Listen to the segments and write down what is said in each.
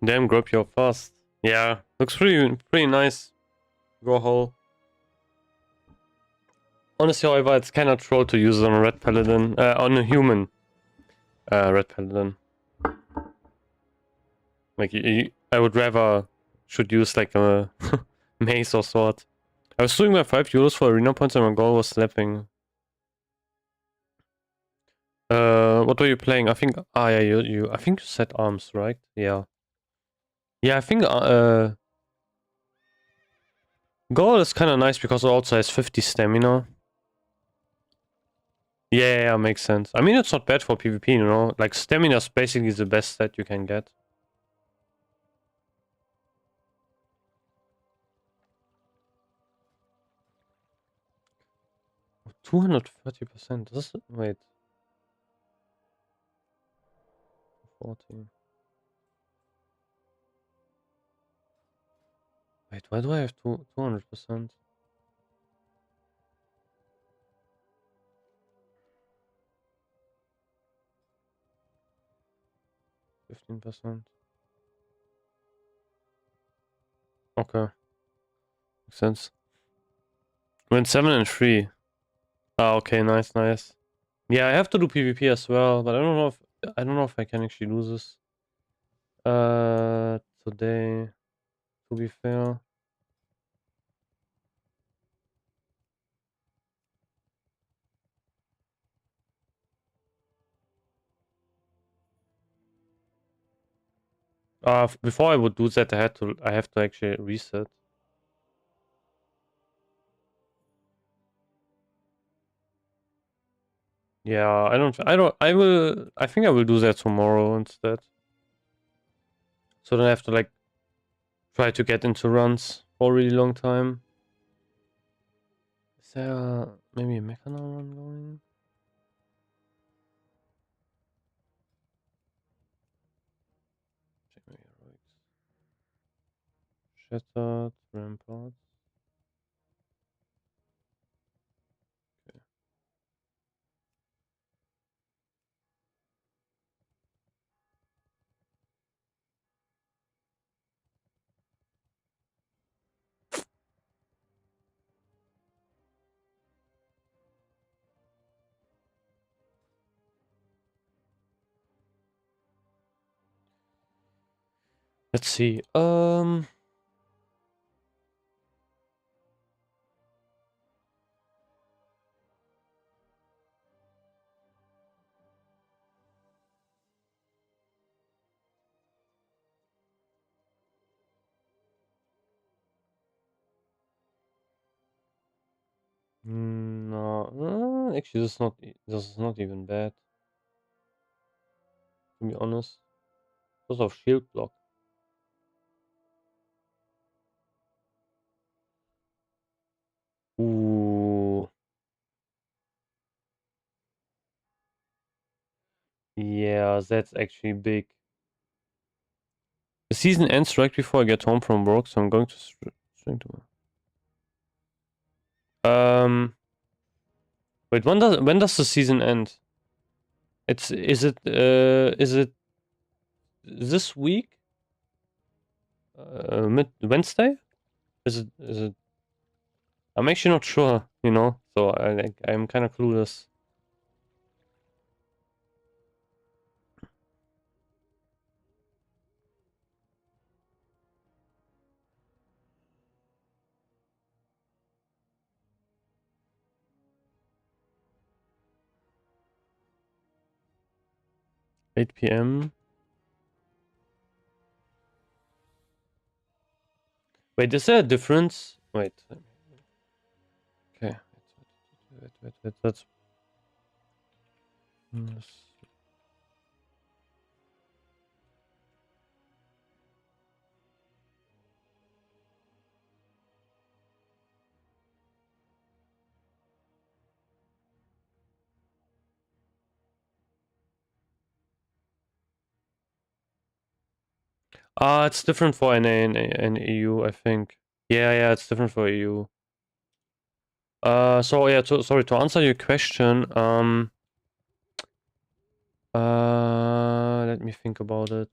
Damn, grab your fast. Yeah, looks pretty nice. Go hole. Honestly, however, it's kind of troll to use it on a red paladin, on a human red paladin. Like, I would rather should use like a mace or sword. I was doing my 5 euros for arena points and my goal was slapping. What were you playing? I think, yeah, I think you said arms, right? Yeah. Yeah, I think, goal is kind of nice because it also has 50 stamina. Yeah, makes sense. I mean, it's not bad for PvP, you know? Like, stamina is basically the best stat you can get. Oh, 230%. This is, wait. 40. Wait, why do I have 200%? 15%. Okay. Makes sense. Went 7 and 3. Ah, okay, nice, nice. Yeah, I have to do PvP as well, but I don't know if I can actually do this. Today, to be fair. Before I would do that, I have to actually reset. Yeah, I think I will do that tomorrow instead. So then I have to like try to get into runs for a really long time. Is there maybe a Mechana run going? Check my heroics. Shattered, Rampart. Okay. Let's see. No, actually, this is not even bad. To be honest, because of shield block. Ooh, yeah, that's actually big. The season ends right before I get home from work, so I'm going to string to. Wait, when does the season end? Is it this week? Mid Wednesday? Is it? I'm actually not sure, you know. So I'm kind of clueless. 8 p.m. Wait, is there a difference? Wait. Okay. Wait. That's. It's different for NA and EU, I think. Yeah, it's different for EU. So yeah, sorry, to answer your question, let me think about it.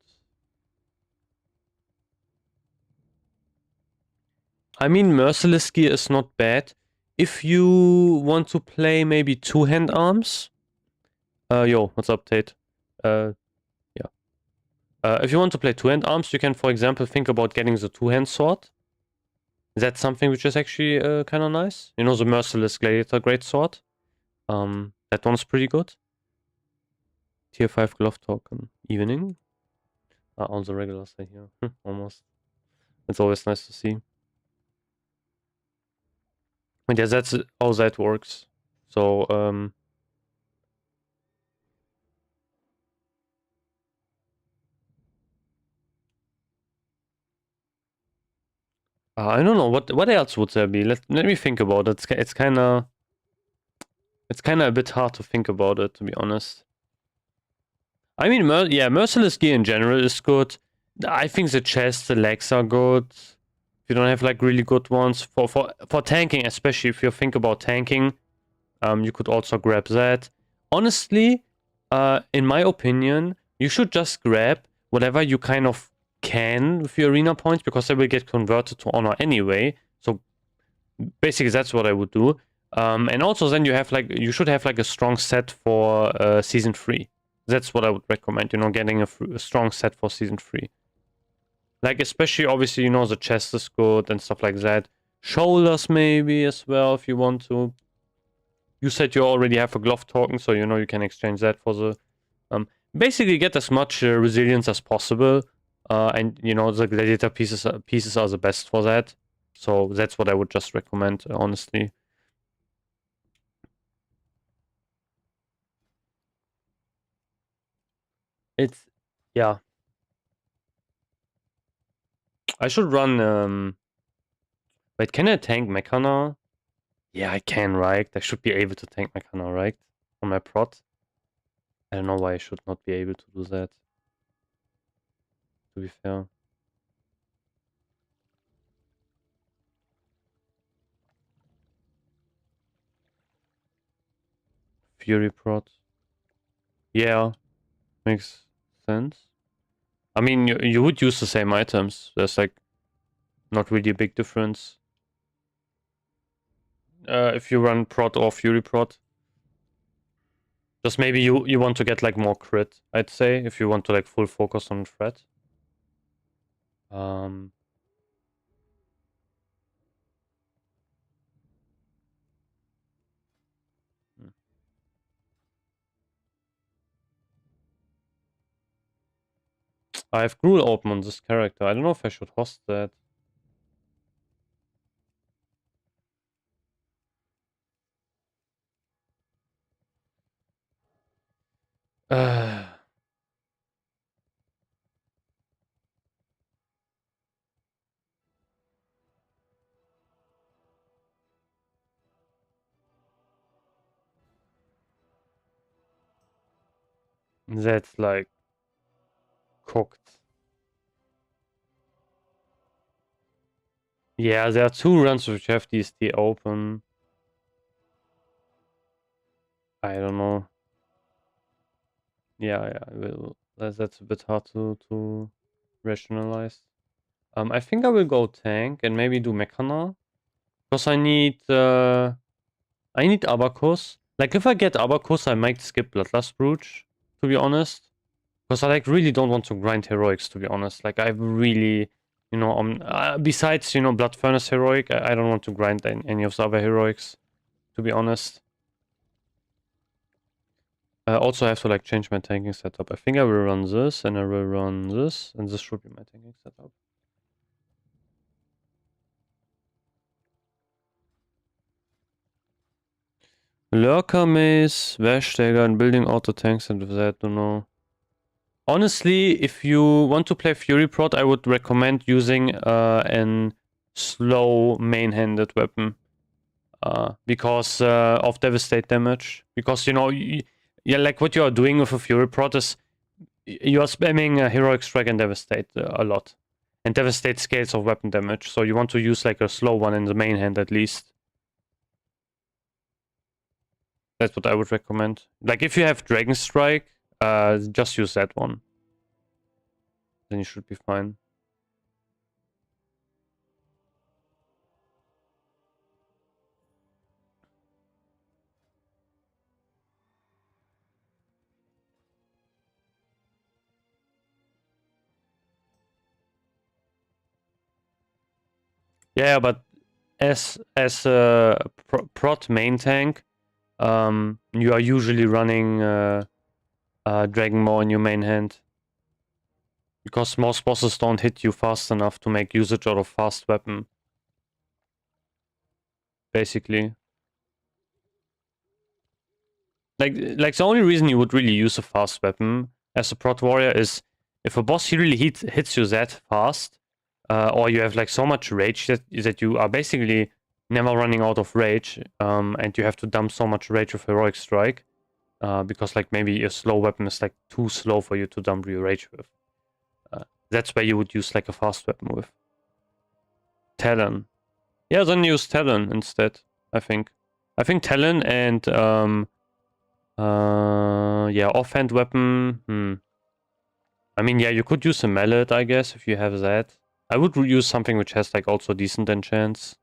I mean, Merciless gear is not bad. If you want to play maybe two-hand arms... yo, what's up, Tate? Yeah. If you want to play two-hand arms, you can, for example, think about getting the two-hand sword. That's something which is actually kind of nice. You know, the Merciless Gladiator Greatsword. That one's pretty good. Tier 5 glove token. Evening. On the regular side here. Almost. It's always nice to see. And yeah, that's how that works. So, I don't know what else would there be. Let me think about it. It's kind of a bit hard to think about it, to be honest. I mean, yeah, Merciless gear in general is good. I think the chest, the legs are good. If you don't have like really good ones for tanking, especially if you think about tanking, you could also grab that. Honestly, in my opinion, you should just grab whatever you kind of can with your arena points, because they will get converted to honor anyway. So basically, that's what I would do. And also, then you should have like a strong set for season 3. That's what I would recommend. You know, getting a strong set for season 3. Like, especially, obviously, you know, the chest is good and stuff like that. Shoulders maybe as well if you want to. You said you already have a glove token, so you know you can exchange that for the... basically, get as much resilience as possible. And, you know, the gladiator pieces are the best for that. So that's what I would just recommend, honestly. It's... yeah. I should run... wait, can I tank Mechana? Yeah, I can, right? I should be able to tank Mechana, right? On my prot. I don't know why I should not be able to do that. To be fair. Fury prot. Yeah, makes sense. I mean, you would use the same items. There's like not really a big difference. If you run prot or fury prot. Just maybe you want to get like more crit, I'd say, if you want to like full focus on threat. I have Gruul open on this character. I don't know if I should host that. That's like cooked. Yeah, there are 2 runs which have DST open. I don't know. Yeah, that's a bit hard to rationalize. I think I will go tank and maybe do Mechana. Because I need Abacus. Like, if I get Abacus, I might skip Bloodlust Brooch, to be honest. Because I like really don't want to grind heroics, to be honest. Like, I really, you know, besides, you know, Blood Furnace heroic, I don't want to grind any of the other heroics, to be honest. Also, I have to like change my tanking setup. I think I will run this, and I will run this, and this should be my tanking setup. Lurker Maze, Vashdagger, and building auto tanks, and with that, don't know. Honestly, if you want to play Fury Prot, I would recommend using an slow main-handed weapon. Because of Devastate damage. Because, you know, yeah, like what you are doing with a Fury Prot is you are spamming Heroic Strike and Devastate a lot. And Devastate scales of weapon damage, so you want to use like a slow one in the main hand at least. That's what I would recommend. Like if you have Dragon Strike, just use that one. Then you should be fine. Yeah, but as a prot main tank, you are usually running Dragon Maw in your main hand. Because most bosses don't hit you fast enough to make usage out of fast weapon. Basically. Like the only reason you would really use a fast weapon as a prot warrior is if a boss really hits you that fast, or you have like so much rage that you are basically never running out of rage, and you have to dump so much rage with heroic strike, because like maybe a slow weapon is like too slow for you to dump your rage with. That's where you would use like a fast weapon with. Talon. Yeah, then use Talon instead, I think. I think Talon and yeah, offhand weapon. I mean, yeah, you could use a mallet, I guess, if you have that. I would use something which has like also decent enchants.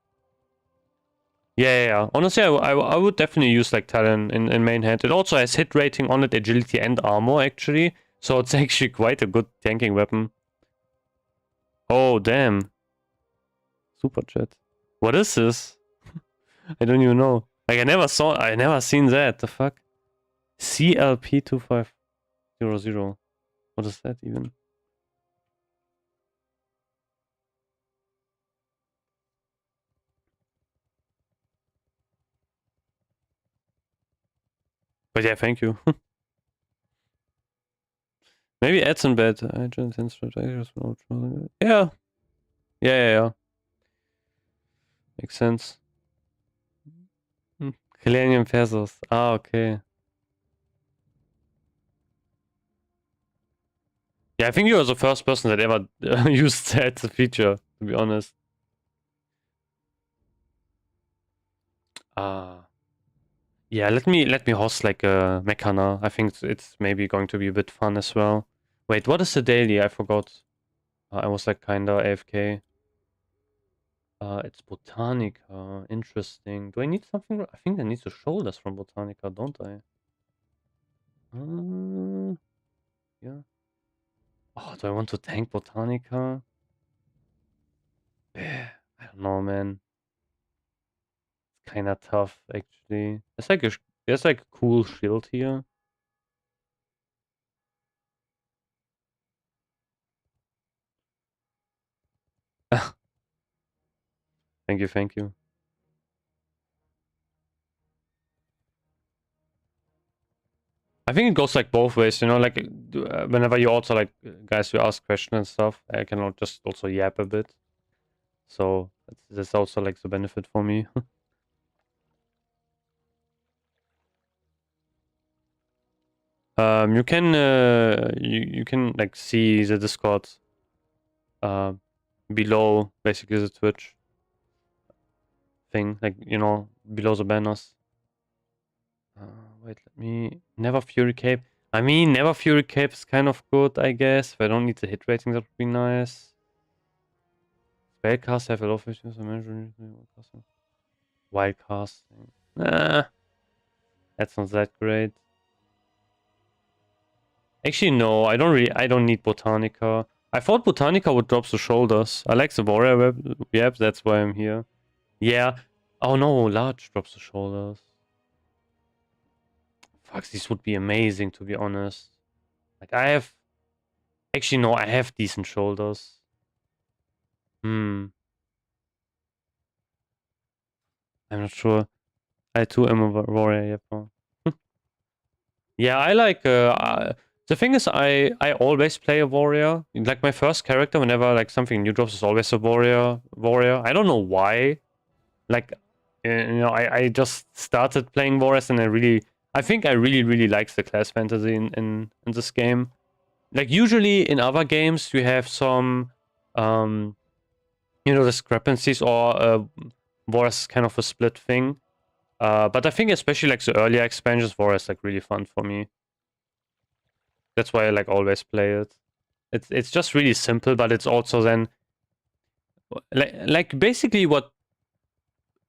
Yeah. Honestly, I would definitely use like Talon in main hand. It also has hit rating on it, agility and armor actually, so it's actually quite a good tanking weapon. Oh damn! Super chat. What is this? I don't even know. Like I never seen that. The fuck? CLP2500. What is that even? But yeah, thank you. Maybe ads in bed. I just Yeah. Yeah. Makes sense. Millennium pesos. Ah, okay. Yeah, I think you were the first person that ever used that feature, to be honest. Yeah, let me host like a Mechana. I think it's maybe going to be a bit fun as well. Wait, what is the daily? I forgot. I was like kinda AFK. It's Botanica. Interesting. Do I need something? I think I need the shoulders from Botanica, don't I? Yeah. Oh, do I want to tank Botanica? I don't know, man. It's kind of tough, actually. There's like a cool shield here. Thank you. I think it goes like both ways, you know, like whenever you also like guys who ask questions and stuff, I can just also yap a bit. So that's also like the benefit for me. You can you can like see the Discord below basically the Twitch thing, like you know, below the banners. Wait, let me Never Fury Cape. I mean, Never Fury Cape is kind of good, I guess. If I don't need the hit rating, that would be nice. Spellcast have a lot of issues. Wild casting. Nah, that's not that great. Actually, no, I don't need Botanica. I thought Botanica would drop the shoulders. I like the warrior web. Yep, that's why I'm here. Yeah. Oh no, large drops the shoulders. Fuck, this would be amazing, to be honest. Like, actually, no, I have decent shoulders. I'm not sure. I too am a warrior, yep. Yeah, I like, the thing is, I always play a warrior. Like, my first character, whenever, like, something new drops, is always a warrior. I don't know why. Like, you know, I just started playing warriors, and I think I really like the class fantasy in this game. Like, usually in other games, you have some, you know, discrepancies, or warriors kind of a split thing. But I think especially like the earlier expansions, warriors like really fun for me. That's why I like always play it. It's just really simple, but it's also then like basically what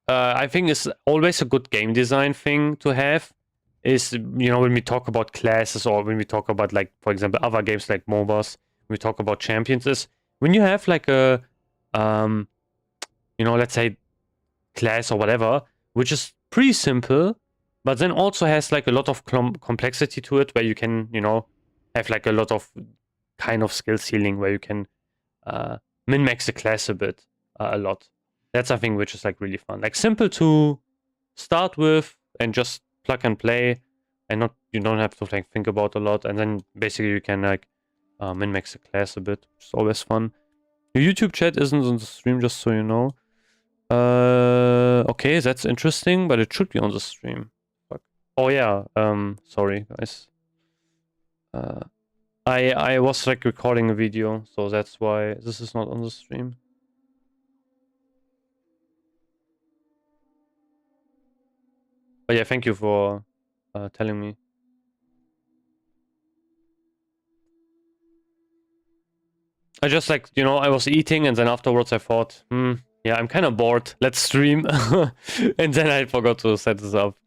I think is always a good game design thing to have is, you know, when we talk about classes, or when we talk about, like, for example, other games like MOBAs, we talk about champions, is when you have like a you know, let's say class or whatever, which is pretty simple, but then also has like a lot of complexity to it, where you can, you know, have like a lot of kind of skill ceiling where you can min-max the class a bit, a lot. That's something which is like really fun, like simple to start with and just plug and play, and not, you don't have to like think about a lot, and then basically you can like min-max the class a bit, which is always fun. Your YouTube chat isn't on the stream, just so you know. Okay, that's interesting, but it should be on the stream. Fuck. Oh yeah, sorry guys. I was like recording a video, so that's why this is not on the stream. But yeah, thank you for telling me. I just like, you know, I was eating and then afterwards I thought, yeah, I'm kind of bored. Let's stream. And then I forgot to set this up.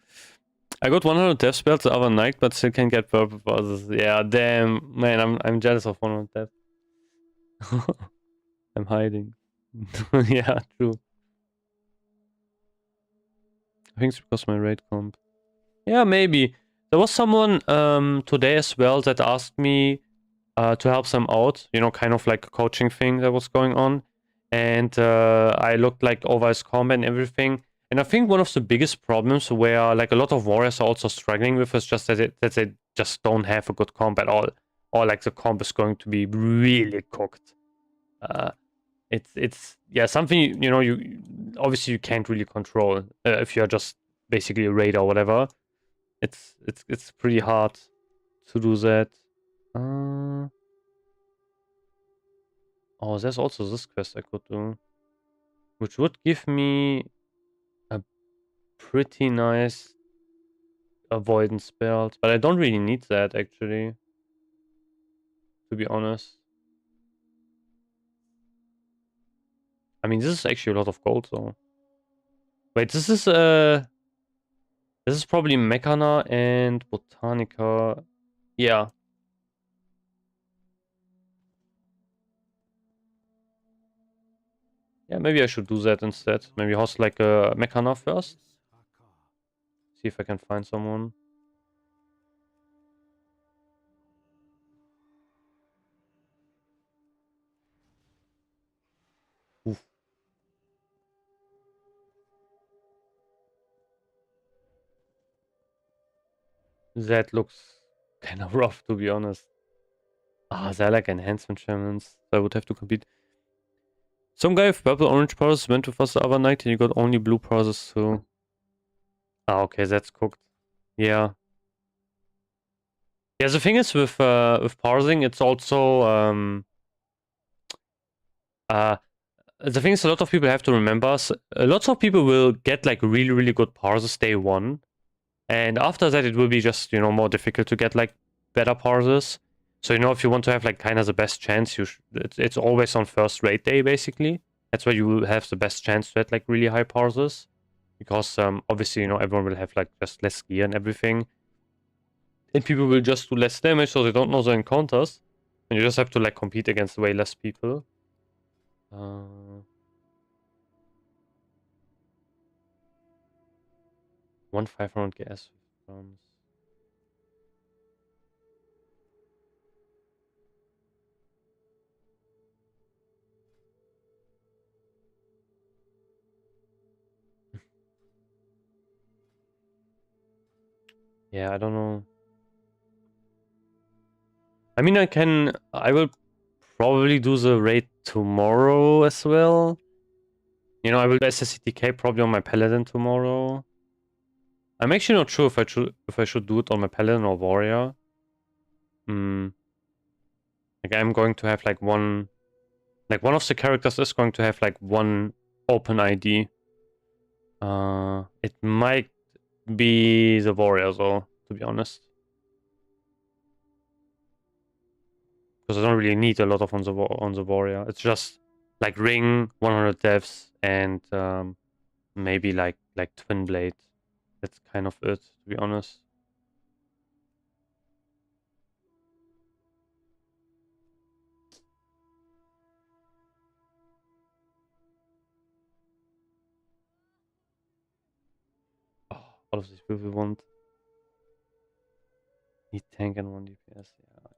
I got 100 death spells the other night, but still can get purple bosses. Yeah, damn, man, I'm jealous of 100 death. I'm hiding. Yeah, true. I think it's because my raid comp. Yeah, maybe. There was someone today as well that asked me to help them out, you know, kind of like a coaching thing that was going on. And I looked like over his combat and everything. And I think one of the biggest problems where like a lot of warriors are also struggling with is just that they just don't have a good comp at all. Or like the comp is going to be really cooked. It's yeah, something, you know, you obviously you can't really control if you're just basically a raider or whatever. It's pretty hard to do that. Oh, there's also this quest I could do, which would give me a pretty nice avoidance belt, but I don't really need that actually, to be honest. I mean, this is actually a lot of gold though. Wait, this is probably Mechana and Botanica. Yeah. Yeah, maybe I should do that instead. Maybe host like a Mechana first. See if I can find someone. Oof. That looks kind of rough, to be honest. Ah, they're like enhancement shamans. So I would have to compete. Some guy with purple orange powers went with us the other night and you got only blue powers too. Ah, okay, that's cooked. Yeah. Yeah, the thing is with parsing, it's also the thing is a lot of people have to remember. Lots of people will get like really, really good parsers day one. And after that it will be just, you know, more difficult to get like better parsers. So, you know, if you want to have like kind of the best chance, it's always on first raid day basically. That's where you will have the best chance to get like really high parsers. Because obviously, you know, everyone will have like just less gear and everything. And people will just do less damage, so they don't know the encounters. And you just have to like compete against way less people. One 500 gas. Yeah, I don't know. I mean, I will probably do the raid tomorrow as well. You know, I will do SSCTK probably on my paladin tomorrow. I'm actually not sure if I should do it on my paladin or warrior. Like I'm going to have like one of the characters is going to have like one open ID. It might be the warrior though, to be honest. Because I don't really need a lot of on the warrior. It's just like ring, 100 deaths, and maybe like twin blade. That's kind of it, to be honest. all of these people want. Need tank and 1 DPS. Yeah.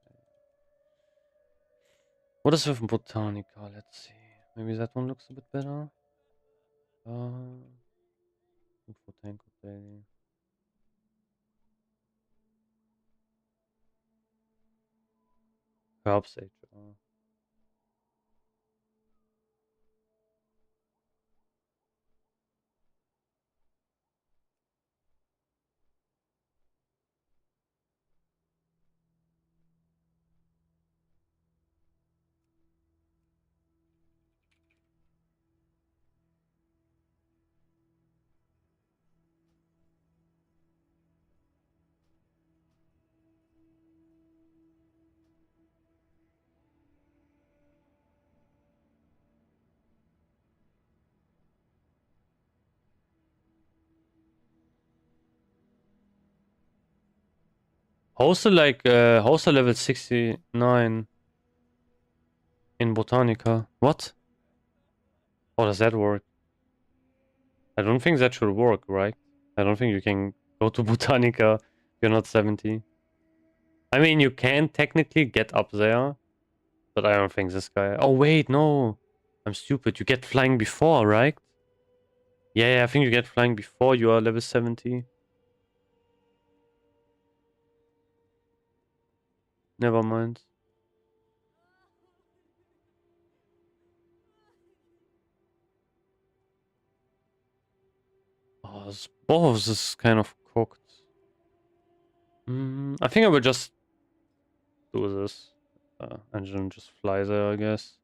What is with Botanica? Let's see. Maybe that one looks a bit better. For tank ability. Perhaps HR. How's the level 69 in Botanica? What? How does that work? I don't think that should work, right? I don't think you can go to Botanica if you're not 70. I mean, you can technically get up there, but I don't think this guy... Oh, wait, no. I'm stupid. You get flying before, right? Yeah, I think you get flying before you are level 70. Never mind. Oh, both of this is kind of cooked. I think I will just do this. And then just fly there, I guess.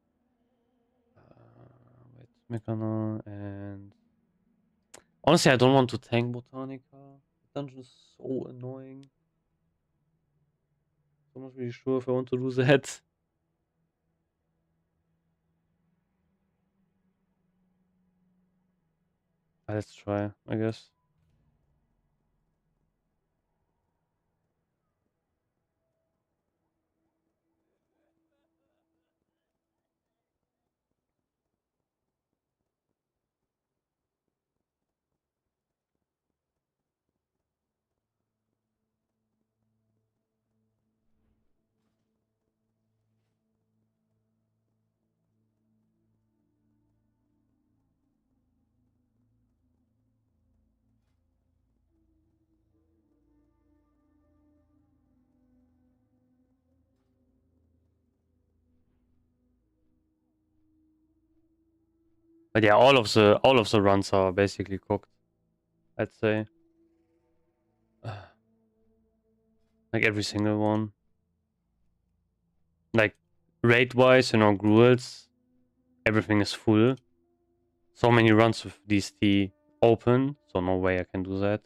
Wait, Mechana and... Honestly, I don't want to tank Botanica. The dungeon is so annoying. I'm not really sure if I want to do that. Let's try, I guess. But yeah, all of the runs are basically cooked, I'd say. Like every single one. Like rate wise, Gruels, everything is full. So many runs with DST open, so no way I can do that.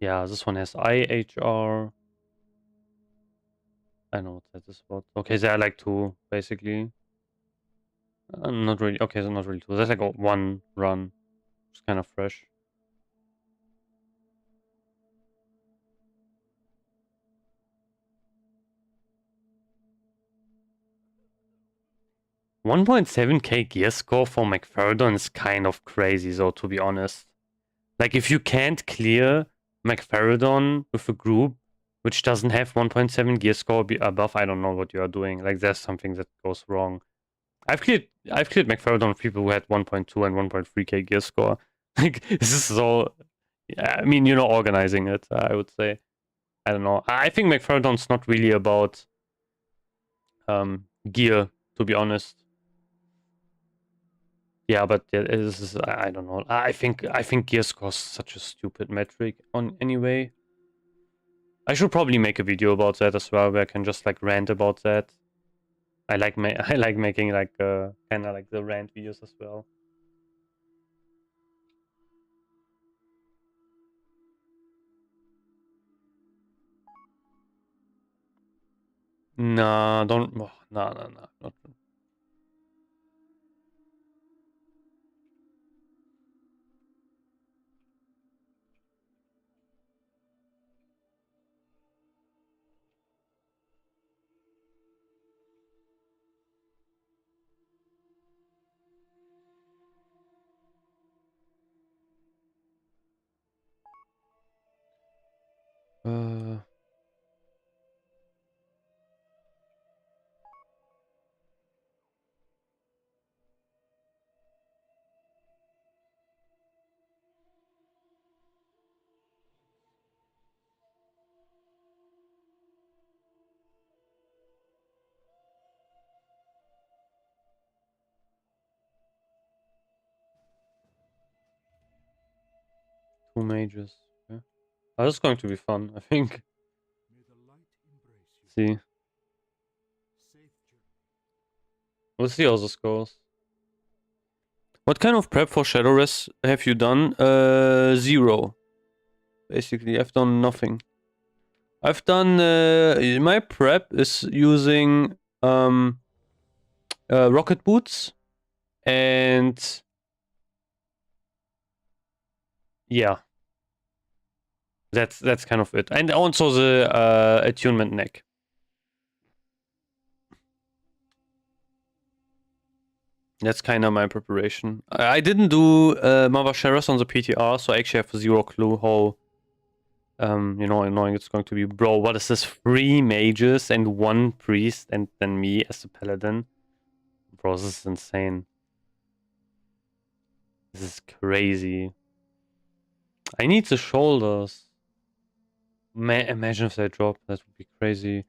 Yeah, this one has IHR. I know what that is about. Okay, there are like two, basically. Not really. Okay, so not really two. That's like one run. It's kind of fresh. $1.7k gear score for McFerrin is kind of crazy, though, to be honest. Like, if you can't clear McFerrin with a group which doesn't have 1.7 gear score above, I don't know what you are doing. Like, there's something that goes wrong. I've cleared McFerrin with people who had 1.2 and 1.3k gear score. Like, this is so... I mean, organizing it, I would say. I don't know. I think McFerrin's not really about gear, to be honest. Yeah, but this is, I don't know. I think gear score is such a stupid metric on anyway. I should probably make a video about that as well, where I can just like rant about that. I like making like kind of like the rant videos as well. Nah, don't. Oh, nah, not. Uh, two mages. Okay. Oh, this is going to be fun, I think. See. We'll see how this goes. What kind of prep for Shadow Rest have you done? Zero. Basically, I've done nothing. I've done my prep is using rocket boots and yeah, that's kind of it. And also the attunement neck. That's kind of my preparation. I didn't do Mava Sheras on the PTR, so I actually have zero clue how annoying it's going to be. Bro, what is this? 3 mages and 1 priest and then me as the paladin? Bro, this is insane. This is crazy. I need the shoulders. Imagine if they drop. That would be crazy.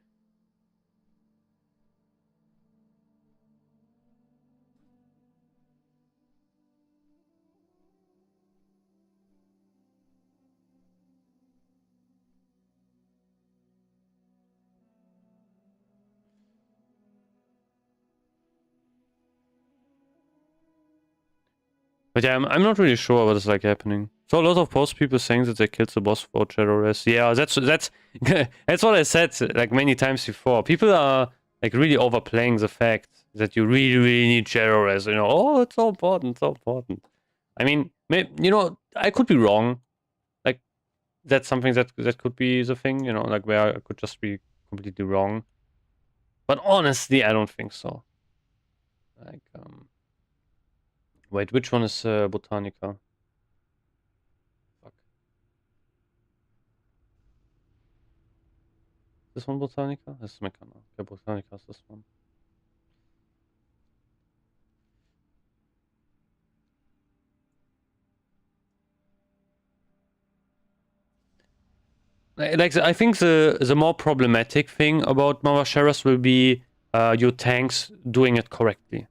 But yeah, I'm not really sure what is like happening. So a lot of post people saying that they killed the boss for Shadow Rest. Yeah, that's that's what I said like many times before. People are like really overplaying the fact that you really need Shadow Rest. You know, oh, it's so important, so important. I mean, I could be wrong. Like that's something that could be the thing. You know, like where I could just be completely wrong. But honestly, I don't think so. Like, wait, which one is Botanica? Fuck. This one Botanica? This is Mechana. Okay, Botanica is this one. Like I think the more problematic thing about Mavasharas will be your tanks doing it correctly.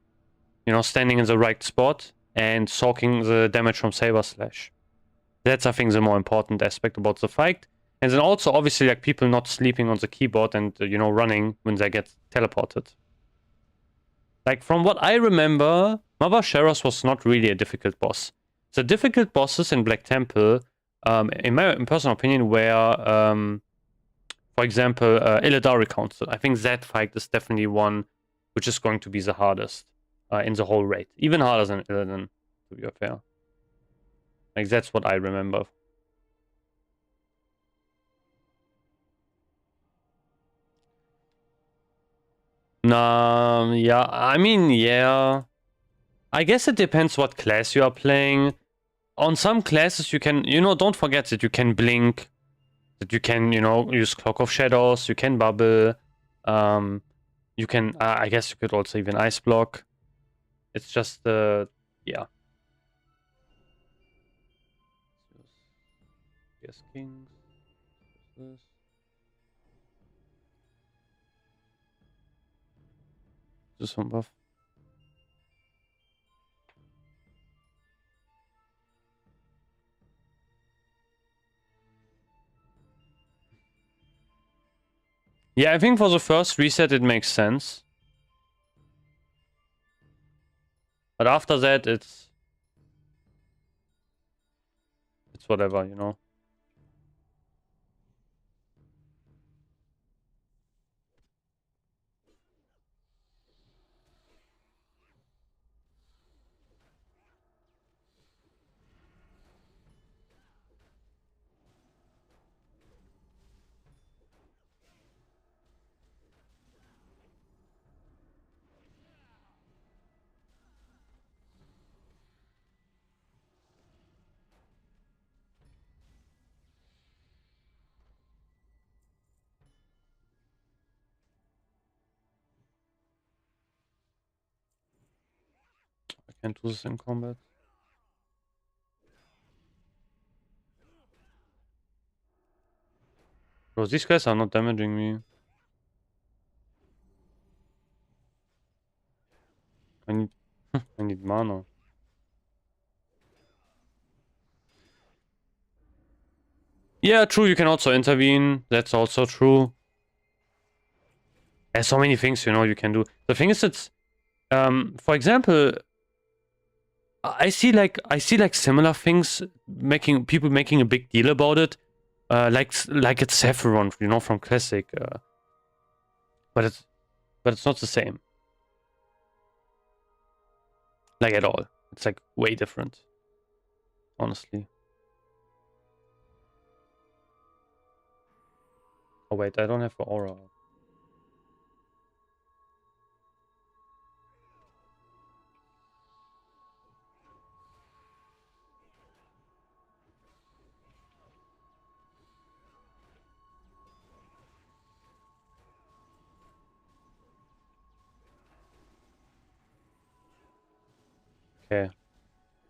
You know, standing in the right spot and soaking the damage from Saber Slash. That's I think the more important aspect about the fight. And then also obviously like people not sleeping on the keyboard and running when they get teleported. Like from what I remember, Mavasharas was not really a difficult boss. The difficult bosses in Black Temple, in my personal opinion, were for example, Illidari Council. I think that fight is definitely one which is going to be the hardest in the whole raid. Even harder than Illidan, to be fair. Like, that's what I remember. Nah, yeah, I mean, yeah. I guess it depends what class you are playing. On some classes, you can, don't forget that you can blink, that you can, use Cloak of Shadows, you can bubble. You can, I guess you could also even ice block. It's just, yeah. Yes, kings. This. This one buff. Yeah, I think for the first reset it makes sense. But after that it's whatever, Can't do this in combat. Bro, these guys are not damaging me. I need I need mana. Yeah, true, you can also intervene. That's also true. There's so many things, you know, you can do. The thing is, it's for example, I see like similar things people making a big deal about it. Like it's Saffron, you know, from Classic. But it's not the same. Like at all. It's like way different. Honestly. Oh wait, I don't have the aura. Okay.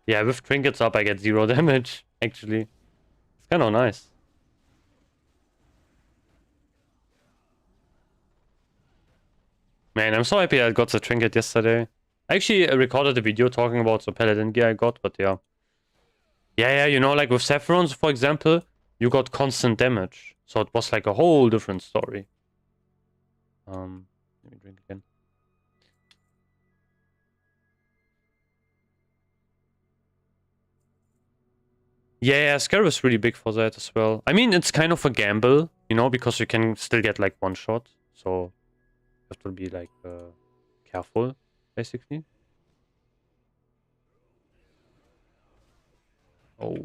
Yeah, with trinkets up I get 0 damage, actually. It's kind of nice. Man, I'm so happy I got the trinket yesterday. I actually recorded a video talking about the paladin gear I got, but yeah. Yeah, you know, like with Saffrons, for example, you got constant damage. So it was like a whole different story. Let me drink again. Yeah, Scarab is really big for that as well. I mean, it's kind of a gamble, you know, because you can still get like one shot. So you have to be like careful, basically. Oh.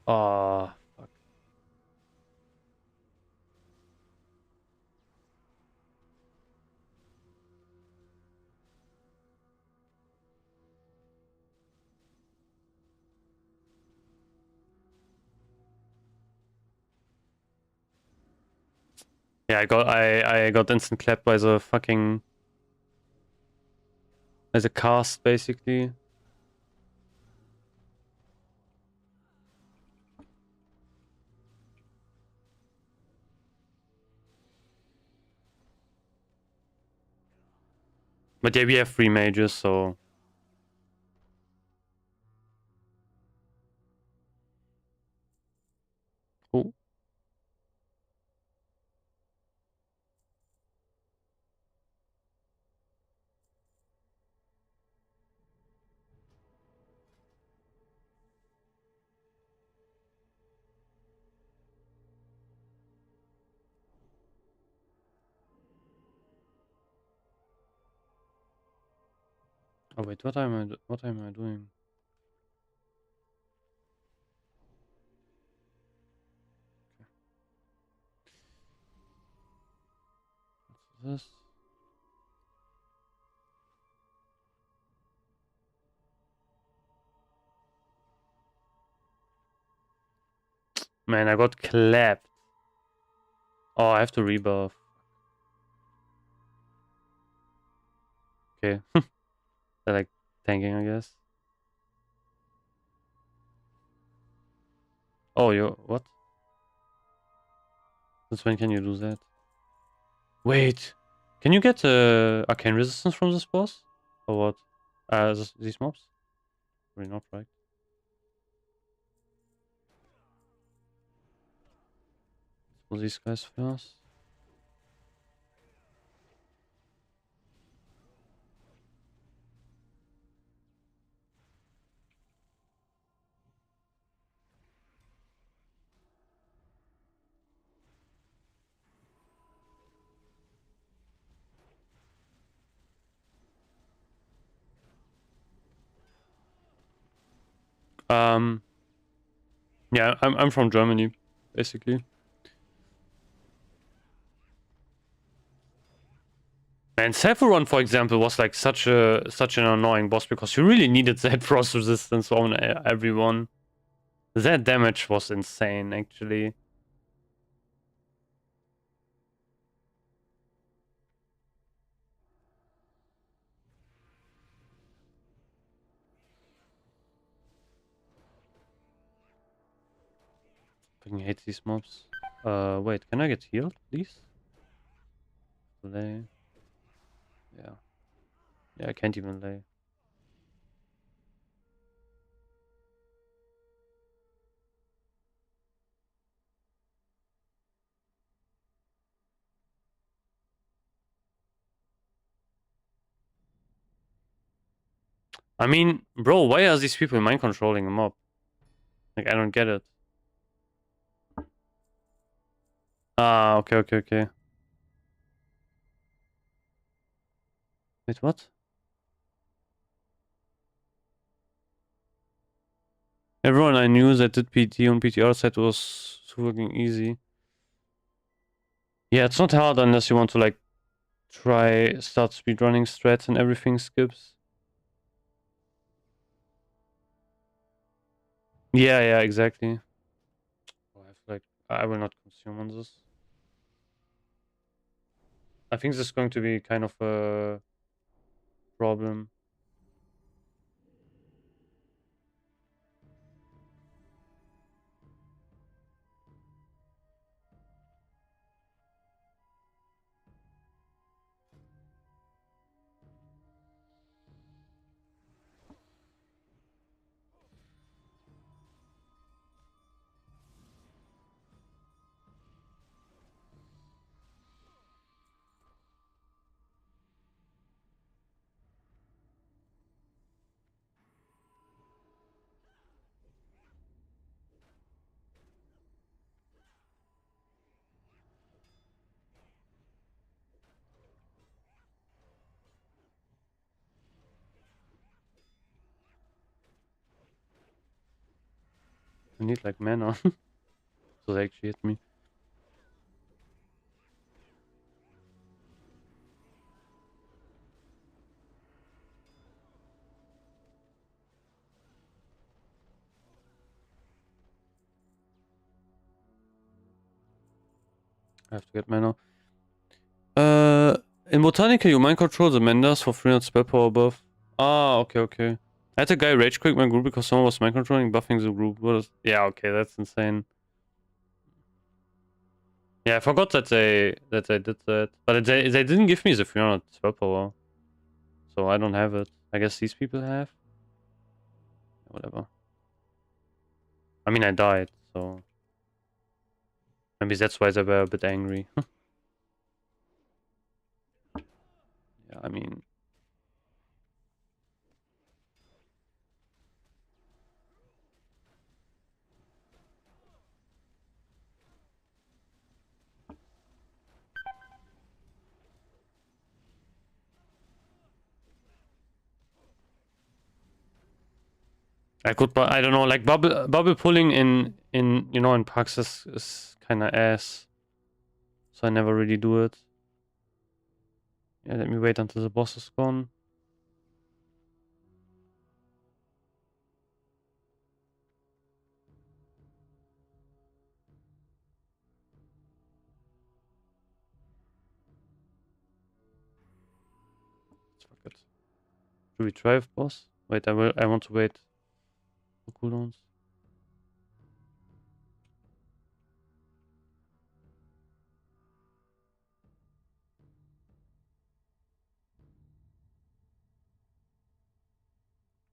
Ah, fuck. Yeah, I got instant clapped by the fucking as a cast, basically. But yeah, we have 3 mages, so... Oh. Oh wait, what am I doing? What's this? Man, I got clapped. Oh, I have to rebuff. Okay. They're like tanking, I guess. Oh, you what? Since when can you do that? Wait, can you get arcane resistance from this boss? Or what? These mobs? Probably not, right? Will these guys first? Um, yeah, I'm from Germany, basically. And Sephiron, for example, was like such an annoying boss because you really needed that frost resistance on everyone. That damage was insane, actually. Fucking hate these mobs. Wait, can I get healed, please? Lay. Yeah. Yeah, I can't even lay. I mean, bro, why are these people mind controlling a mob? Like, I don't get it. Ah, okay, okay, okay. Wait, what? Everyone I knew that did PT on PTR said it was so fucking easy. Yeah, it's not hard unless you want to like start speedrunning strats and everything skips. Yeah, yeah, exactly. Oh, I feel like I will not consume on this. I think this is going to be kind of a problem. I need like mana. So they actually hit me. I have to get mana. In Botanica, you mind control the Mendas for 300 spell power buff. Ah, okay, okay. I had a guy rage quit my group because someone was mind controlling, buffing the group. Yeah, okay, that's insane. Yeah, I forgot that they did that, but they didn't give me the 300 spell power, so I don't have it. I guess these people have. Whatever. I mean, I died, so maybe that's why they were a bit angry. Yeah, I mean, I could, but I don't know, like bubble pulling in in packs is kind of ass, so I never really do it. Yeah, let me wait until the boss is gone. Fuck it. Should we try with boss? Wait, I want to wait for cooldowns.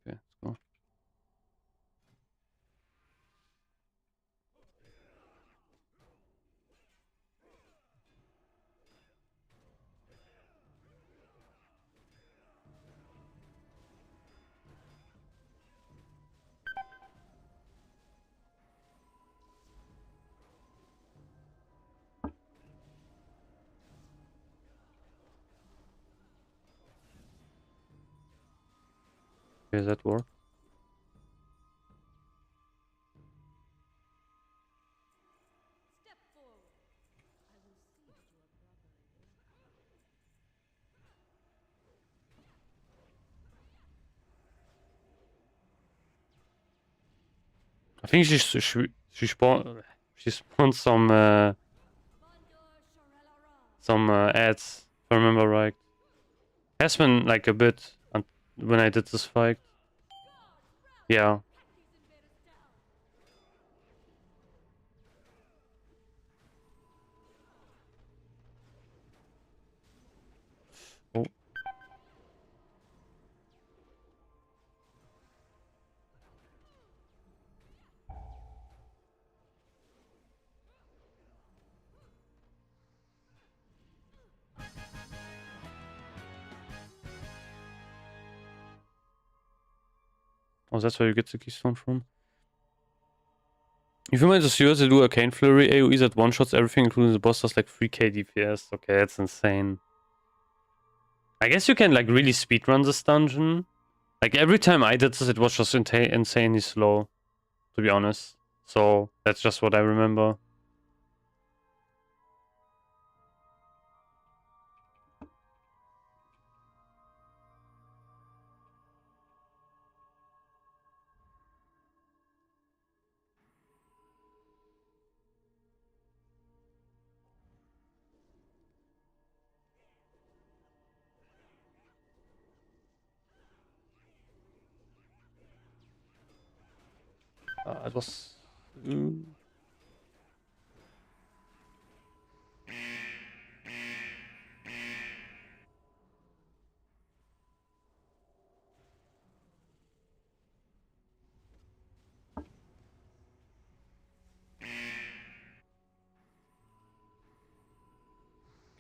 Okay, let's go. Okay, that work. I think she spawned some ads, if I remember right. Has been like a bit when I did this fight. Yeah. Oh, that's where you get the keystone from. If you mind just use to do Arcane Flurry AoE that one-shots everything, including the boss, does like 3k DPS. Okay, that's insane. I guess you can like really speedrun this dungeon. Like every time I did this, it was just insanely slow, to be honest. So that's just what I remember. It was...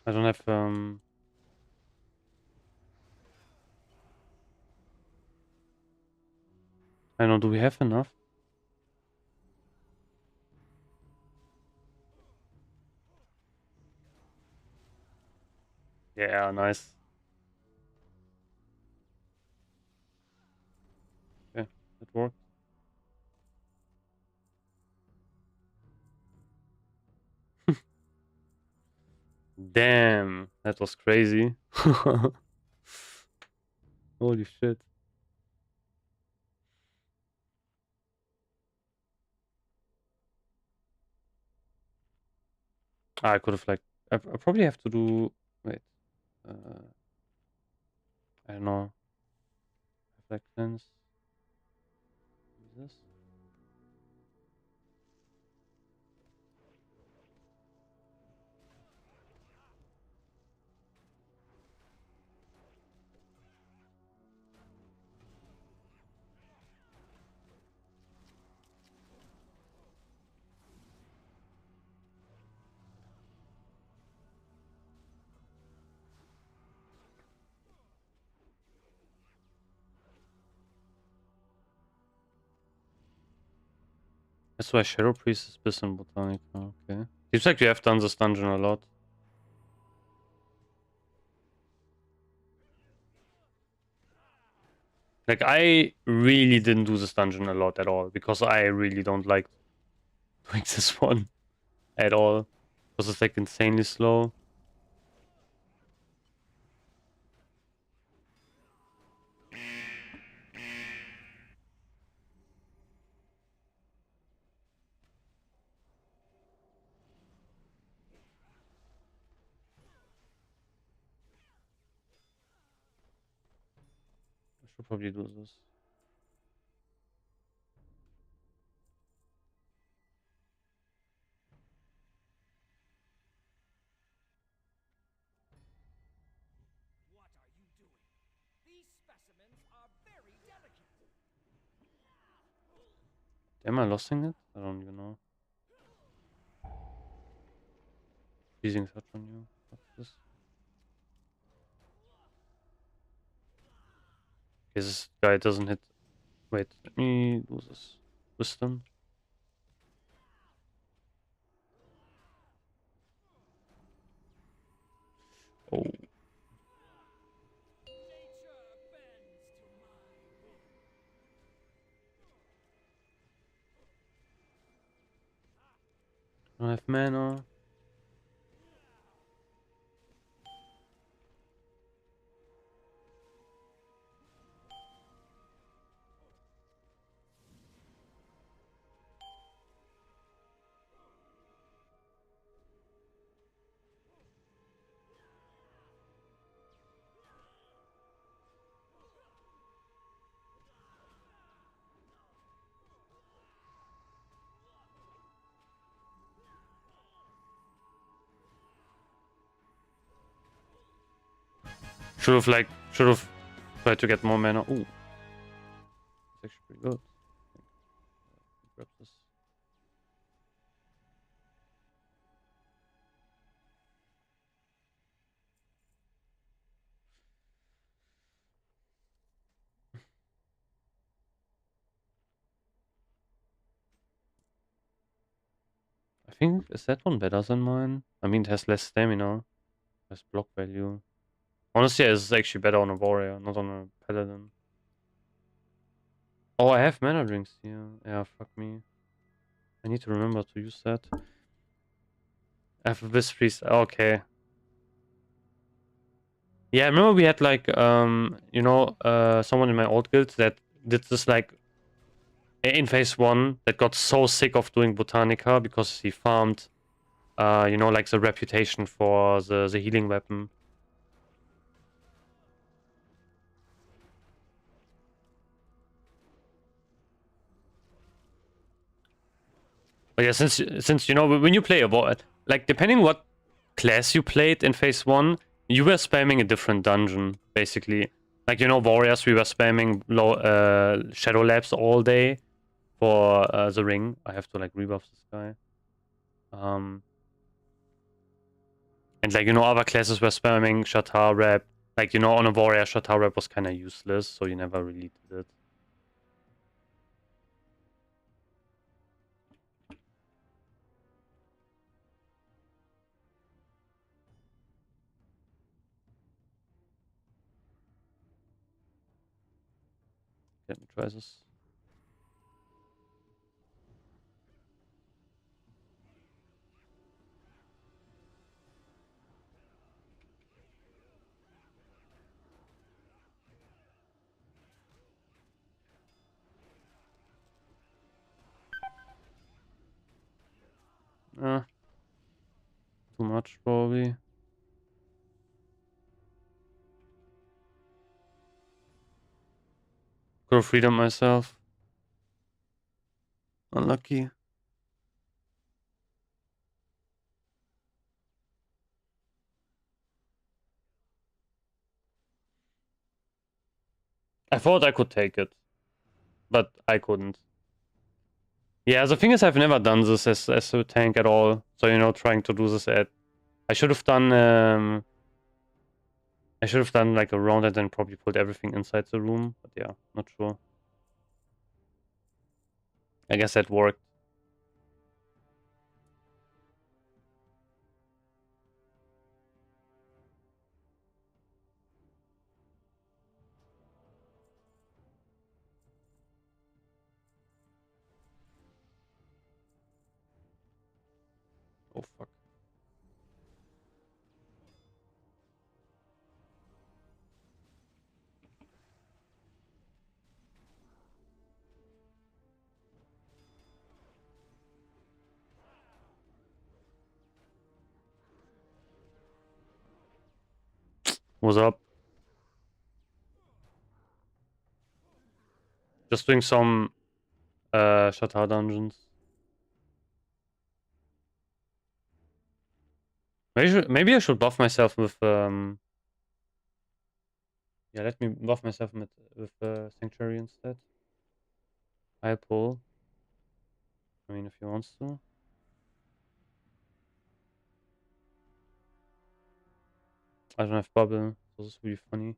I don't have... I don't know, do we have enough? Yeah, nice. Okay, it worked. Damn, that was crazy. Holy shit. I could have like... I probably have to do... Wait. I don't know. Reflect lens. This? That's why Shadow Priest is Bisson Botanica, okay. Seems like you have done this dungeon a lot. Like, I really didn't do this dungeon a lot at all, because I really don't like doing this one at all. Because it's like insanely slow. I should probably do this. What are you doing? These specimens are very delicate. Am I losing it? I don't even know. Freezing touch on you. What's this? Okay, this guy doesn't hit. Wait, let me do this. Wisdom. Oh. Nature bends to my will. I don't have mana. Should have tried to get more mana. Ooh. It's actually pretty good. Grab this. I think, is that one better than mine? I mean, it has less stamina. Less block value. Honestly, it's actually better on a warrior, not on a paladin. Oh, I have mana drinks here. Yeah, fuck me. I need to remember to use that. I have a Wisp Priest. Okay. Yeah, I remember we had like, someone in my old guild that did this like in phase 1 that got so sick of doing Botanica because he farmed, like the reputation for the healing weapon. But yeah, since when you play a like depending what class you played in phase 1, you were spamming a different dungeon basically. Like warriors, we were spamming Shadow Labs all day for the ring. I have to like rebuff this guy. And like other classes were spamming Shatar Rep. Like on a warrior, Shatar Rep was kind of useless, so you never really did it. Let me try this. Too much probably. Could have freedom myself. Unlucky. I thought I could take it, but I couldn't. Yeah, the thing is, I've never done this as a tank at all. So trying to do this I should have done. I should have done like a round and then probably put everything inside the room. But yeah, not sure. I guess that worked. Oh fuck. What's up? Just doing some Shatar dungeons. Maybe I should buff myself with yeah, let me buff myself with Sanctuary instead. I pull. I mean, if he wants to. I don't have bubble, so this will be funny.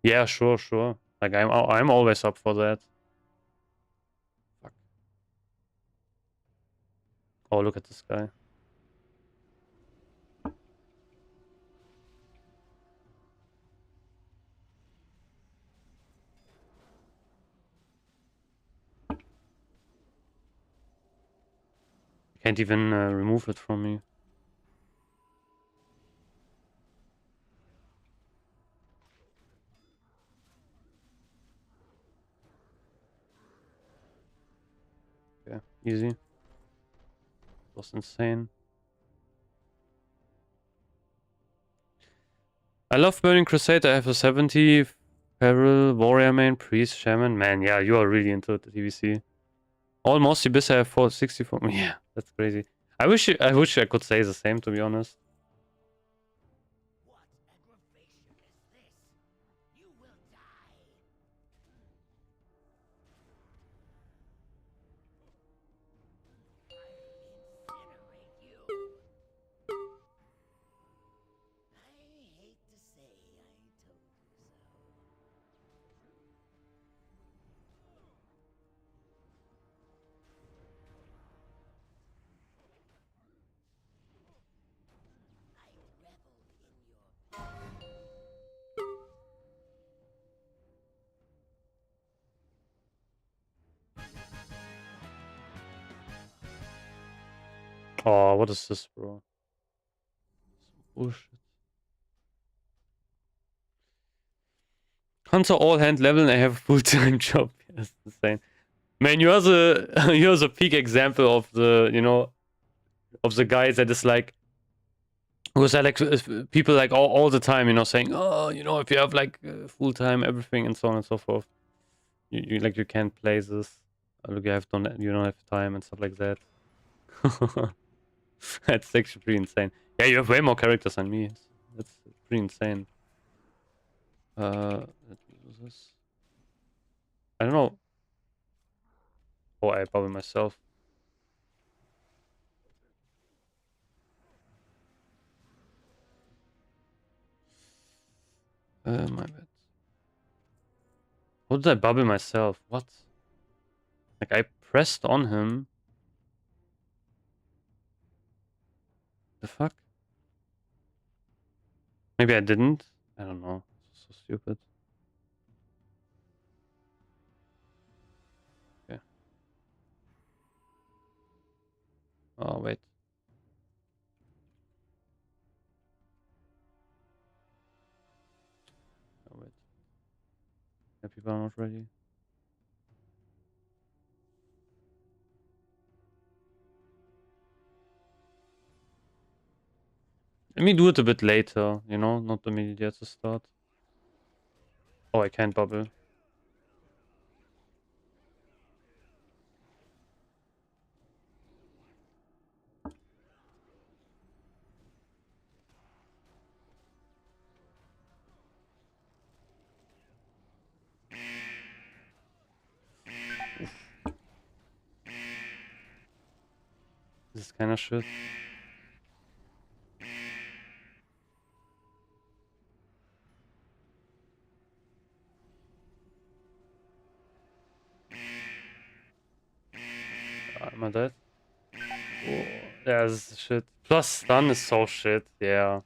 Yeah, sure. Like I'm always up for that. Fuck. Oh, look at this guy. Can't even remove it from me. Yeah, easy. Was insane. I love Burning Crusade. I have a 70 Peril, Warrior Main, Priest, Shaman. Man, yeah, you are really into the TBC. Almost Abyss I have 464. Yeah, that's crazy. I wish I could say the same, to be honest. What aggravation is this? You will die. I'll incinerate you. I hate to say I told you so. Oh, what is this, bro? Bullshit. Hunter all hand level and I have a full-time job. That's insane. Man, you're the peak example of the, you know, of the guys that is like, who's like people like all the time, you know, saying, oh, you know, if you have like full-time everything and so on and so forth, you like you can't play this. Look, you don't have time and stuff like that. That's actually pretty insane. Yeah, you have way more characters than me. That's pretty insane. Let me do this. I don't know. Oh, I bubble myself. My bad. How did I bubble myself? What? Like I pressed on him. The fuck? Maybe I didn't. I don't know. So stupid. Okay. Oh wait. Oh wait. Yeah, people are not ready. Let me do it a bit later, you know, not immediately at the start. Oh, I can't bubble. This is kind of shit. Am I dead? Oh, yeah, this is shit. Plus stun is so shit, yeah.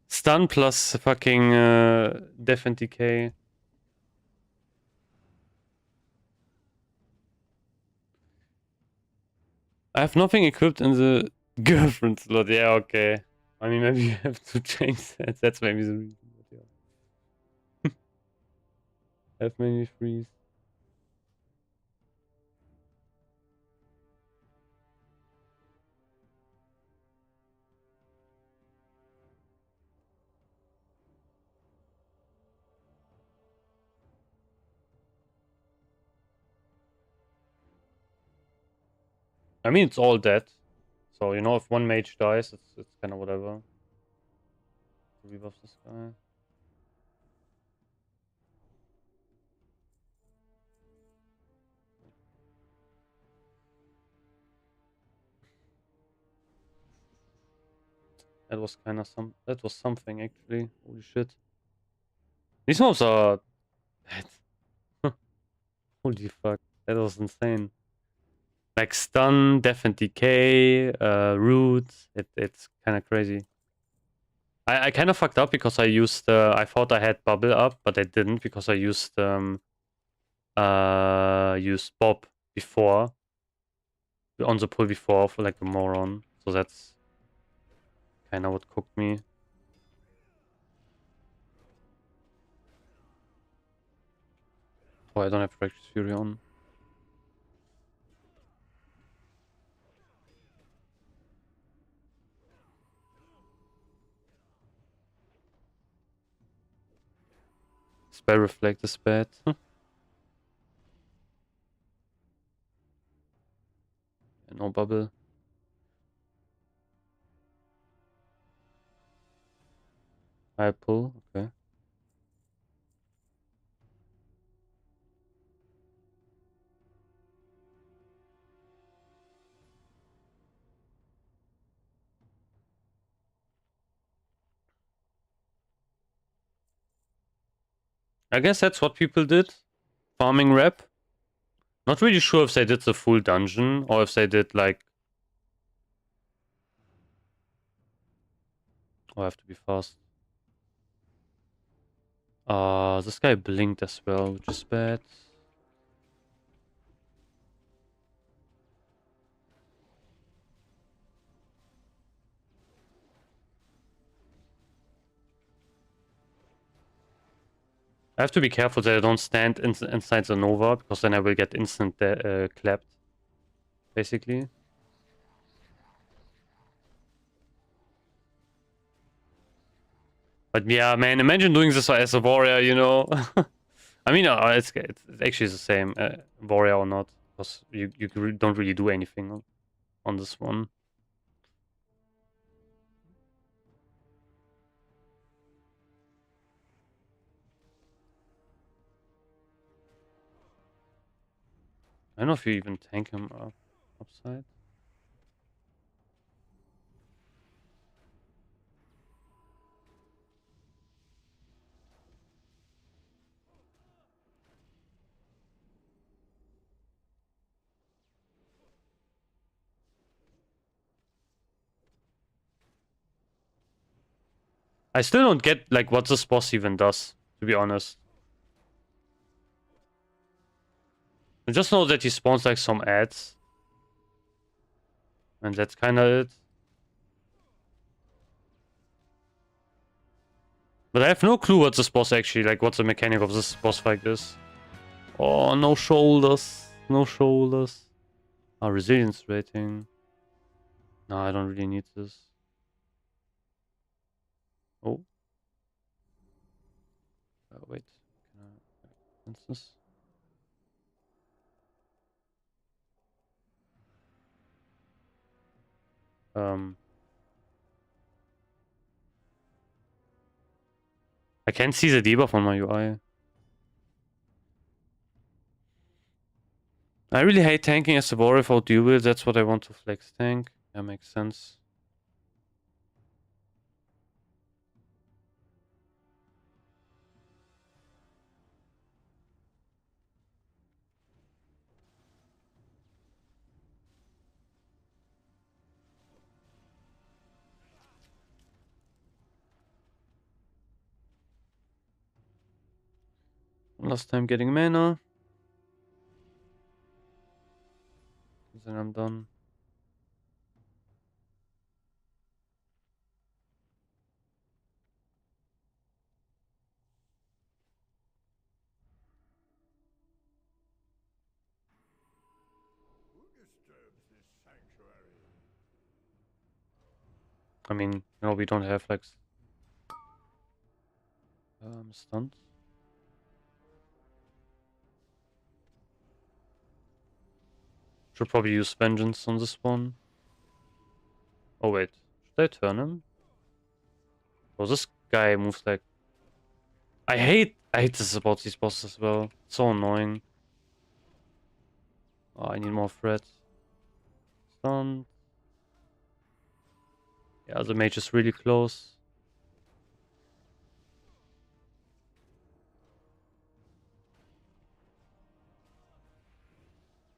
Stun plus fucking def and decay. I have nothing equipped in the girlfriend slot. Yeah, okay. I mean, maybe you have to change that. That's maybe the reason. But yeah. Have many freeze. I mean, it's all dead. So, you know, if one mage dies, it's kind of whatever. Rebuff this guy. That was kind of that was something actually. Holy shit. These mobs are bad. Holy fuck. That was insane. Like stun, def and decay, root. It's kind of crazy. I kind of fucked up because I used I thought I had bubble up, but I didn't because I used Bob before on the pull before for like a moron. So that's kind of what cooked me. Oh, I don't have Practice Fury on. Spell Reflect is bad. No bubble. I pull, okay. I guess that's what people did. Farming rep. Not really sure if they did the full dungeon or if they did like. Oh, I have to be fast. This guy blinked as well, which is bad. I have to be careful that I don't stand inside the Nova, because then I will get instant clapped, basically. But yeah, man, imagine doing this as a warrior, you know? I mean, it's actually the same, warrior or not, because you don't really do anything on this one. I don't know if you even tank him upside. I still don't get like what this boss even does, to be honest. I just know that he spawns like some ads. And that's kinda it. But I have no clue what this boss actually, like what the mechanic of this boss fight is. Oh, no shoulders. No shoulders. Ah, resilience rating. No, I don't really need this. Oh. Wait. Can I sense this? I can't see the debuff on my UI. I really hate tanking as a warrior without dual. That's what I want to flex tank. That makes sense. Last time getting mana. Then I'm done. Who disturbs this sanctuary? I mean, no, we don't have like stuns. Should probably use vengeance on this one. Oh wait, should I turn him? Oh, this guy moves like. I hate this about these bosses as well. It's so annoying. Oh, I need more threat. Stun. Yeah, the mage is really close.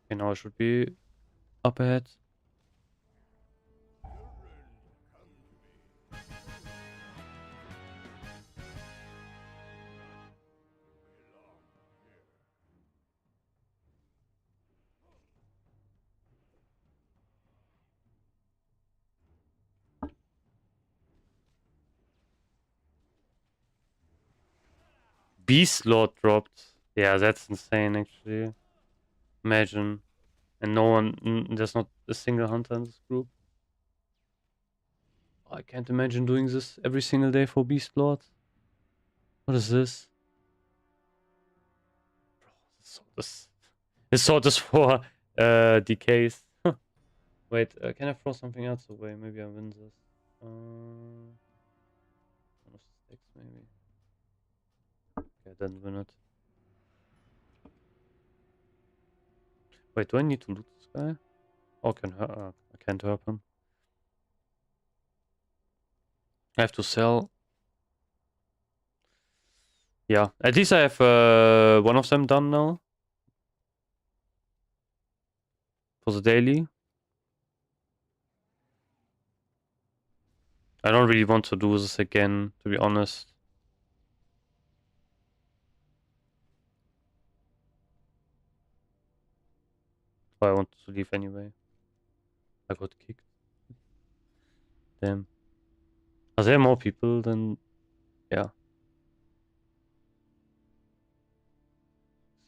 Okay, now I should be up ahead. Beast Lord dropped. Yeah, that's insane actually. Imagine. And no one, there's not a single hunter in this group. I can't imagine doing this every single day for Beast Lord. What is this? This sword is for decays. Wait, can I throw something else away? Maybe I win this. One of six, maybe. Okay, I didn't win it. Wait, do I need to loot this guy? Oh, I can't help him. I have to sell. Yeah, at least I have one of them done now. For the daily. I don't really want to do this again, to be honest. But I want to leave anyway. I got kicked. Damn. Are there more people than... Yeah.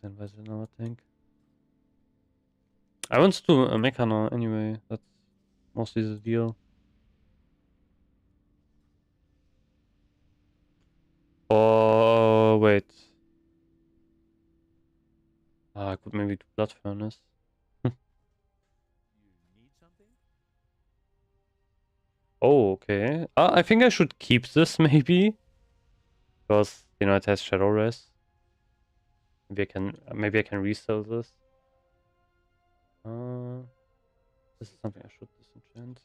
Standby another tank. I want to do a Mechano anyway. That's mostly the deal. Oh wait. I could maybe do Blood Furnace. You need something? Oh, okay. I think I should keep this maybe. Because, you know, it has Shadow Res. Maybe I can resell this. This is something I should disenchant.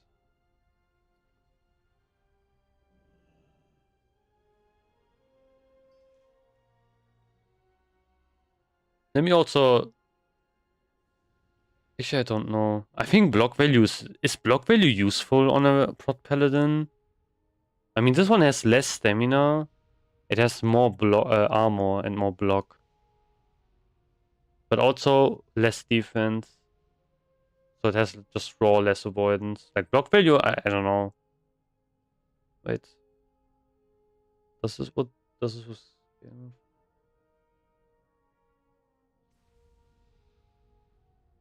Let me also... Actually, I don't know. I think block value is block value useful on a Prot Paladin? I mean, this one has less stamina. It has more armor and more block. But also less defense. So it has just raw less avoidance. Like block value, I don't know. Wait. Does this was...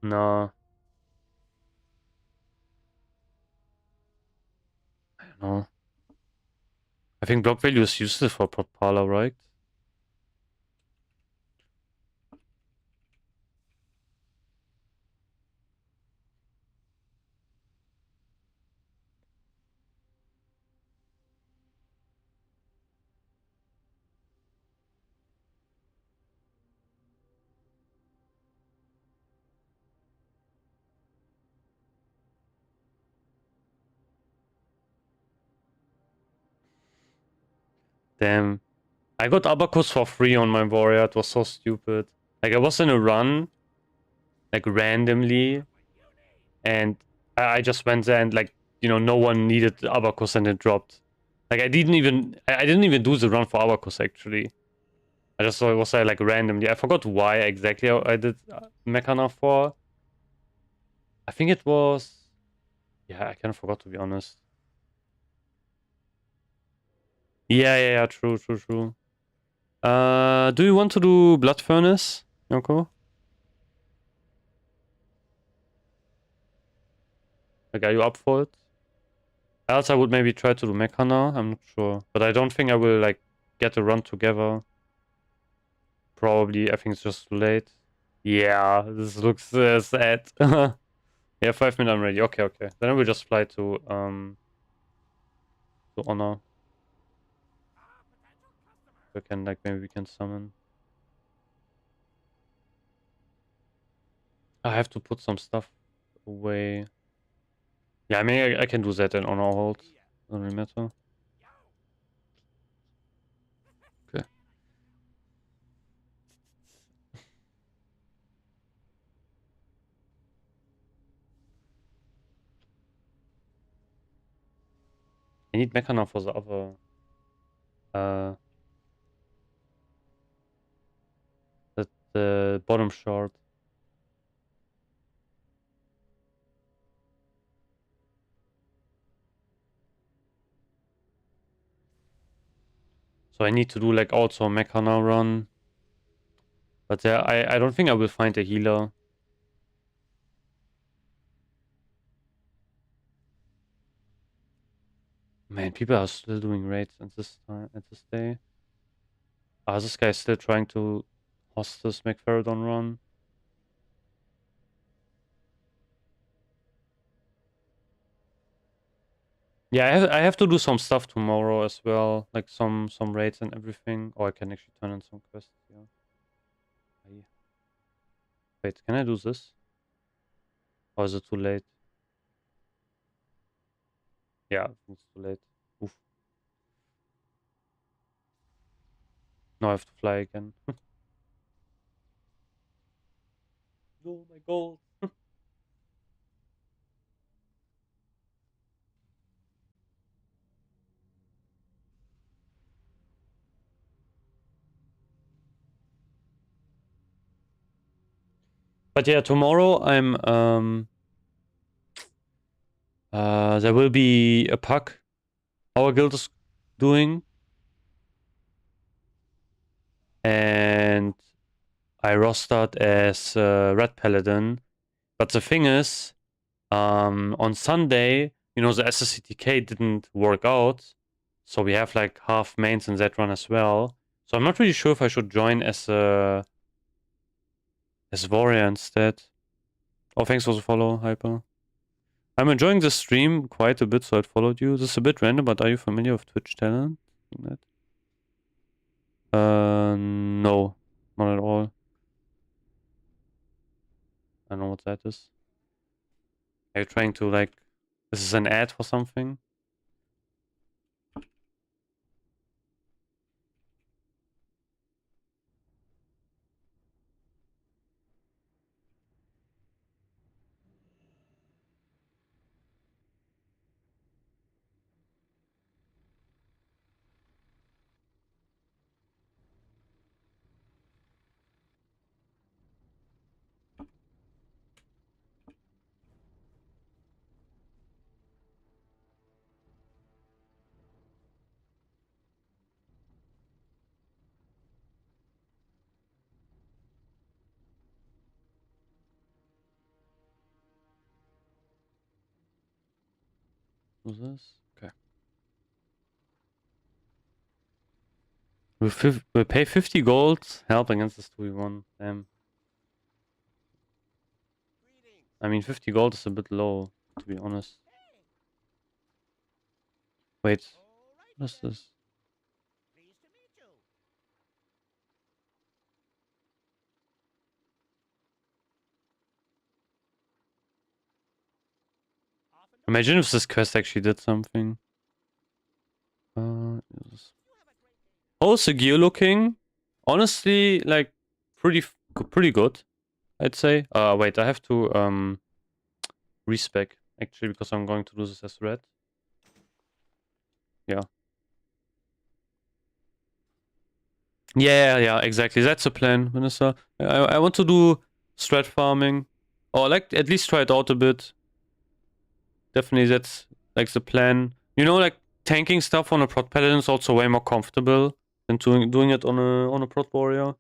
No. I don't know. I think block value is useless for Propala, right? Damn. I got Abacus for free on my warrior. It was so stupid. Like, I was in a run, like, randomly, and I just went there and, like, you know, no one needed the Abacus and it dropped. Like, I didn't even do the run for Abacus, actually. I just saw it was there, like, randomly. I forgot why exactly I did Mechana for. I think it was... Yeah, I kind of forgot, to be honest. Yeah, true. Do you want to do Blood Furnace, Yoko? Like, are you up for it? Else I would maybe try to do Mechana, I'm not sure. But I don't think I will, like, get a run together. Probably, I think it's just too late. Yeah, this looks sad. Yeah, 5 minutes, I'm ready. Okay. Then I will just fly to Honor. We can, like, maybe we can summon. I have to put some stuff away. Yeah, I mean, I can do that in Honor hold. Doesn't really matter. Okay. I need Mechana for the other... the bottom shard. So I need to do, like, also a Mechana run. But I don't think I will find a healer. Man, people are still doing raids at this time, at this day. This guy's still trying to host this McFerrodon run. Yeah, I have to do some stuff tomorrow as well, like some raids and everything. Or I can actually turn in some quests. Yeah. Wait, can I do this? Or is it too late? Yeah, I think it's too late. Oof. Now I have to fly again. Oh my god. But yeah, tomorrow I'm there will be a pack our guild is doing. And I rostered as Red Paladin. But the thing is, on Sunday, you know, the SSCTK didn't work out. So we have like half mains in that run as well. So I'm not really sure if I should join as warrior instead. Oh, thanks for the follow, Hyper. I'm enjoying the stream quite a bit, so I followed you. This is a bit random, but are you familiar with Twitch talent? No, not at all. I don't know what that is. Are you trying to like... This is an ad for something? What's this? Okay. We'll pay 50 gold, help against this 2v1. Damn. I mean, 50 gold is a bit low, to be honest. Wait, what is this? Imagine if this quest actually did something. How's the gear looking? Honestly, like, pretty good, I'd say. Wait, I have to, respec, actually, because I'm going to do this as red. Yeah. Yeah, exactly. That's the plan, Vanessa. I want to do strat farming. Or, like, at least try it out a bit. Definitely, that's, like, the plan. You know, like, tanking stuff on a prot paladin is also way more comfortable than doing it on a prot warrior.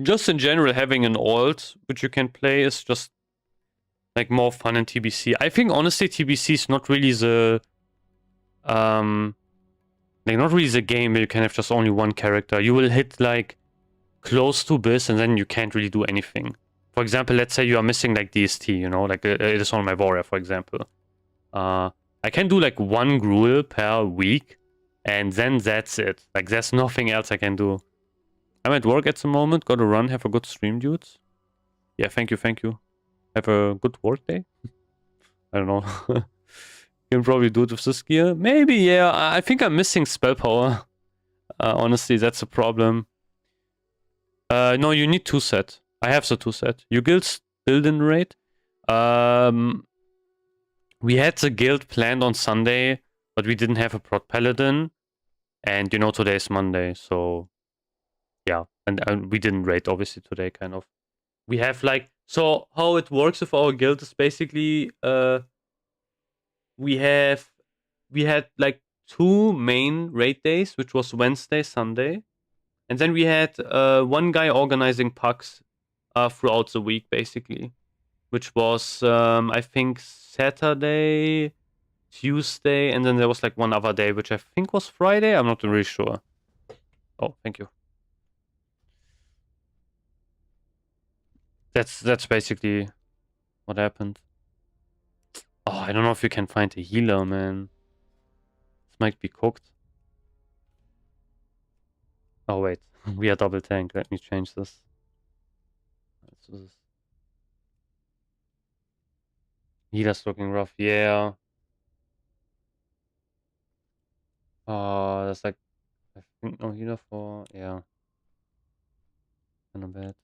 Just in general, having an alt which you can play is just like more fun in TBC. I think honestly TBC is not really the not really the game where you can have just only one character. You will hit like close to this and then you can't really do anything. For example, let's say you are missing like DST, you know, like it is on my warrior, for example. I can do like one gruel per week and then that's it. Like there's nothing else I can do. I'm at work at the moment, gotta run, have a good stream, dudes. Yeah, thank you. Have a good work day. I don't know. Can probably do it with this gear. Maybe, yeah. I think I'm missing spell power. Honestly, that's a problem. No, you need 2-set. I have the 2-set. Your guild's build in raid. We had the guild planned on Sunday, but we didn't have a prot paladin. And you know, today's Monday, so yeah. And we didn't raid, obviously, today, kind of. We have like... So, how it works with our guild is basically... we had like 2 main raid days, which was Wednesday, Sunday, and then we had one guy organizing pucks throughout the week, basically, which was I think Saturday, Tuesday, and then there was like one other day, which I think was Friday. I'm not really sure. Oh, thank you. That's basically what happened. Oh, I don't know if you can find a healer, man. This might be cooked. Oh wait, we are double tank. Let me change this. Let's do this. Healer's looking rough, yeah. That's like, I think no healer for, yeah. Kinda bad.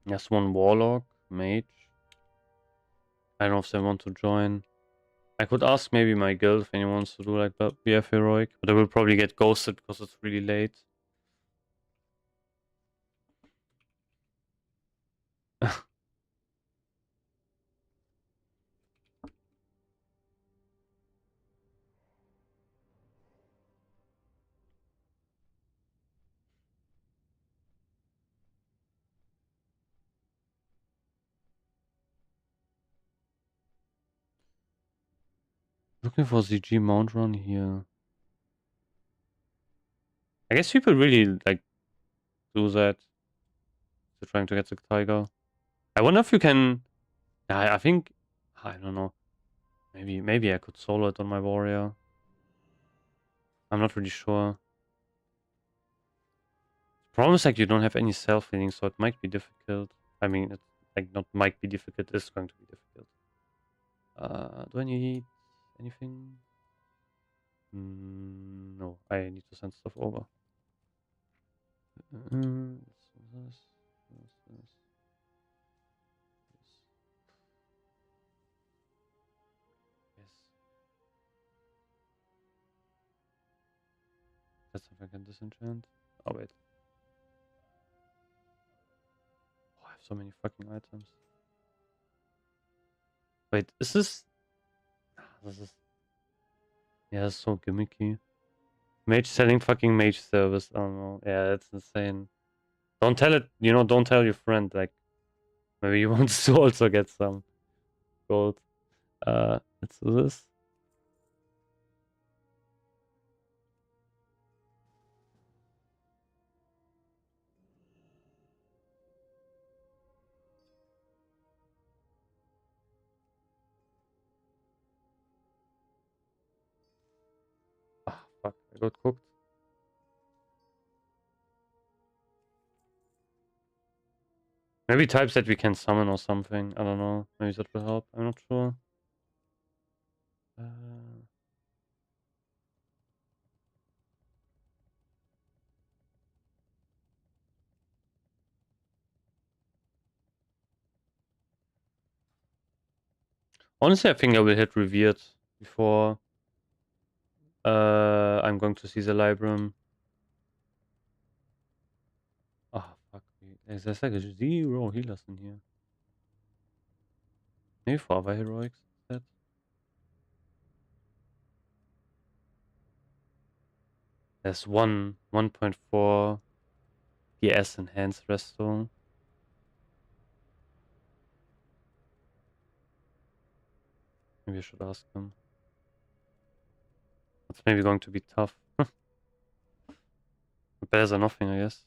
Yes, one warlock, mage. I don't know if they want to join. I could ask maybe my guild if anyone wants to do like that BF heroic, but I will probably get ghosted because it's really late. Looking for ZG Mount Run here. I guess people really like do that. They're trying to get the tiger. I wonder if you can. I think I don't know. Maybe I could solo it on my warrior. I'm not really sure. Problem is like you don't have any self healing, so it might be difficult. I mean, it's like not might be difficult. It's going to be difficult. Do I need anything? No, I need to send stuff over. This. Yes. That's if I can disenchant. Oh wait. Oh, I have so many fucking items. Wait, is this? This is. Yeah, it's so gimmicky. Mage selling fucking mage service. I don't know. Yeah, it's insane. Don't tell it. Don't tell your friend. Like maybe he wants to also get some gold. Let's do this. Ah, fuck! I got cooked. Maybe types that we can summon or something. I don't know. Maybe that will help. I'm not sure. Uh, Honestly, I think I will hit Revered before I'm going to see the Libram. Ah, fuck. There's like a 0 healers in here. Maybe for other heroics instead. There's 1.4 PS enhanced resto. Maybe I should ask them. That's maybe going to be tough. Better than nothing, I guess.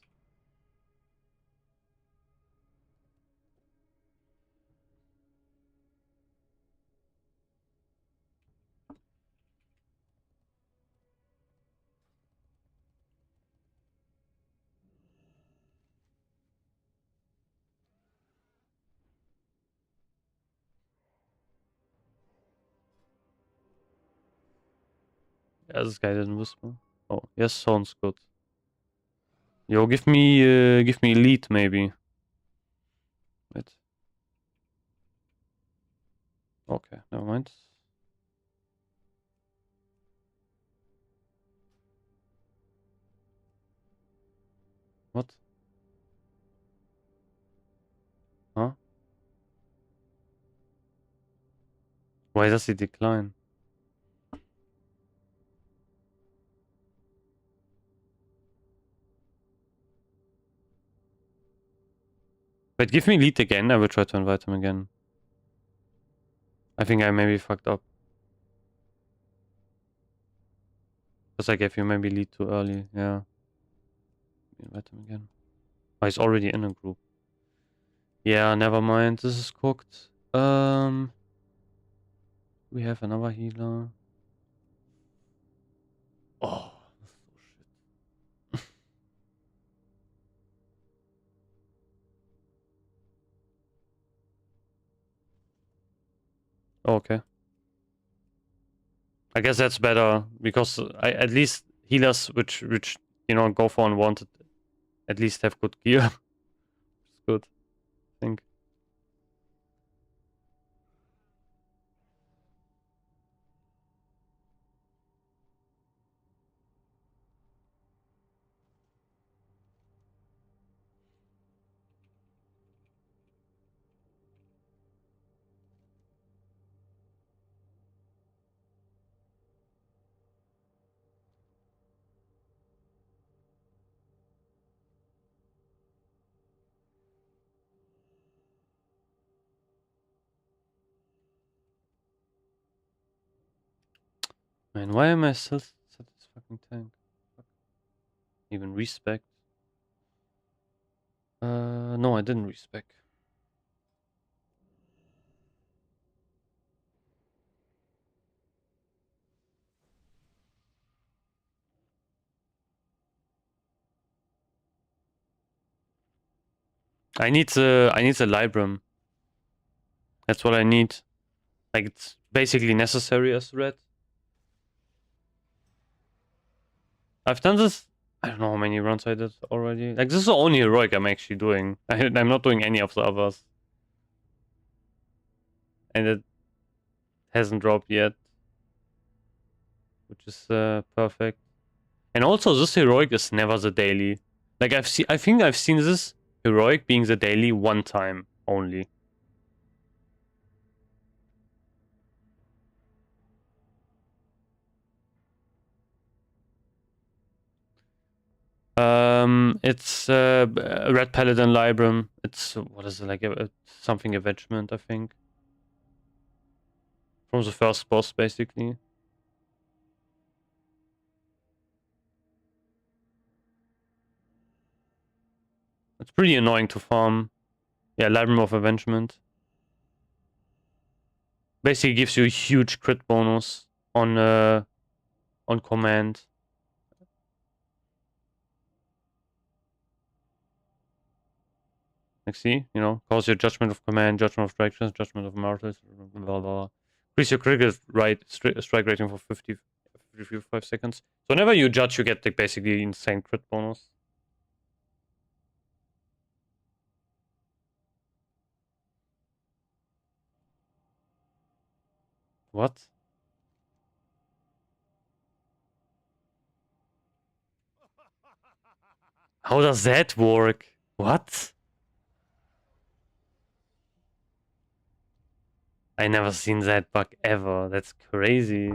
Yeah, this guy didn't whisper. Oh, yes, sounds good. Yo, give me elite maybe. Wait. Okay, never mind. What? Huh? Why does he decline? Wait, give me elite again. I will try to invite him again. I think I maybe fucked up. Because I gave you maybe lead too early. Yeah. Invite him again. Oh, he's already in a group. Yeah, never mind. This is cooked. We have another healer. Oh, this is so shit. Okay. I guess that's better because at least healers which go for unwanted at least have good gear. It's good. think. Man, why am I still set this fucking tank? Fuck. Even respec. No, I didn't respec. I need the Libram. That's what I need. Like, it's basically necessary as red. I've done this. I don't know how many runs I did already. Like, this is the only heroic I'm actually doing. I'm not doing any of the others. And it hasn't dropped yet. Which is perfect. And also, this heroic is never the daily. Like, I think I've seen this heroic being the daily one time only. It's Red Paladin Libram. It's what is it, like something avengement, I think. From the first boss, basically. It's pretty annoying to farm. Yeah, Libram of Avengement. Basically gives you a huge crit bonus on command. Like, see, cause your judgment of command, judgment of strikes, judgment of mortals, blah blah blah. Increase your critical strike rating for 55 seconds. So whenever you judge, you get like basically insane crit bonus. What? How does that work? What? I never seen that bug ever. That's crazy.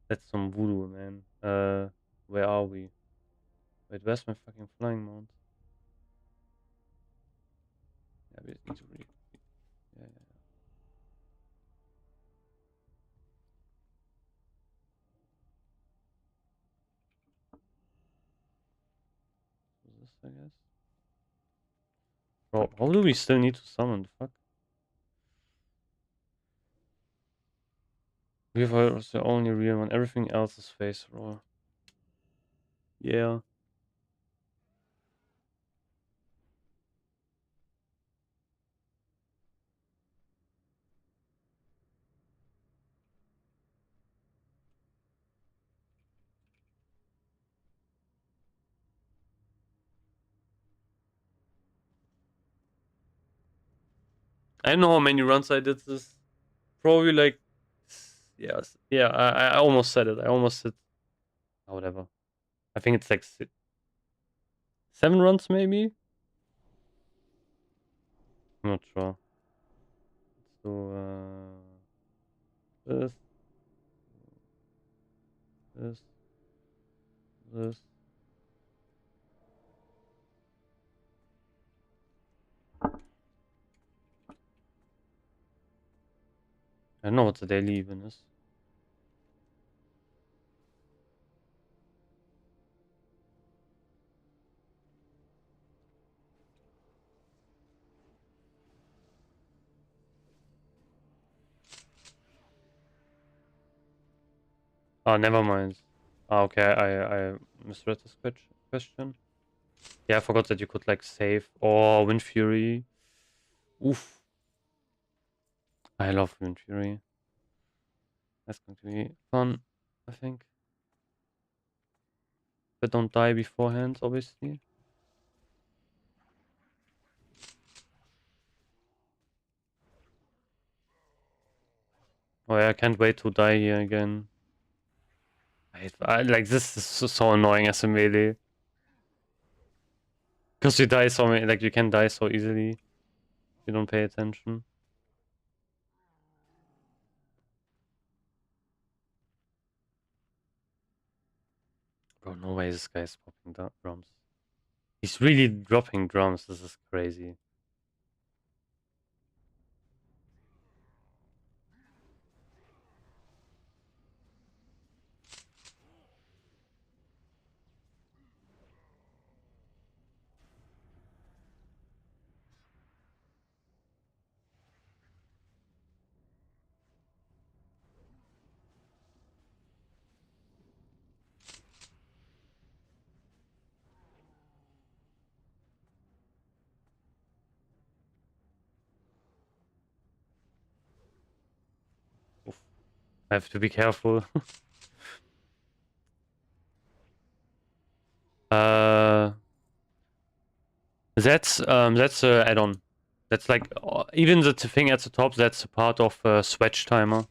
That's some voodoo, man. Where are we? Wait, where's my fucking flying mount? Yeah, we need to yeah. This, I guess. Bro, how do we still need to summon? The fuck? Weaver was the only real one. Everything else is face roll. Yeah. I don't know how many runs I did this. Probably like, yes, yeah. I almost said it. I almost said, oh, whatever. I think it's like 7 runs, maybe. I'm not sure. So this, this, this. I don't know what the daily even is. Oh, never mind. Ah, okay, I misread this question. Yeah, I forgot that you could like save or Wind Fury. Oof. I love Wind Fury. That's going to be fun, I think. But don't die beforehand, obviously. Oh yeah, I can't wait to die here again. Like this is so annoying as a melee. Because you die so like you can die so easily. If you don't pay attention. Bro, no way this guy is popping drums. He's really dropping drums. This is crazy. Oof. I have to be careful. uh, that's a add-on. That's like even the thing at the top. That's a part of Switch timer.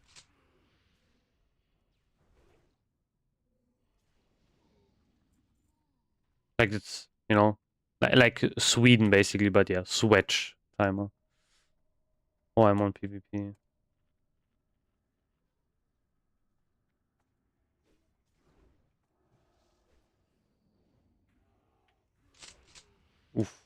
Like it's like Sweden basically, but yeah, Switch timer. Oh, I'm on PvP. Oof.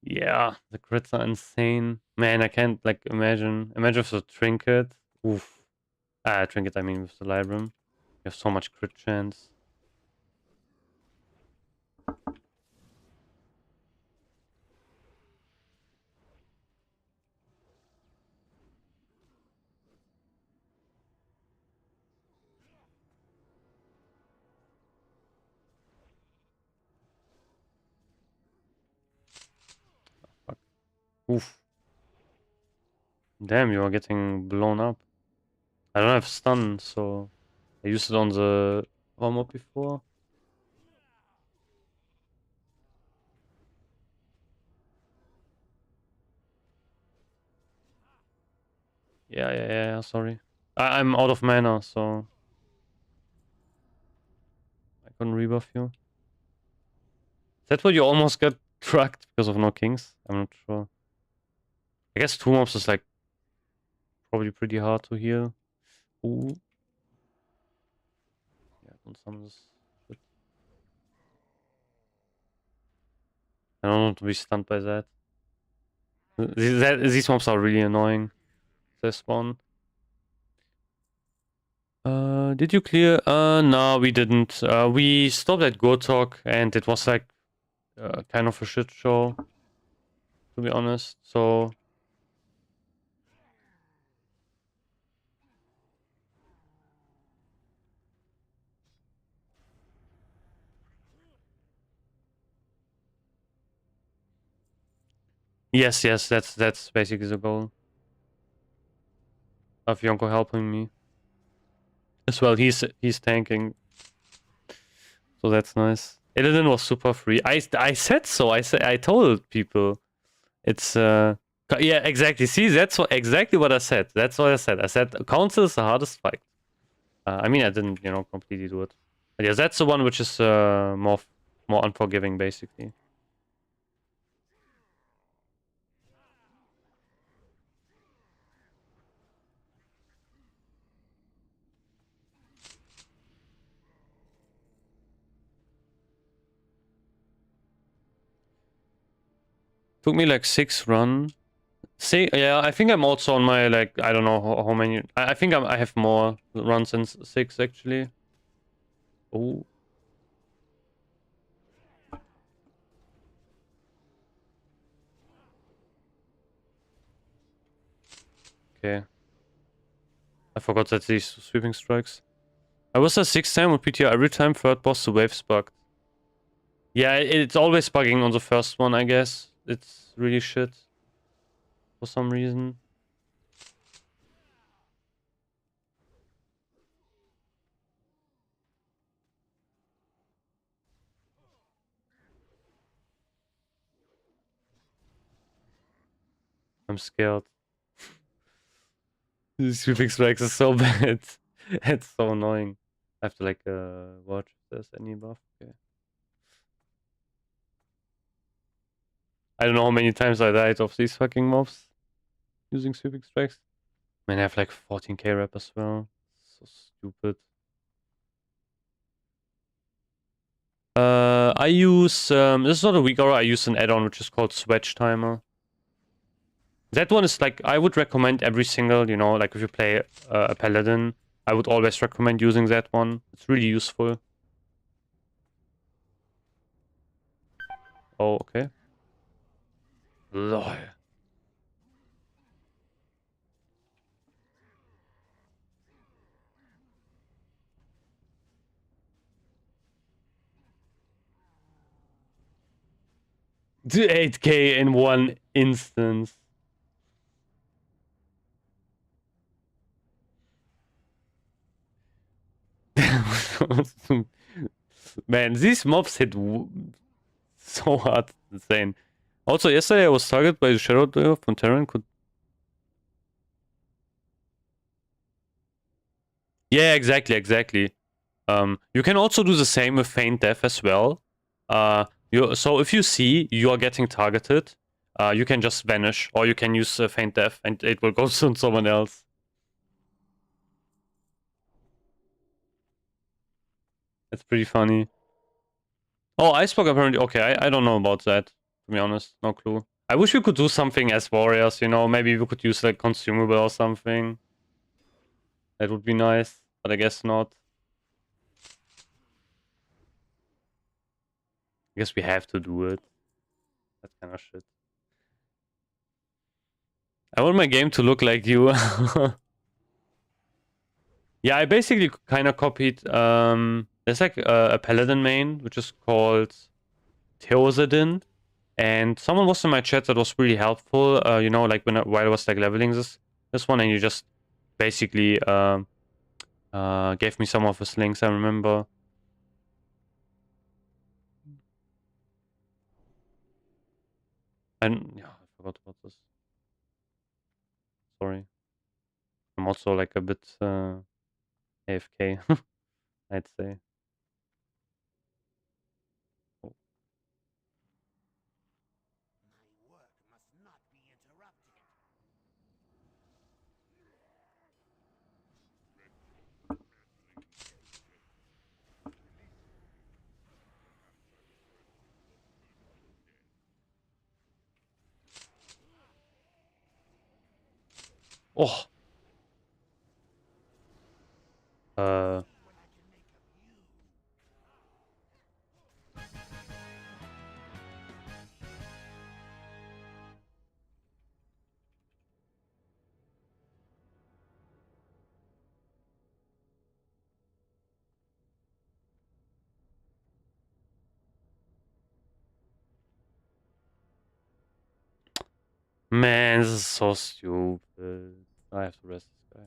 Yeah, the crits are insane. Man, I can't like imagine. Imagine with the trinket. Oof. Trinket, I mean with the Libram. You have so much crit chance. Fuck. Oof. Damn, you are getting blown up. I don't have stun, so I used it on the warm-up before. Yeah, sorry. I'm out of mana, so I couldn't rebuff you. Is that what you almost got trucked because of no kings? I'm not sure. I guess 2 mobs is like probably pretty hard to heal. Ooh. Yeah, don't summon this shit. I don't want to be stunned by that. These mobs are really annoying. They spawn. Did you clear? No, we didn't. We stopped at Gotok and it was like kind of a shit show, to be honest. So yes, that's basically the goal of Yonko helping me as well. He's tanking, so that's nice. Illidan was super free. I said so. I told people it's yeah, exactly. See, that's exactly what I said. That's what I said. I said council is the hardest fight. I mean, I didn't completely do it. But yeah, that's the one which is more unforgiving, basically. Took me like 6 runs. See, yeah, I think I'm also on my like I don't know how many. I think I have more runs than 6 actually. Oh, okay. I forgot that these sweeping strikes. I was a 6th time on PTR. Every time third boss the waves bugged. Yeah, it's always bugging on the first one. I guess it's really shit for some reason. I'm scared. Sweeping strikes is so bad. It's so annoying. I have to like watch if there's any buff. Okay. I don't know how many times I died of these fucking mobs using sweeping strikes. Man, I have like 14k rep as well. So stupid. I use this is not a weak aura. I use an add-on which is called Switch Timer. That one is like I would recommend every single, you know, like if you play a paladin, I would always recommend using that one. It's really useful. Oh, okay. Lol. Do 8k in one instance. Man, these mobs hit so hard. Insane. Also, yesterday I was targeted by the Shadow Dwarf from Terran. Yeah, exactly. You can also do the same with Feign Death as well. So if you see you are getting targeted, you can just vanish, or you can use Feign Death, and it will go to someone else. It's pretty funny. Oh, Iceberg apparently. Okay, I don't know about that, to be honest. No clue. I wish we could do something as warriors, you know. Maybe we could use like consumable or something. That would be nice, but I guess not. I guess we have to do it. That kind of shit. I want my game to look like you. Yeah, I basically kind of copied. There's like a paladin main which is called Theosadin, and someone was in my chat that was really helpful. You know, like while I was like leveling this one, and you just basically gave me some of his links. I remember. And yeah, I forgot about this. Sorry. I'm also like a bit AFK, I'd say. Oh. My work must not be interrupted. Oh. Uh. What I can make of you. Man, this is so stupid. I have to rest this guy.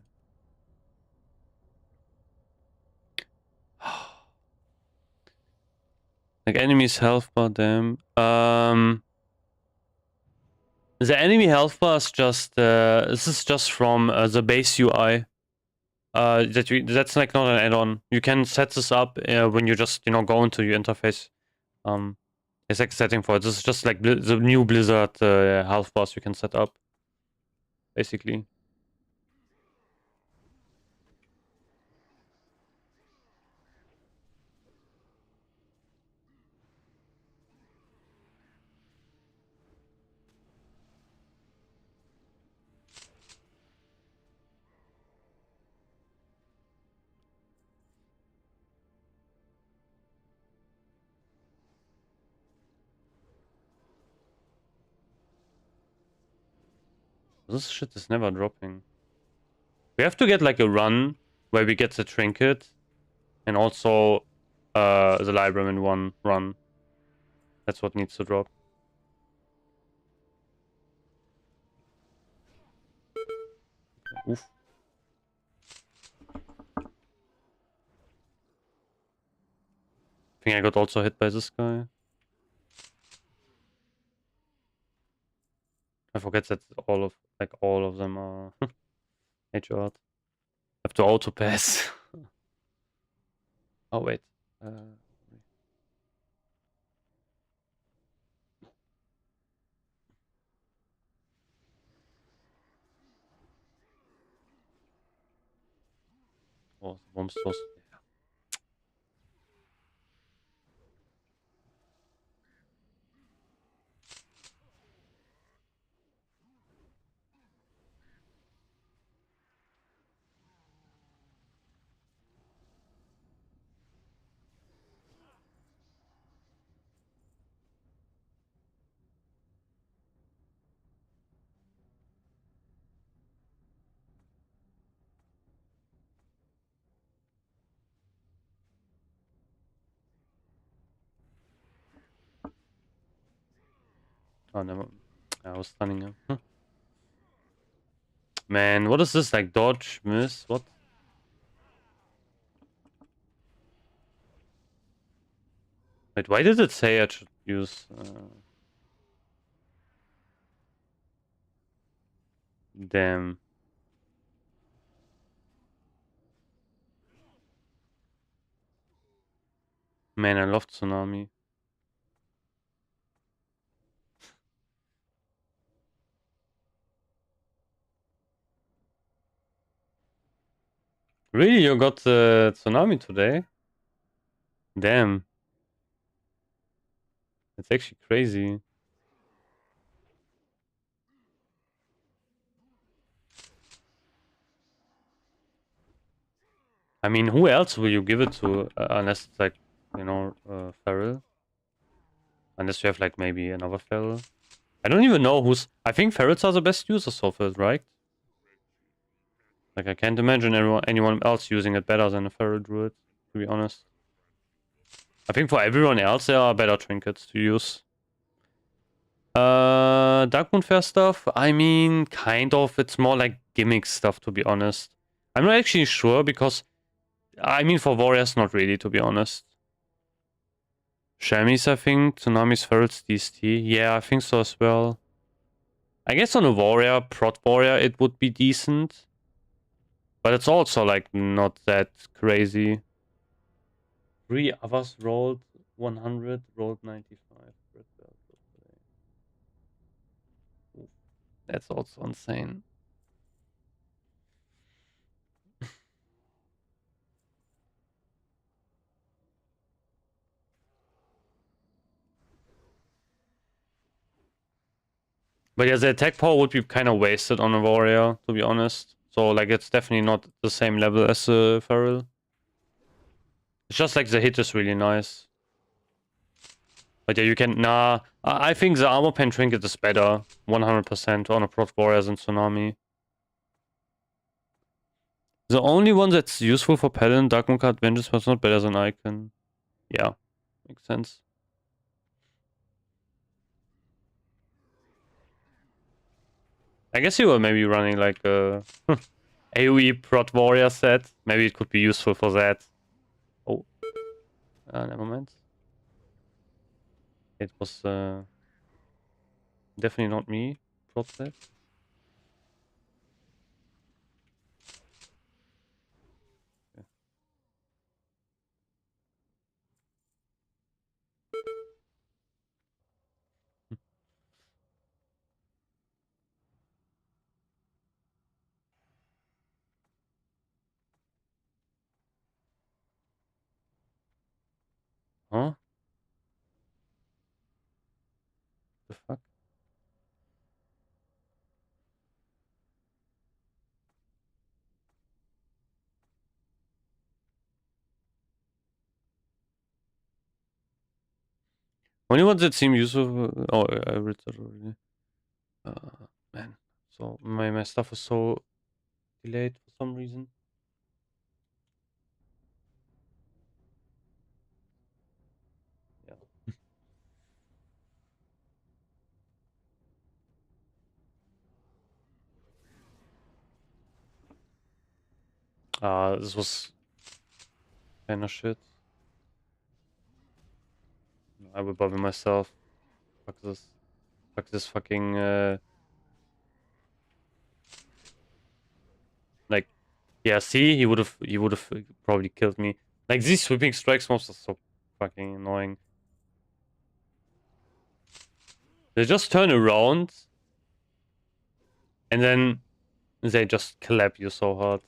Like enemies health bar, damn. The enemy health bar is just this is just from the base UI. That's like not an add-on. You can set this up when you just go into your interface. It's like setting for it. This is just like the new Blizzard health bars you can set up, basically. This shit is never dropping. We have to get like a run where we get the trinket and also the Libram in one run. That's what needs to drop. Oof. I think I got also hit by this guy. I forget that all of them are H out. Have to auto pass. Oh wait. Oh, the bomb's so. Oh, never. I was stunning him. Man, what is this? Like dodge, miss? What? Wait, why did it say I should use? Damn. Man, I love Tsunami. Really, you got the Tsunami today? Damn. It's actually crazy. I mean, who else will you give it to? Unless it's like, Feral? Unless you have like maybe another Feral? I don't even know who's... I think Ferrets are the best users of it, right? Like, I can't imagine anyone else using it better than a Feral Druid, to be honest. I think for everyone else, there are better trinkets to use. Dark Moon Fair stuff? I mean, kind of. It's more like gimmick stuff, to be honest. I'm not actually sure, because... I mean, for Warriors, not really, to be honest. Shamis, I think. Tsunamis, Ferals, DST. Yeah, I think so as well. I guess on a Warrior, Prot Warrior, it would be decent. But it's also, like, not that crazy. 3 others rolled 100, rolled 95. Oof, that's also insane. But yeah, the attack power would be kind of wasted on a Warrior, to be honest. So, like, it's definitely not the same level as the Feral. It's just like the hit is really nice. But yeah, you can... Nah, I think the Armor Pen Trinket is better. 100% on a Prot Warrior than Tsunami. The only one that's useful for Paladin, Dark Moon card Vengeance, but not better than Icon. Yeah, makes sense. I guess you were maybe running like a AoE Prot Warrior set. Maybe it could be useful for that. Oh, never mind. It was definitely not me. Prot set. Okay. Huh? The fuck? Only ones that seem useful. Oh, I read that already. Man. So my stuff is so delayed for some reason. Yeah. This was kind of shit. I will bother myself. Fuck this. Fuck this fucking Yeah, see, he would have probably killed me. Like these sweeping strikes mobs are so fucking annoying. They just turn around and then they just clap you so hard.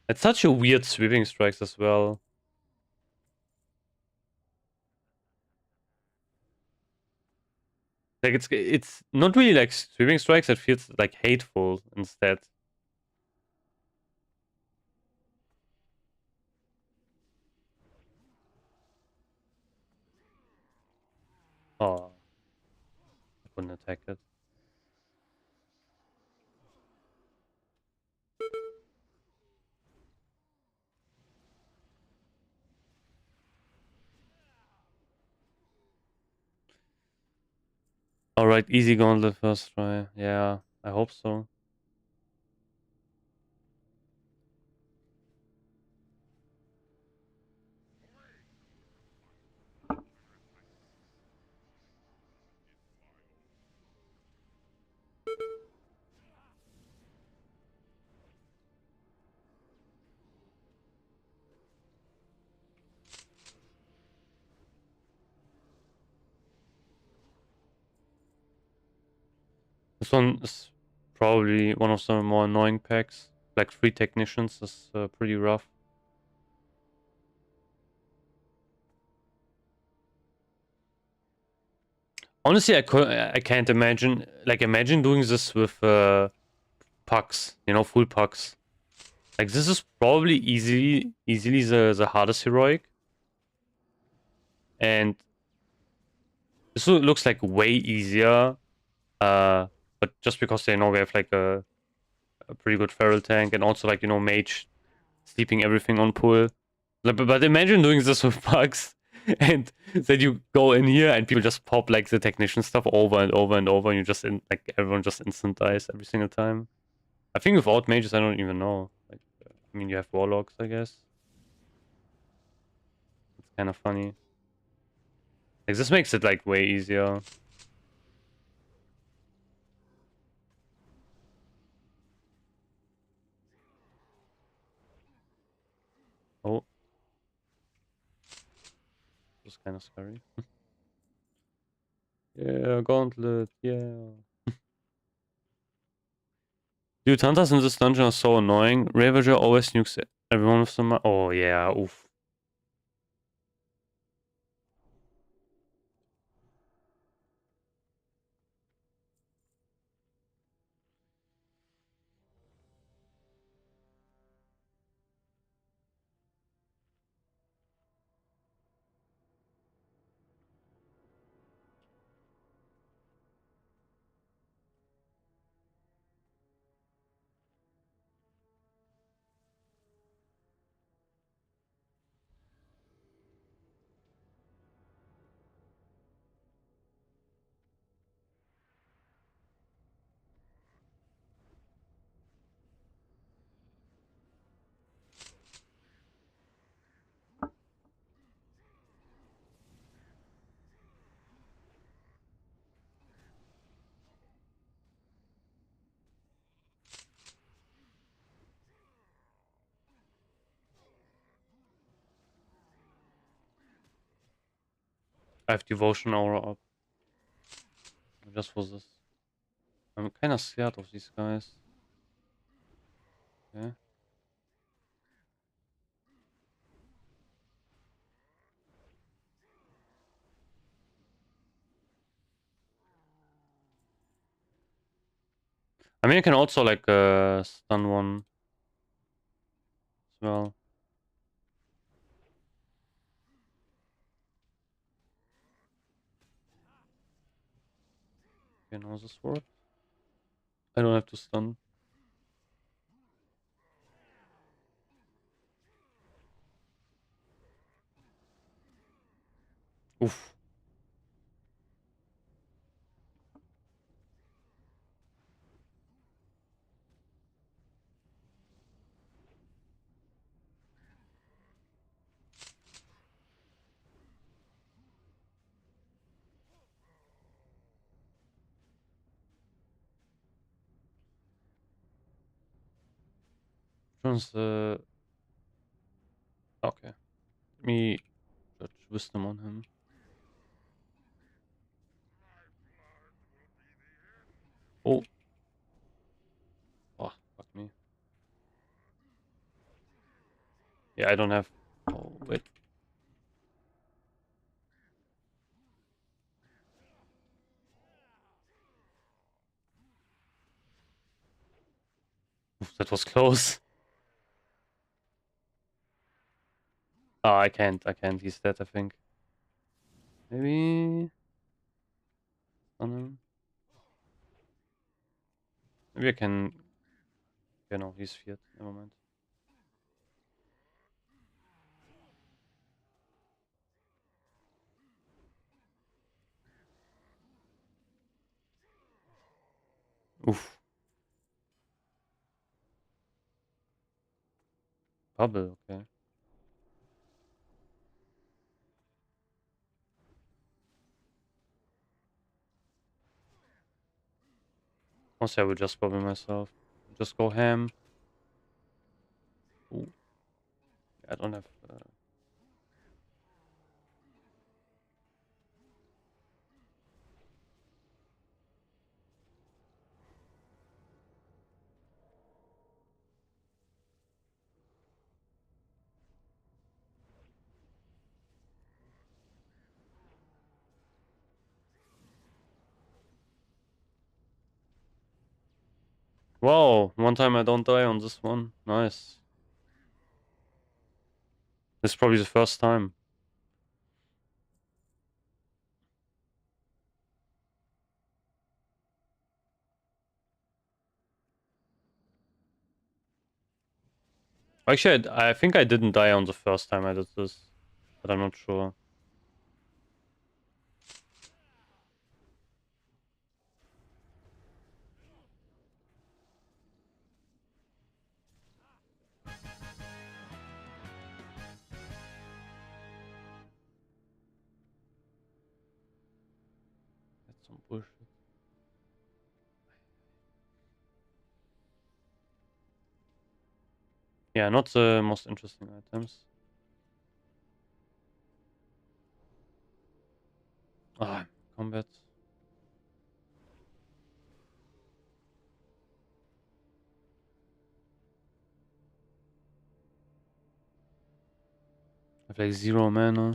It's such a weird sweeping strikes as well. Like it's not really like sweeping strikes, it feels like hateful instead. Oh, I couldn't attack it. Alright, easy gauntlet first try. Yeah, I hope so. This one is probably one of the more annoying packs. Like 3 technicians is pretty rough. Honestly, I can't imagine imagine doing this with pucks, full pucks. Like this is probably easily the hardest heroic. And this looks like way easier. But just because they know we have like a pretty good feral tank and also like mage sleeping everything on pull. But imagine doing this with pucks and then you go in here and people just pop like the technician stuff over and over and over and you just everyone just instant dies every single time. I think without mages I don't even know. Like I mean you have warlocks I guess. It's kind of funny. Like this makes it like way easier. Oh, this is kind of scary. Yeah, gauntlet, yeah. Dude, hunters in this dungeon are so annoying. Ravager always nukes everyone with some. Oh yeah, oof. I have devotion aura up. Just for this. I'm kind of scared of these guys. Yeah. I mean, I can also like stun one as well. Okay, now this work. I don't have to stun. Oof. Which one's the... Okay. Let me judge wisdom on him. Oh. Oh, fuck me. Yeah, I don't have... Oh, wait. Oof, that was close. Oh, I can't. He's dead, I think. Maybe... On him. Maybe I can... Yeah, no, he's feared. Never mind. Oof. Bubble, okay. Honestly, I would just bubble myself. Just go ham. Ooh. I don't have... Wow, one time I don't die on this one. Nice. This is probably the first time. Actually, I think I didn't die on the first time I did this, but I'm not sure. That's some bullshit. Yeah, not the most interesting items. Ah, combat. I have like 0 mana.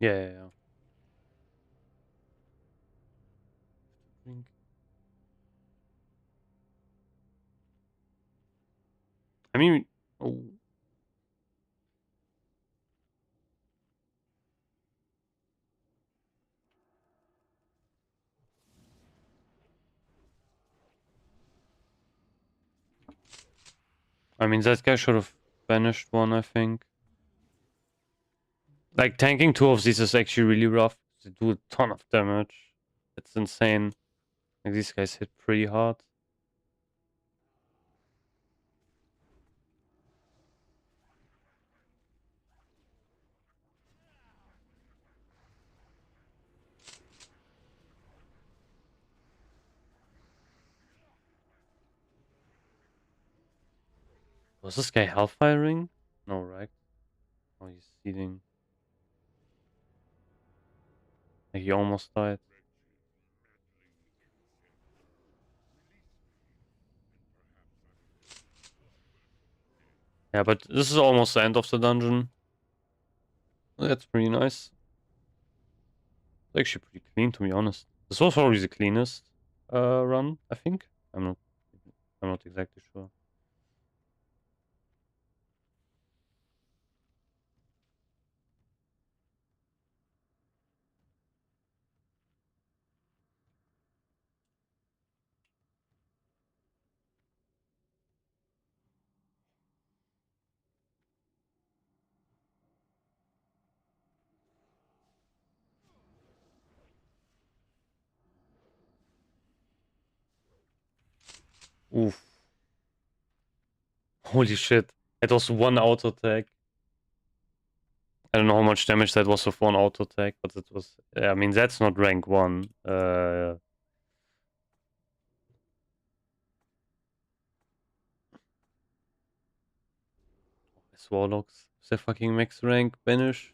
Yeah. Drink. I mean, oh. I mean, that guy should have banished one, I think. Like, tanking 2 of these is actually really rough. They do a ton of damage. It's insane. Like, these guys hit pretty hard. Was this guy hellfiring? No, right? Oh, he's seeding. Like, he almost died. Yeah, but this is almost the end of the dungeon. That's pretty nice. It's actually pretty clean, to be honest. This was probably the cleanest run, I think. I'm not. I'm not exactly sure. Oof. Holy shit. It was one auto attack. I don't know how much damage that was with one auto attack, but it was. I mean, that's not rank 1. It's Warlocks. Is that fucking max rank banish?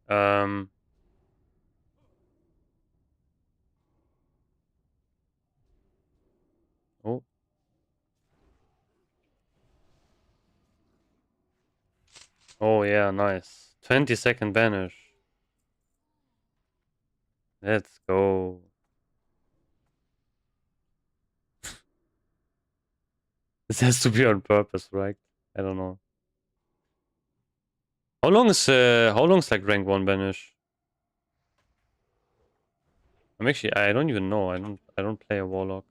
Um. Oh. Oh yeah, nice. 20-second banish. Let's go. This has to be on purpose, right? I don't know. How long is like rank 1 banish? I don't even know. I don't play a warlock.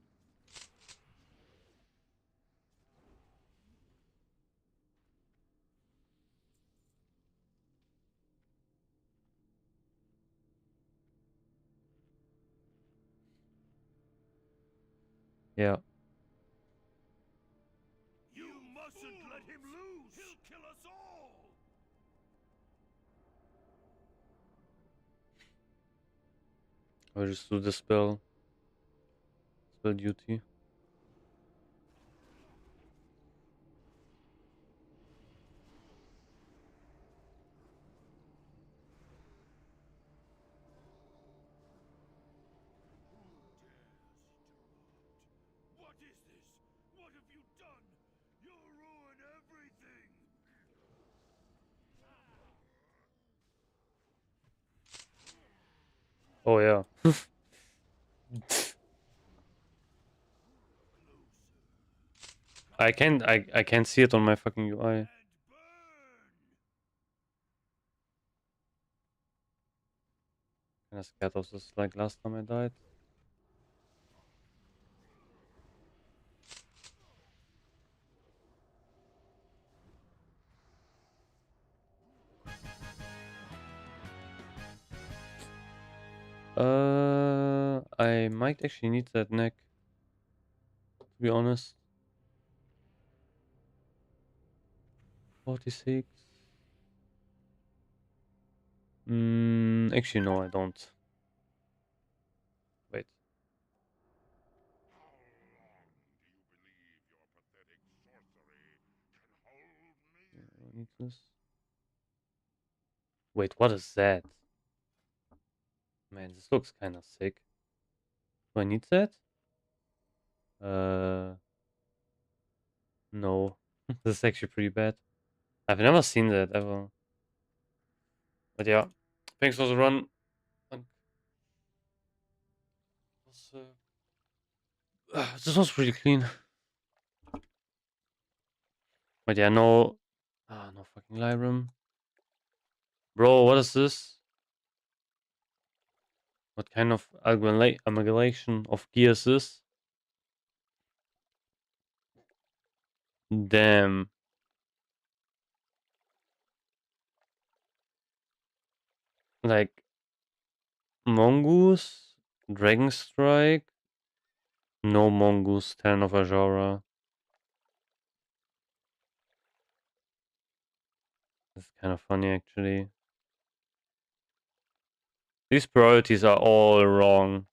Yeah. You mustn't let him lose! He'll kill us all! I'll just do the spell. Spell duty. What is this? What have you done? You'll ruin everything! Oh yeah. I can't see it on my fucking UI. And burn! Kinda scared of this like last time I died. I might actually need that neck, to be honest. 46. Actually no, I don't. Wait. Yeah, I don't need this. Wait, what is that? Man, this looks kind of sick. Do I need that? Uh, no. This is actually pretty bad. I've never seen that ever. But yeah, thanks for the run. And this was pretty clean. But yeah, no. No fucking Lyram. Bro, what is this? What kind of amalgamation of gears is this? Damn. Like, Mongoose, Dragon Strike, no Mongoose, Talon of Ajara. kind of funny actually. These priorities are all wrong.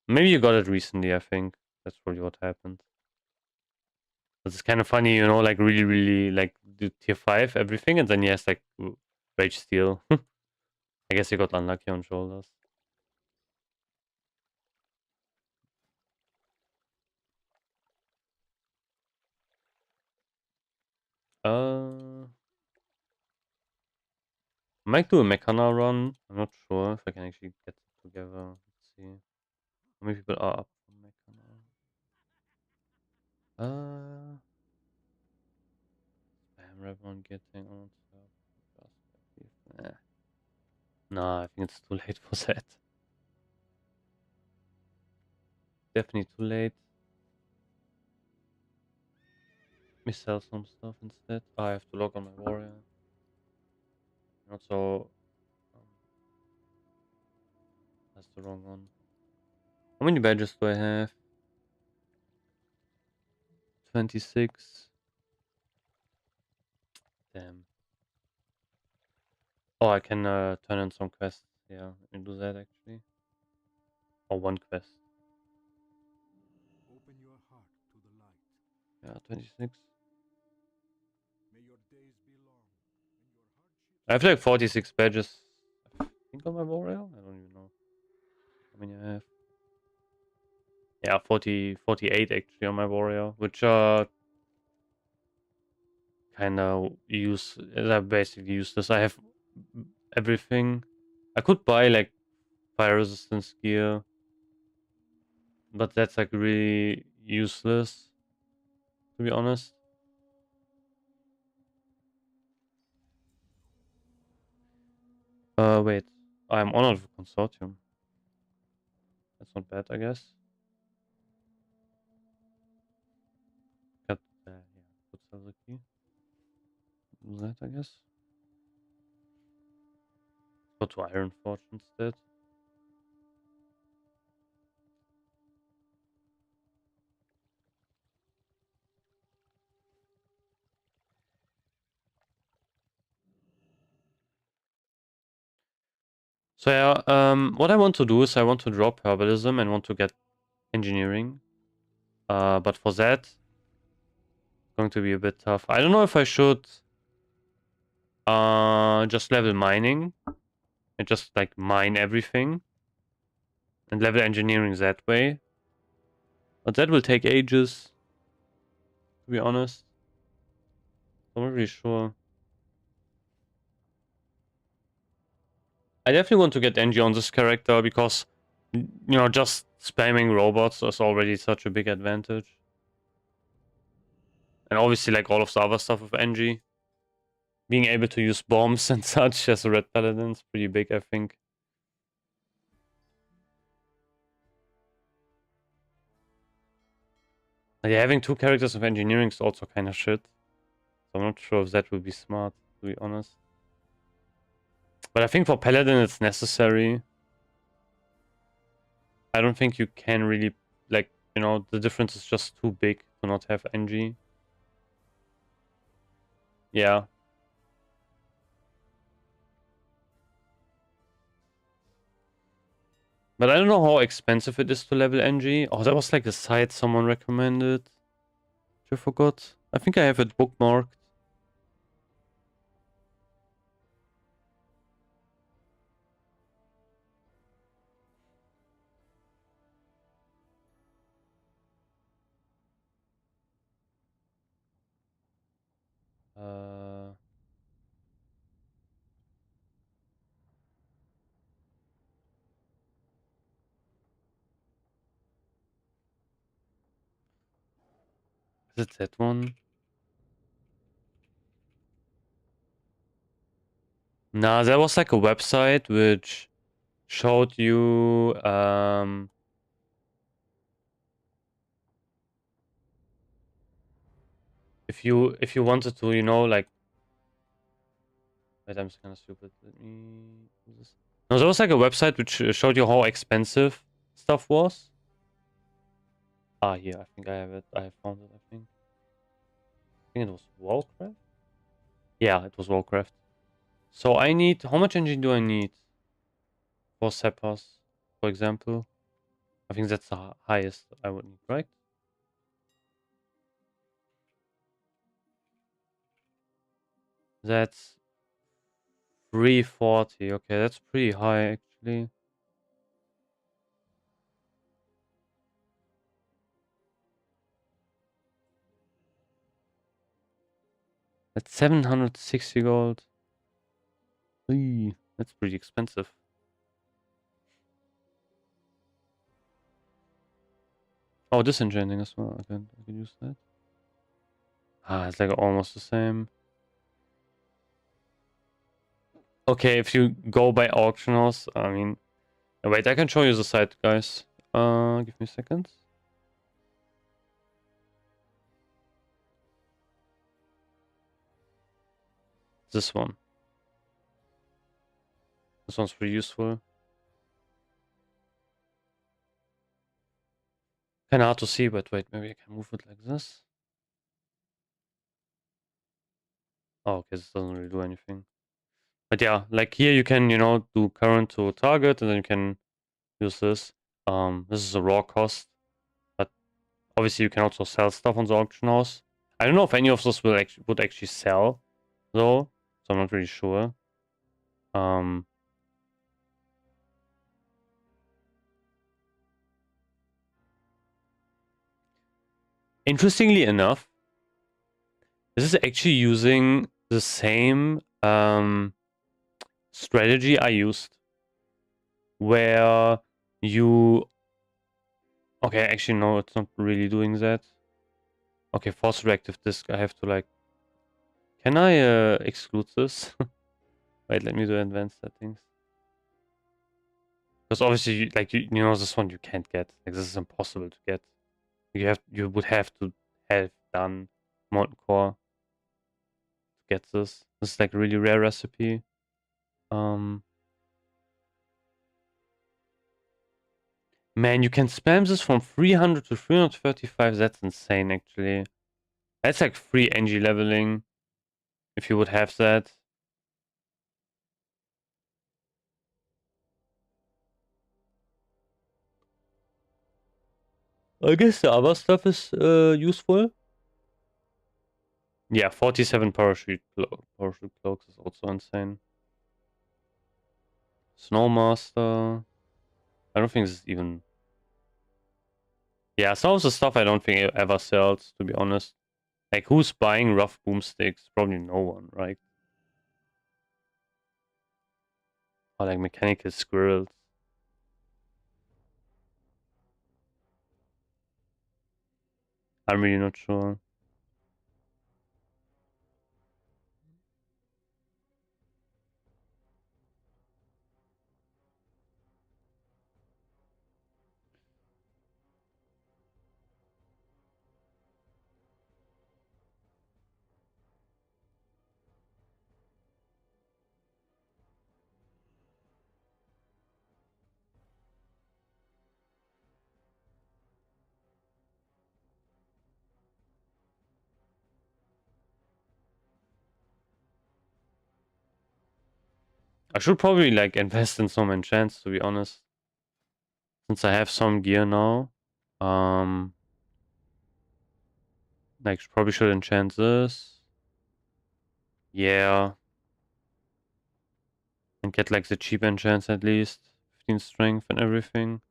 Maybe you got it recently, I think. That's probably what happened. It's kind of funny, you know, like really, really like do tier 5 everything, and then he has like Rage Steel. I guess he got unlucky on shoulders. I might do a Mechana run. I'm not sure if I can actually get it together. Let's see. How many people are up for Mechana? Spam rep on getting on top. Nah, I think it's too late for that. Definitely too late. Let me sell some stuff instead. Oh, I have to log on my warrior. Not so. Um, that's the wrong one. How many badges do I have? 26. Damn. Oh, I can turn in some quests. Yeah, let me do that actually. Or one quest. Open your heart to the light. Yeah, 26. May your days be long and your hardships. I have like 46 badges. I think on my warrior? I don't even know how many I have. Yeah, 48 actually on my warrior, which are kind of they're basically useless. I have everything. I could buy like fire resistance gear, but that's like really useless, to be honest. Wait. I'm honored for consortium. That's not bad, I guess. Got yeah, good sell the key. Do that, I guess. Go to Iron Forge instead. So yeah, what I want to do is I want to drop herbalism and want to get engineering. But for that, it's going to be a bit tough. I don't know if I should just level mining and just like mine everything and level engineering that way. But that will take ages, to be honest. I'm not really sure. I definitely want to get Engie on this character because, you know, just spamming robots is already such a big advantage. And obviously, like all of the other stuff with Engie. Being able to use bombs and such as a red paladin is pretty big, I think. Yeah, having two characters of engineering is also kind of shit. So I'm not sure if that would be smart, to be honest. But I think for paladin it's necessary. I don't think you can really, like, you know, the difference is just too big to not have Engie. Yeah. But I don't know how expensive it is to level Engie. Oh, that was like a site someone recommended. Which I forgot. I think I have it bookmarked. Uh, is it that one? Nah, there was like a website which showed you if you wanted to, you know, like wait, I'm kind of stupid. Let me do this. No, there was like a website which showed you how expensive stuff was. Ah, here, I think I have it. I have found it, I think. I think it was Warcraft. Yeah, it was Warcraft. So I need... How much engine do I need for Seppers, for example? I think that's the highest I would need, right? That's 340. Okay, that's pretty high, actually. That's 760 gold. Eee, that's pretty expensive. Oh, disenchanting as well. I can use that. Ah, it's like almost the same. Okay, if you go by auctionals, I mean... Wait, I can show you the site, guys. Give me a second. This one. This one's pretty useful. Kinda hard to see, but wait, maybe I can move it like this. Oh, okay, this doesn't really do anything. But yeah, like here you can, do current to target, and then you can use this. This is a raw cost, but obviously you can also sell stuff on the auction house. I don't know if any of those would actually sell, though, so I'm not really sure. Um, Interestingly enough, this is actually using the same strategy I used, where you... Okay, actually no, it's not really doing that. Okay, force reactive disk. I have to like... Can I exclude this? Wait, let me do advanced settings. Because obviously, this one you can't get. Like, this is impossible to get. You would have to have done molten core to get this. This is like a really rare recipe. Man, you can spam this from 300 to 335. That's insane, actually. That's like free NG leveling, if you would have that. I guess the other stuff is useful. Yeah, 47 parachute cloaks is also insane. Snowmaster. I don't think this is even... Yeah, some of the stuff I don't think it ever sells, to be honest. Like, who's buying rough boomsticks? Probably no one, right? Or like mechanical squirrels. I'm really not sure. I should probably like invest in some enchants, to be honest. Since I have some gear now. Like, probably should enchant this. Yeah. And get like the cheap enchants at least. 15 strength and everything.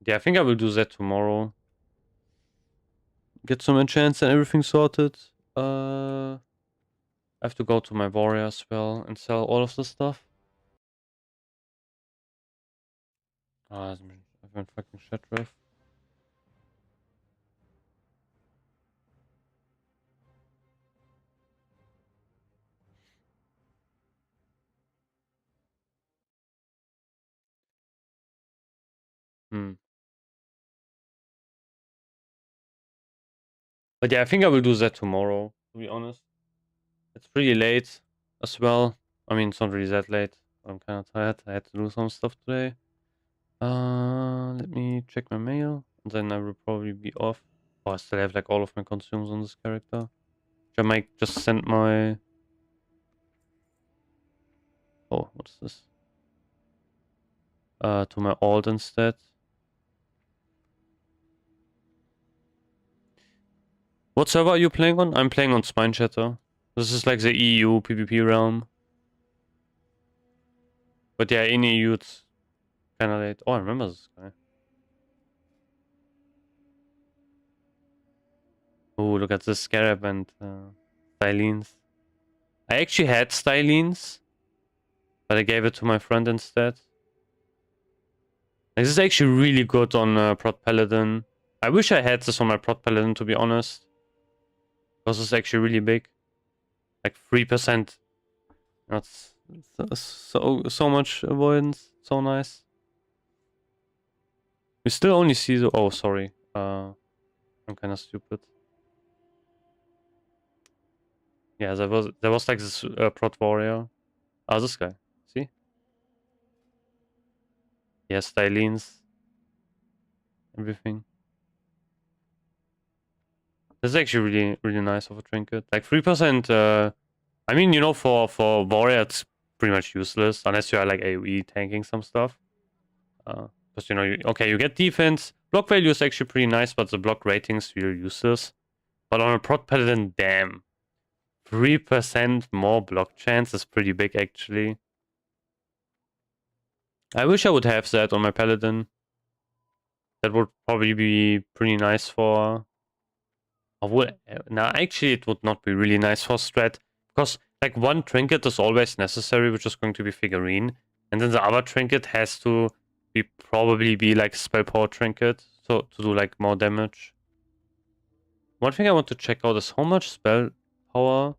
Yeah, I think I will do that tomorrow. Get some enchants and everything sorted. I have to go to my warrior as well and sell all of the stuff. I've been fucking shit with. Hmm. But yeah, I think I will do that tomorrow, to be honest. It's pretty late as well. I mean, it's not really that late. I'm kind of tired. I had to do some stuff today. Let me check my mail. And then I will probably be off. Oh, I still have like all of my consumes on this character. Which I might just send my Oh, what is this? To my alt instead. What server are you playing on? I'm playing on Spine Chatter. This is like the EU PvP realm. But yeah, in EU it's kinda late. Oh, I remember this guy. Oh, look at this Scarab and Stylines. I actually had Stylines, but I gave it to my friend instead. Like, this is actually really good on Prot Paladin. I wish I had this on my Prot Paladin, to be honest. Because it's actually really big. Like 3%. That's so much avoidance. So nice. We still only see the... Oh, sorry. I'm kind of stupid. Yeah, there was like this Prot Warrior. Oh, this guy. See? Yeah, Stylines. Everything. This is actually really nice of a trinket. Like 3%, I mean, you know, for warrior it's pretty much useless unless you are like AoE tanking some stuff. Because you know, you get defense. Block value is actually pretty nice, but the block ratings feel useless. But on a Prot Paladin, damn. 3% more block chance is pretty big actually. I wish I would have that on my Paladin. That would probably be pretty nice for... Now, actually, it would not be really nice for strat. Because, like, one trinket is always necessary, which is going to be figurine. And then the other trinket has to probably be, like, spell power trinket. So, to do, like, more damage. One thing I want to check out is how much spell power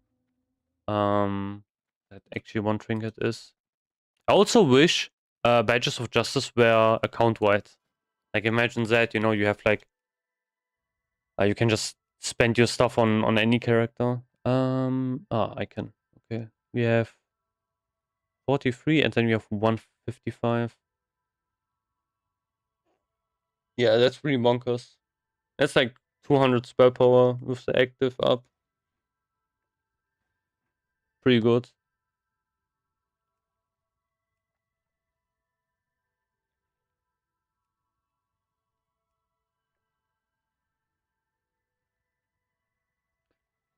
that actually one trinket is. I also wish Badges of Justice were account-wide. Like, imagine that, you know, you have, like, you can just spend your stuff on any character. I can. Okay. We have 43 and then we have 155. Yeah, that's pretty bonkers. That's like 200 spell power with the active up. Pretty good.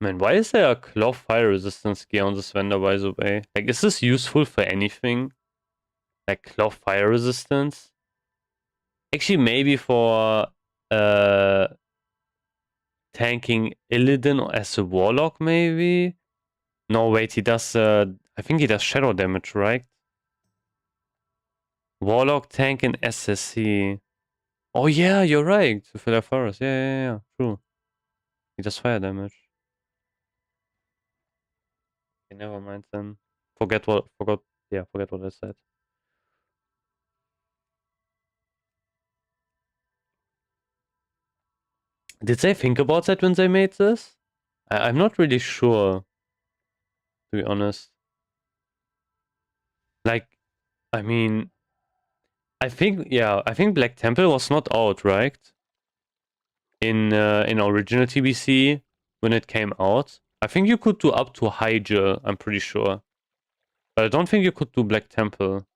Man, why is there a claw fire resistance gear on this vendor, by the way? Like, is this useful for anything? Like, claw fire resistance? Actually, maybe for tanking Illidan as a warlock, maybe? No, wait, he does, I think he does shadow damage, right? Warlock, tank, and SSC. Oh yeah, you're right. To fill forest. Yeah, true. He does fire damage. Okay, never mind then. Forget what I said. Did they think about that when they made this? I'm not really sure, to be honest. Like, I mean, I think Black Temple was not out, right? In original TBC when it came out. I think you could do up to Hyjal, I'm pretty sure. But I don't think you could do Black Temple.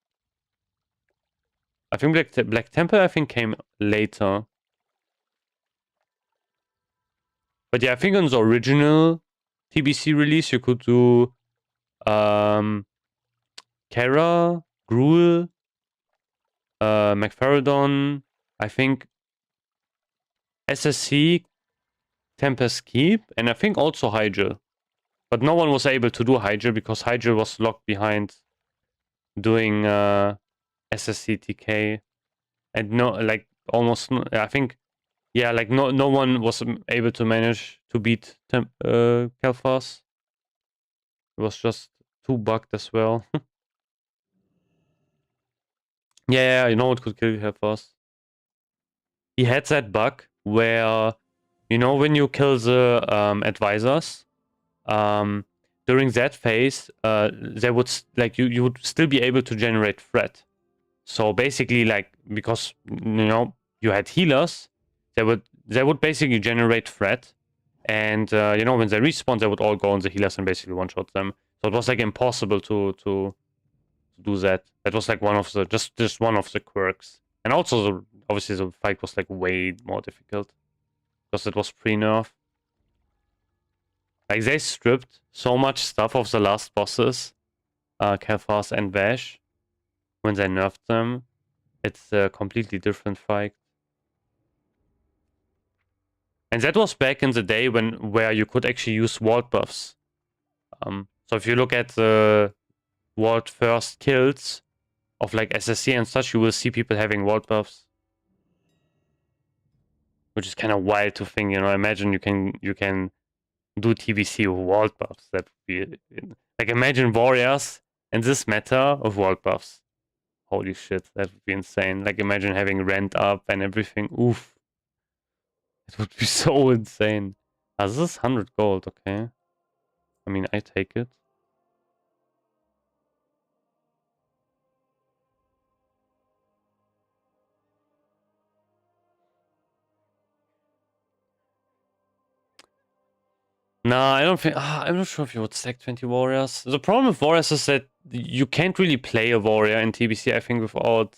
I think Black Temple I think came later. But yeah, I think on the original TBC release you could do Kara, Gruul, McFarradon, I think SSC, Tempest Keep, and I think also Hyjal. But no one was able to do Hyjal because Hyjal was locked behind doing SSC TK. And no, like almost, I think, yeah, like no one was able to manage to beat Kel'Thas. It was just too bugged as well. Yeah, you know what could kill Kel'Thas? He had that bug where, you know, when you kill the advisors, during that phase, they would like you would still be able to generate threat. So basically, like, because you know you had healers, they would basically generate threat, and you know when they respawn, they would all go on the healers and basically one shot them. So it was like impossible to to do that. That was like one of the just one of the quirks. And also obviously the fight was like way more difficult because it was pre-nerf. Like they stripped so much stuff of the last bosses, Kel'Thas and Vash, when they nerfed them. It's a completely different fight. And that was back in the day where you could actually use ward buffs. So if you look at the world first kills of like SSC and such, you will see people having ward buffs. Which is kind of wild to think, you know. Imagine you can do TBC with ward buffs. That would be like, imagine warriors in this meta of ward buffs. Holy shit, that would be insane. Like imagine having rent up and everything. Oof. It would be so insane. Ah, this is 100 gold, okay. I mean, I take it. Nah, I don't think... I'm not sure if you would stack 20 warriors. The problem with warriors is that you can't really play a warrior in TBC, I think, without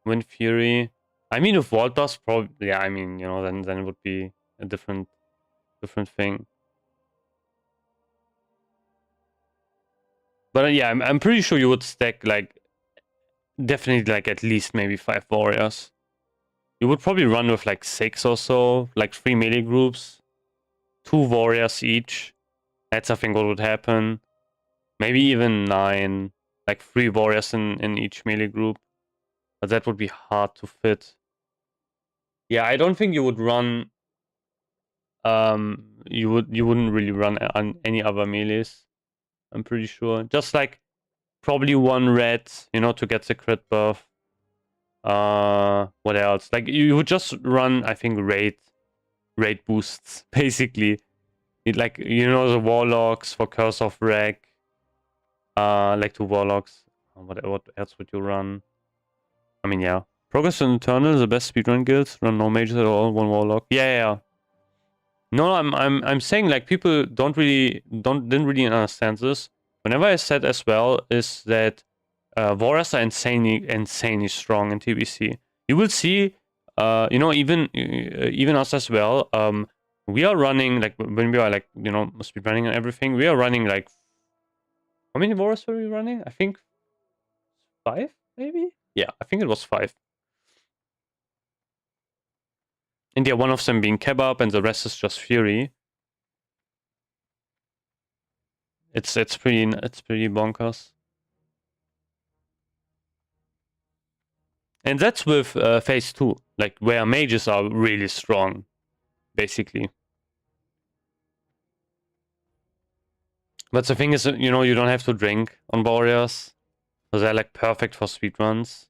Wind Fury. I mean, with Wall Dust, probably... Yeah, I mean, you know, then it would be a different thing. But yeah, I'm pretty sure you would stack, like... Definitely, like, at least maybe 5 warriors. You would probably run with, like, 6 or so. Like, 3 melee groups. 2 warriors each. That's, I think, what would happen. Maybe even 9. Like, 3 warriors in each melee group. But that would be hard to fit. Yeah, I don't think you would run... you wouldn't really run on any other melees. I'm pretty sure. Just, like, probably 1 red, you know, to get the crit buff. What else? Like, you would just run, I think, raid boosts, basically. Like, you know, the warlocks for Curse of Wreck. Like 2 warlocks. What else would you run? I mean, yeah. Progress and Eternal, the best speedrun guilds. Run no mages at all, 1 warlock. Yeah. No, I'm saying, like, people didn't really understand this. Whenever I said as well is that warriors are insanely strong in TBC. You will see, you know, even us as well. We are running, like, when we are, like, you know, speed running and everything. We are running, like, how many warriors were we running? I think 5, maybe. Yeah, I think it was 5. And yeah, one of them being Kebab, and the rest is just Fury. It's pretty bonkers. And that's with phase 2, like, where mages are really strong, basically. But the thing is, you know, you don't have to drink on warriors, so they're like perfect for speedruns.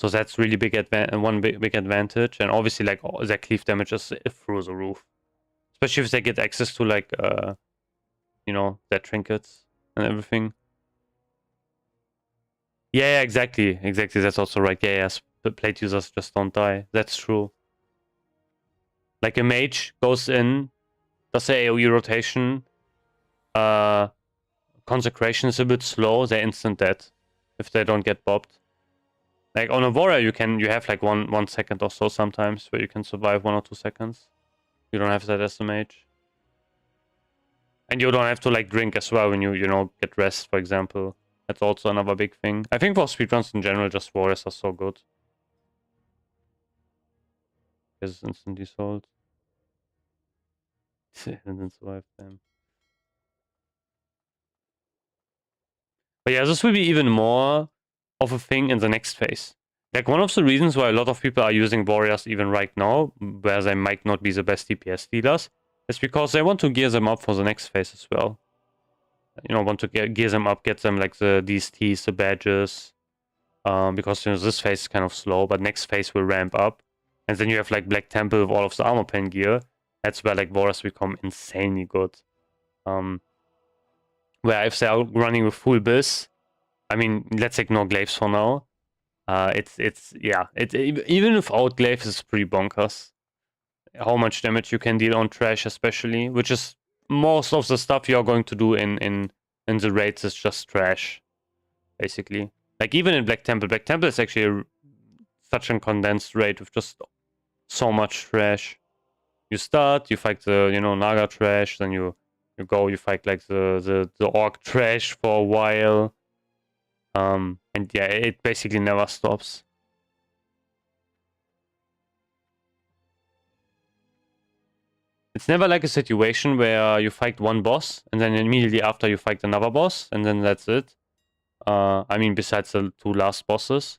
So that's really one big advantage, and obviously, like, their cleave damage is through the roof, especially if they get access to, like, you know, their trinkets and everything. Yeah, exactly. That's also right. Yeah, yes. But plate users just don't die. That's true. Like, a mage goes in, does the AoE rotation, consecration is a bit slow, they're instant dead if they don't get bobbed. Like, on a warrior, you have like one second or so sometimes where you can survive 1 or 2 seconds. You don't have that as a mage. And you don't have to, like, drink as well when you know, get rest, for example. That's also another big thing. I think for speedruns in general, just warriors are so good. Because it's instant default. And then survive them. But yeah, this will be even more of a thing in the next phase. Like, one of the reasons why a lot of people are using warriors even right now, where they might not be the best DPS dealers, is because they want to gear them up for the next phase as well. You know, want to gear them up, get them, like, these Ts, the badges. Because, you know, this phase is kind of slow, but next phase will ramp up. And then you have, like, Black Temple with all of the armor pen gear. That's where, like, warriors become insanely good. Where if they are running with full biz, I mean, let's ignore glaives for now. Even without glaives, it's pretty bonkers. How much damage you can deal on trash, especially, which is most of the stuff you are going to do in and the raids is just trash, basically. Like even in Black Temple is actually such a condensed raid with just so much trash. You start, you fight the Naga trash, then you go, you fight like the orc trash for a while. And yeah, it basically never stops. It's never like a situation where you fight one boss and then immediately after you fight another boss and then that's it. I mean, besides the 2 last bosses.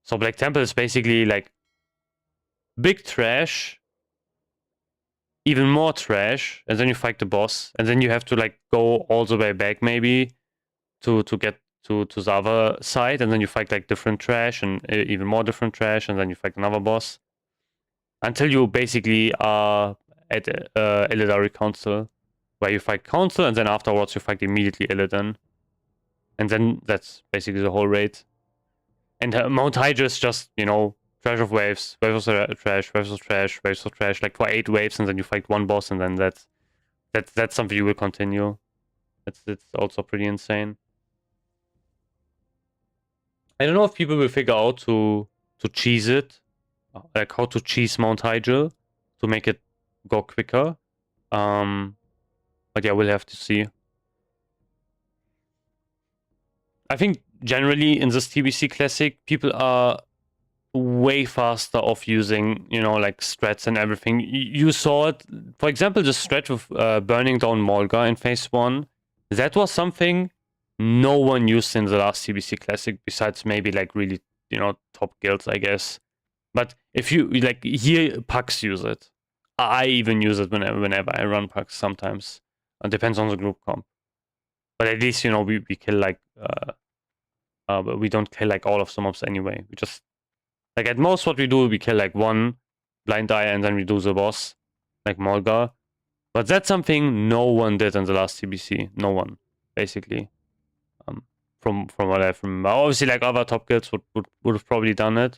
So Black Temple is basically like big trash, even more trash, and then you fight the boss, and then you have to like go all the way back maybe to get to the other side, and then you fight like different trash and even more different trash, and then you fight another boss until you basically are at Illidari Council, where you fight Council, and then afterwards you fight immediately Illidan, and then that's basically the whole raid. And Mount Hydra is just trash of waves, waves of trash, waves of trash, waves of trash, like for 8 waves, and then you fight one boss, and then that's something you will continue. It's also pretty insane. I don't know if people will figure out to cheese it, like how to cheese Mount Hydra to make it go quicker. But yeah, we'll have to see. I think generally in this TBC Classic, people are way faster of using, like strats and everything. You saw it, for example, the strat with burning down Molga in phase 1. That was something no one used in the last TBC Classic, besides maybe like really, top guilds, I guess. But if you, like, here, Pucks use it. I even use it whenever I run Pucks sometimes. It depends on the group comp. But at least, we kill like, but we don't kill like all of the mobs anyway. We just, like at most what we do, we kill like one blind eye and then we do the boss, like Molgar. But that's something no one did in the last TBC. No one, basically. From what I remember. Obviously, like other top guilds would have probably done it,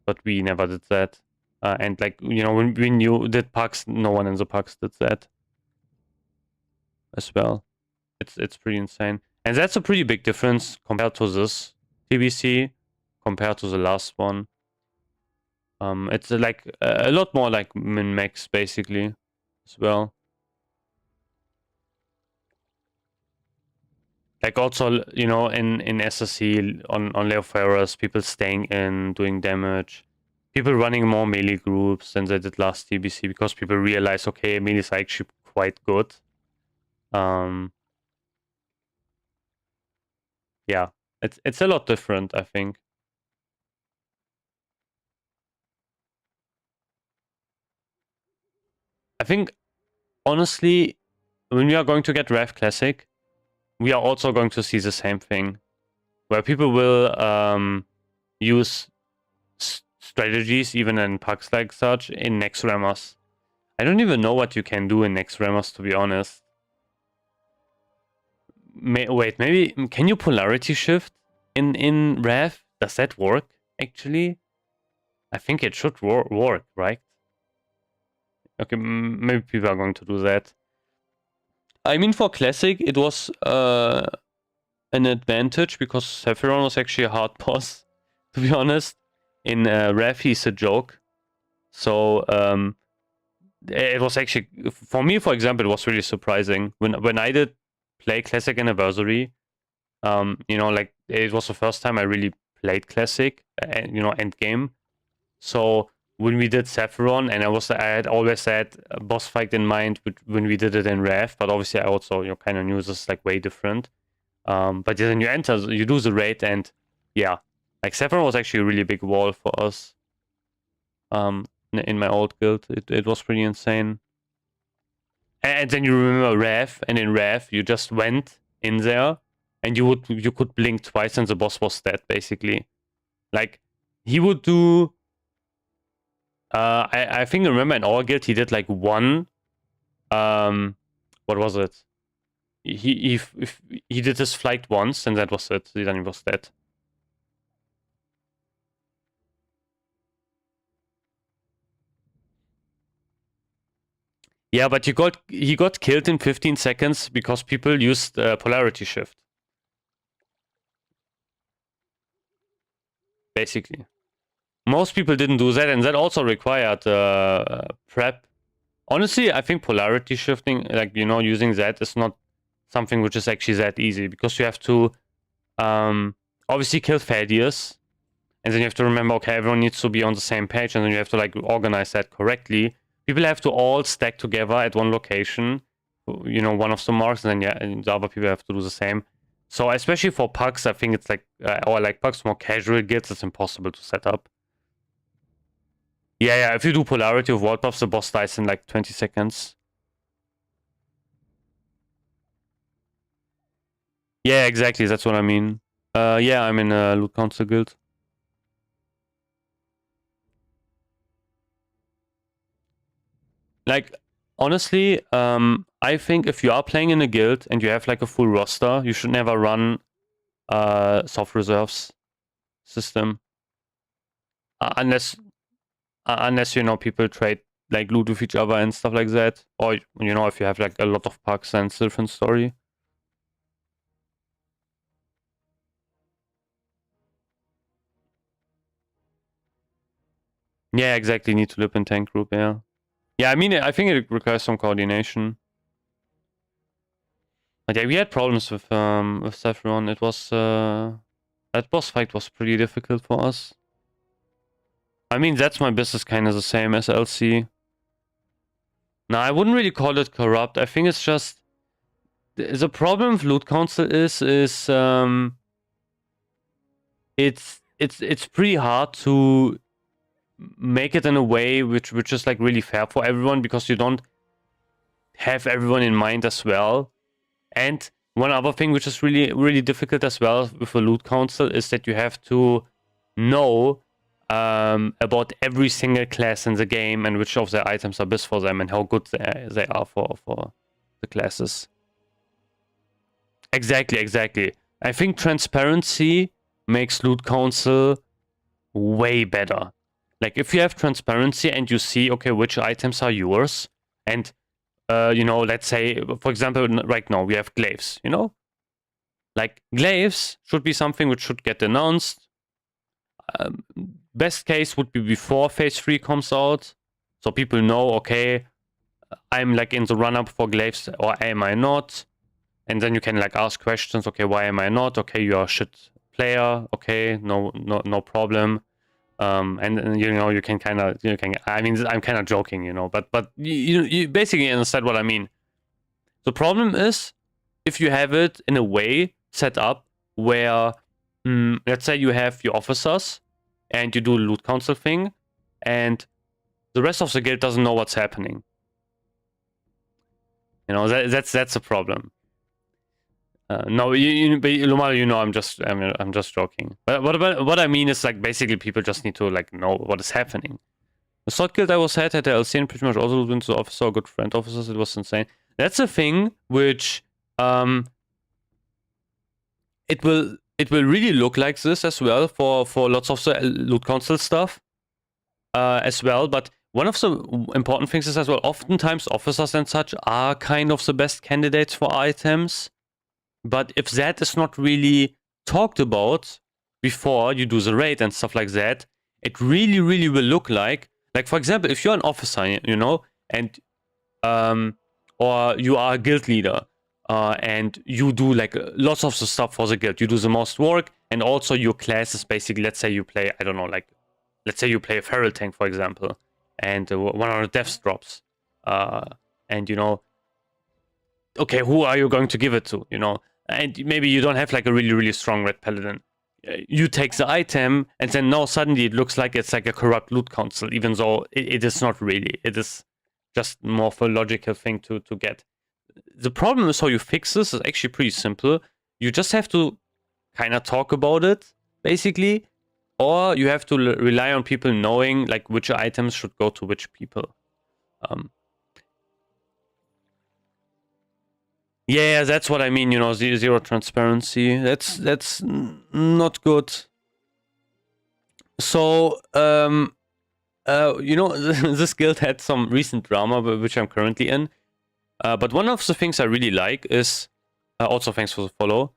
but we never did that. And like, when you did Pucks, no one in the Pucks did that as well. It's pretty insane. And that's a pretty big difference compared to this TBC, compared to the last one. It's like a lot more like min-max basically as well. Like also, in SSC on Leoferas, people staying in, doing damage. People running more melee groups than they did last TBC because people realize, okay, melee is actually quite good. Yeah, it's a lot different, I think. I think, honestly, when we are going to get Rev Classic, we are also going to see the same thing, where people will use strategies, even in packs like such, in next Rammers. I don't even know what you can do in next Rammers, to be honest. Wait, maybe, can you polarity shift in Rev? Does that work, actually? I think it should work, right? Okay, maybe people are going to do that. I mean, for Classic, it was an advantage because Sephiron was actually a hard boss, to be honest. In Rev, he's a joke. So it was actually, for me, for example, it was really surprising when I did play Classic Anniversary. Like it was the first time I really played Classic, end game. So when we did Sephiron, and I had always had a boss fight in mind when we did it in Rev, but obviously I also kind of knew this is like way different. But then you enter, you do the raid, and yeah, like Sephiron was actually a really big wall for us. In my old guild, it was pretty insane. And then you remember Rev, and in Rev you just went in there, and you could blink twice, and the boss was dead basically. Like he would do. I think I remember in our guild he did like one. What was it? He did his flight once, and that was it. Then he was dead. Yeah, but he got killed in 15 seconds because people used polarity shift. Basically. Most people didn't do that, and that also required prep. Honestly, I think polarity shifting, like, you know, using that is not something which is actually that easy, because you have to obviously kill Thaddeus, and then you have to remember, okay, everyone needs to be on the same page, and then you have to like organize that correctly. People have to all stack together at one location, you know, one of the marks, and then yeah, and the other people have to do the same. So especially for pucks, I think it's like, or like pucks, more casual guilds, it's impossible to set up. Yeah, if you do polarity of wall buffs, the boss dies in like 20 seconds. Yeah, exactly, that's what I mean. Yeah, I'm in a loot council guild. Like, honestly, I think if you are playing in a guild and you have like a full roster, you should never run soft reserves system. Unless you know, people trade like loot with each other and stuff like that. Or, you know, if you have like a lot of pucks, then it's a different story. Yeah, exactly. Need to live in tank group, yeah. Yeah, I mean, I think it requires some coordination. But yeah, we had problems with Saffron. It was that boss fight was pretty difficult for us. I mean, that's my business kind of the same as LC. No, I wouldn't really call it corrupt. I think it's just the problem with Loot Council is it's pretty hard to make it in a way which is like really fair for everyone, because you don't have everyone in mind as well. And one other thing which is really difficult as well with a Loot Council is that you have to know about every single class in the game and which of their items are best for them and how good they are for the classes. Exactly. I think transparency makes Loot Council way better. Like, if you have transparency and you see, okay, which items are yours, and you know, let's say, for example, right now we have glaives, you know? Like, glaives should be something which should get announced. Best case would be before phase 3 comes out, so people know, okay, I'm like in the run-up for glaives, or am I not? And then you can like ask questions, okay, why am I not? Okay, you're a shit player, okay, no problem. And you know, you can kind of, I mean, I'm kind of joking, you know, but you basically understand what I mean. The problem is if you have it in a way set up where, let's say you have your officers and you do a loot council thing, and the rest of the guild doesn't know what's happening. You know, that's a problem. No, Lumar, you know, I'm just joking. But what I mean is, like, basically people just need to like know what is happening. The sword guild I was at the LC and pretty much also went to the officer, good friend officers. It was insane. That's a thing which it will really look like this as well for lots of the loot council stuff as well. But one of the important things is as well, oftentimes officers and such are kind of the best candidates for items. But if that is not really talked about before you do the raid and stuff like that, it really will look like for example, if you're an officer, you know, and or you are a guild leader, and you do like lots of the stuff for the guild, you do the most work, and also your class is basically, let's say you play, I don't know, like, let's say you play a feral tank, for example, and 100 deaths drops, and you know, okay, who are you going to give it to, you know? And maybe you don't have like a really strong red paladin. You take the item, and then now suddenly it looks like it's like a corrupt loot council, even though it is not really. It is just more of a logical thing to get. The problem is how you fix this is actually pretty simple. You just have to kind of talk about it, basically, or you have to rely on people knowing like which items should go to which people. Yeah, that's what I mean, you know, zero transparency. That's not good. So, You know, this guild had some recent drama, which I'm currently in. But one of the things I really like is also thanks for the follow.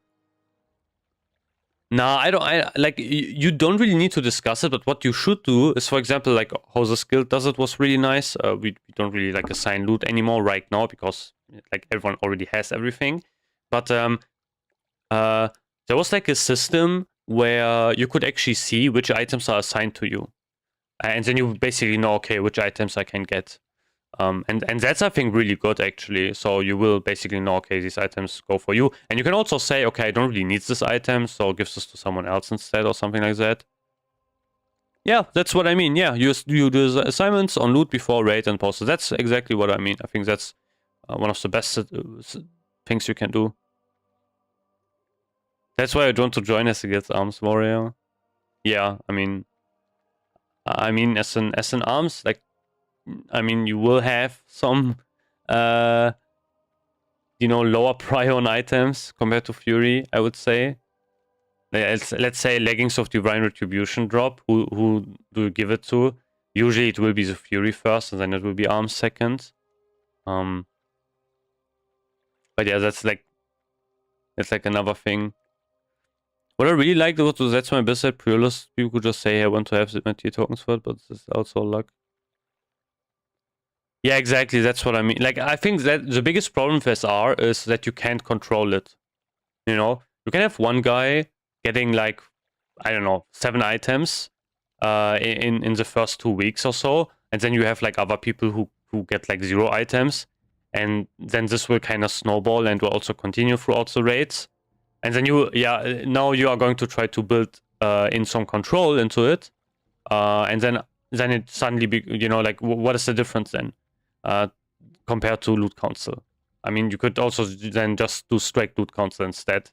Nah, I don't. Like you don't really need to discuss it, but what you should do is, for example, like how the guild does it was really nice. We don't really like assign loot anymore right now because like everyone already has everything. But there was like a system where you could actually see which items are assigned to you, and then you basically know, okay, which items I can get. And that's, I think, really good, actually. So you will basically know, okay, these items go for you. And you can also say, okay, I don't really need this item, so give this to someone else instead or something like that. Yeah, that's what I mean. Yeah, you do the assignments on loot before raid and post. That's exactly what I mean. I think that's one of the best things you can do. That's why I want to join as a Guild Arms Warrior. Yeah, I mean, as an arms, like, I mean, you will have some, lower prion items compared to Fury, I would say. Let's say Leggings of Divine Retribution drop. Who do you give it to? Usually it will be the Fury first, and then it will be Arms second. But yeah, that's like another thing. What I really liked was that's my best at Pureless. People could just say, I want to have my tier tokens for it, but it's also luck. Yeah, exactly. That's what I mean. Like, I think that the biggest problem with SR is that you can't control it. You know, you can have one guy getting like, I don't know, 7 items in the first 2 weeks or so, and then you have like other people who get like 0 items, and then this will kind of snowball and will also continue throughout the raids. And then now you are going to try to build in some control into it, and then it suddenly like what is the difference then compared to loot council? I mean, you could also then just do straight loot council instead.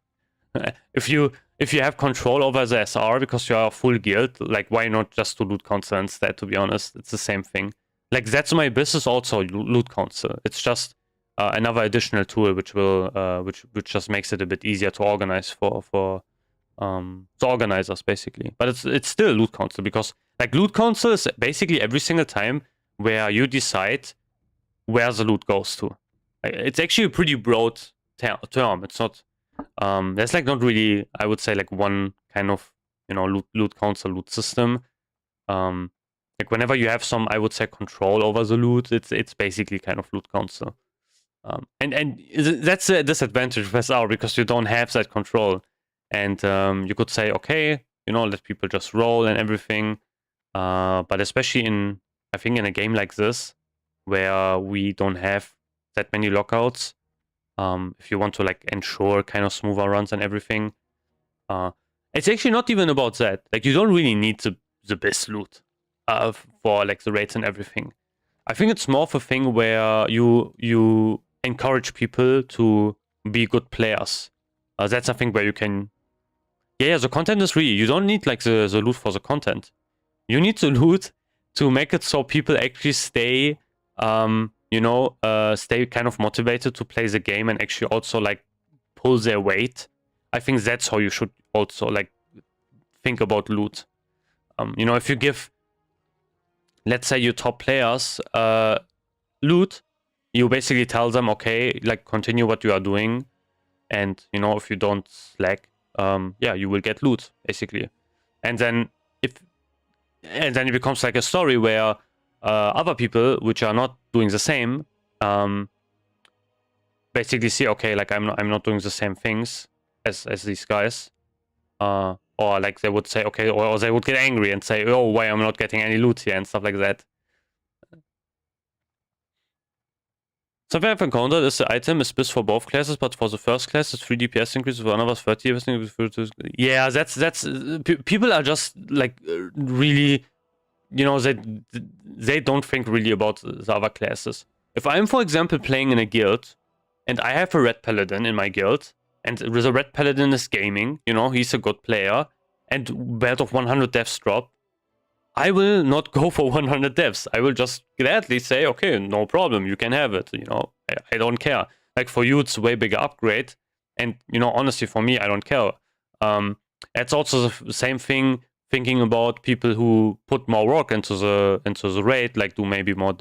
If you have control over the SR because you are a full guild, like why not just do loot council instead? To be honest, it's the same thing. Like that's my business also, loot council. It's just another additional tool which will which just makes it a bit easier to organize for the organizers basically. But it's still loot council because like loot council is basically every single time where you decide where the loot goes to. It's actually a pretty broad term. It's not there's like not really, I would say, like one kind of loot council, loot system. Like whenever you have some, I would say, control over the loot, it's basically kind of loot council. And that's a disadvantage of SR because you don't have that control. And you could say, okay, let people just roll and everything. But especially I think in a game like this, where we don't have that many lockouts, if you want to like ensure kind of smoother runs and everything, it's actually not even about that. Like you don't really need the best loot for like the raids and everything. I think it's more of a thing where you encourage people to be good players. That's a thing where you can... Yeah, the content is really... You don't need like the loot for the content. You need the loot to make it so people actually stay, stay kind of motivated to play the game and actually also like pull their weight. I think that's how you should also like think about loot. If you give, let's say, your top players loot, you basically tell them, okay, like continue what you are doing, and if you don't slack, you will get loot basically. And then it becomes like a story where other people which are not doing the same basically see, okay, like I'm not doing the same things as these guys, or like they would say, okay, or they would get angry and say, oh, why I'm not getting any loot here and stuff like that. Something I've encountered is the item is best for both classes, but for the first class it's 3 DPS increase, for another 30 DPS. Yeah, that's people are just like really, they don't think really about the other classes. If I'm, for example, playing in a guild and I have a red paladin in my guild, and the red paladin is gaming, he's a good player, and belt of 100 deaths drop, I will not go for 100 deaths. I will just gladly say, okay, no problem, you can have it. I don't care. Like for you, it's a way bigger upgrade, and honestly, for me, I don't care. It's also the same thing thinking about people who put more work into the raid, like do maybe more,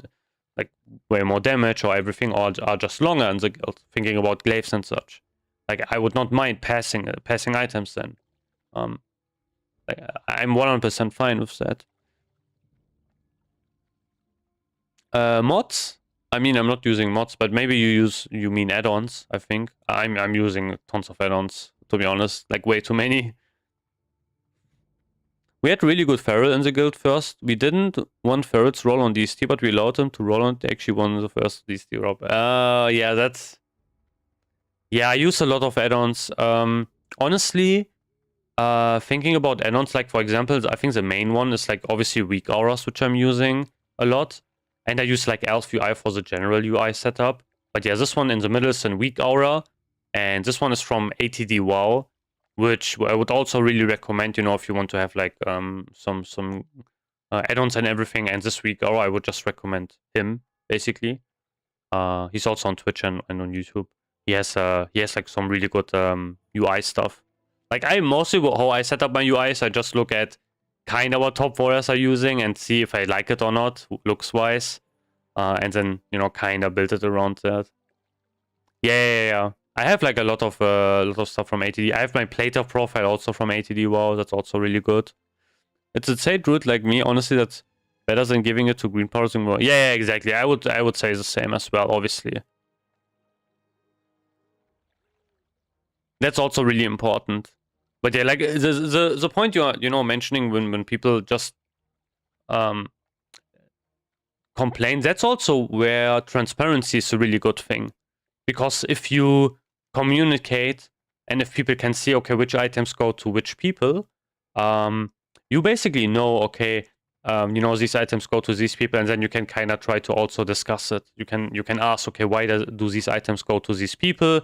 like way more damage or everything, or are just longer in the guild, thinking about glaives and such. Like I would not mind passing items then. Like I'm 100% fine with that. Mods? I mean, I'm not using mods, but maybe you mean add-ons, I think. I'm using tons of add-ons, to be honest, like way too many. We had really good Feral in the guild first. We didn't want Ferals roll on DST, but we allowed them to roll on. They actually won the first DST rob. Yeah, that's... Yeah, I use a lot of add-ons. Honestly, thinking about add-ons, like for example, I think the main one is like obviously weak auras, which I'm using a lot. And I use like Elf UI for the general UI setup. But yeah, this one in the middle is a weak aura. And this one is from ATD WoW, which I would also really recommend, you know, if you want to have like some add-ons and everything. And this weak aura, I would just recommend him, basically. He's also on Twitch and on YouTube. He has like some really good UI stuff. Like I mostly, how I set up my UIs, I just look at kind of what top warriors are using and see if I like it or not, looks wise. And then, you know, kind of build it around that. Yeah. I have like a lot of stuff from ATD. I have my Plater profile also from ATD. Wow, that's also really good. It's a Sage root like me. Honestly, that's better than giving it to green powers and more. Yeah, exactly. I would say the same as well. Obviously, that's also really important. But yeah, like the point you're mentioning when people just complain, that's also where transparency is a really good thing, because if you communicate and if people can see, okay, which items go to which people, you basically know, okay, you know, these items go to these people, and then you can kind of try to also discuss it. You can ask, okay, why do these items go to these people?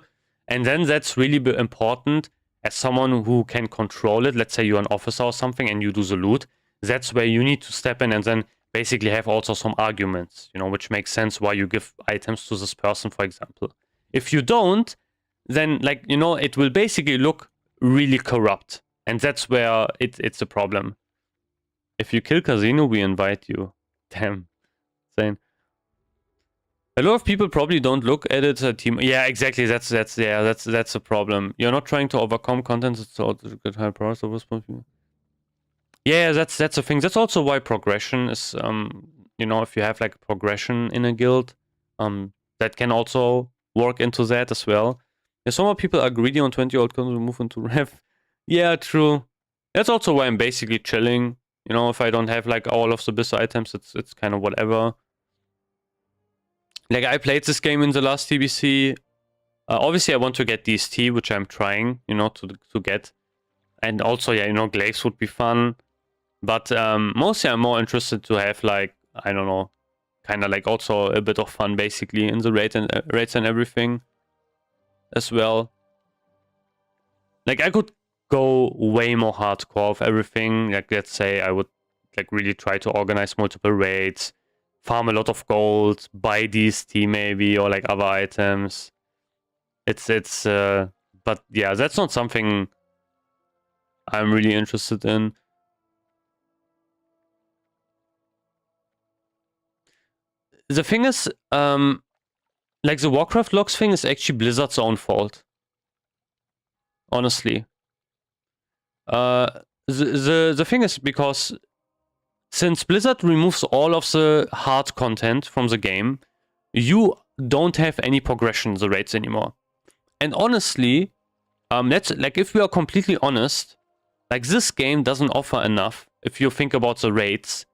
And then that's really important as someone who can control it. Let's say you're an officer or something and you do the loot. That's where you need to step in and then basically have also some arguments, you know, which makes sense why you give items to this person, for example. If you don't, then, like, you know, it will basically look really corrupt. And that's where it's a problem. If you kill Casino, we invite you. Damn. Insane. A lot of people probably don't look at it as a team. Yeah, exactly. That's a problem. You're not trying to overcome content to get high price over responsibility. Yeah, that's a thing. That's also why progression is, you know, if you have like progression in a guild, that can also work into that as well. Yeah, some more people are greedy on 20-year-old to move into rev. Yeah, true. That's also why I'm basically chilling. You know, if I don't have like all of the best items, it's kind of whatever. Like I played this game in the last TBC. Obviously, I want to get DST, which I'm trying, you know, to get. And also, yeah, you know, glaives would be fun. But mostly I'm more interested to have like, I don't know, kind of like also a bit of fun basically in the raids and everything as well. Like I could go way more hardcore of everything. Like let's say I would like really try to organize multiple raids, farm a lot of gold, buy DST maybe, or like other items. But yeah, that's not something I'm really interested in. The thing is, like the Warcraft logs thing is actually Blizzard's own fault. Honestly. The thing is, because since Blizzard removes all of the hard content from the game, you don't have any progression in the raids anymore. And honestly, that's like, if we are completely honest, like this game doesn't offer enough if you think about the raids,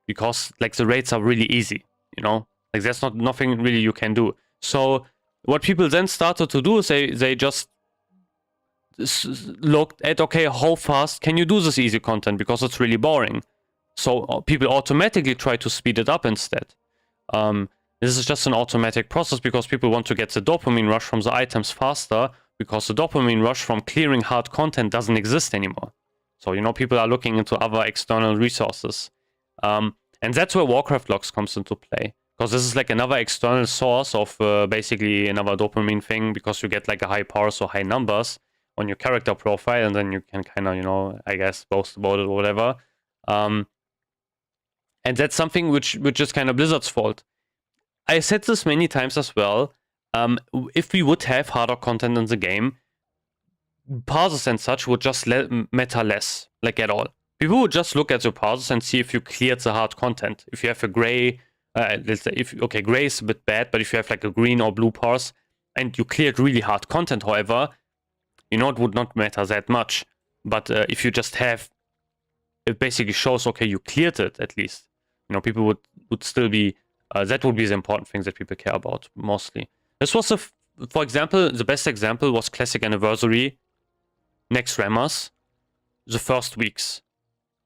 because like the raids are really easy, you know? Like there's nothing really you can do. So what people then started to do is they just looked at, okay, how fast can you do this easy content, because it's really boring. So people automatically try to speed it up instead. This is just an automatic process because people want to get the dopamine rush from the items faster, because the dopamine rush from clearing hard content doesn't exist anymore. So, you know, people are looking into other external resources. And that's where Warcraft logs comes into play. Because this is like another external source of basically another dopamine thing, because you get like a high power, so high numbers. on your character profile, and then you can kind of, you know, I guess boast about it or whatever. And that's something which is kind of Blizzard's fault. I said this many times as well. If we would have harder content in the game, parsers and such would just matter less, like at all. People would just look at your parsers and see if you cleared the hard content. If you have a gray, let's say, gray is a bit bad, but if you have like a green or blue parse and you cleared really hard content, however, you know, it would not matter that much. But if you just have, it basically shows, okay, you cleared it at least. You know, people would still be, that would be the important things that people care about mostly. This was, for example, the best example was Classic Anniversary next Rammers, the first weeks.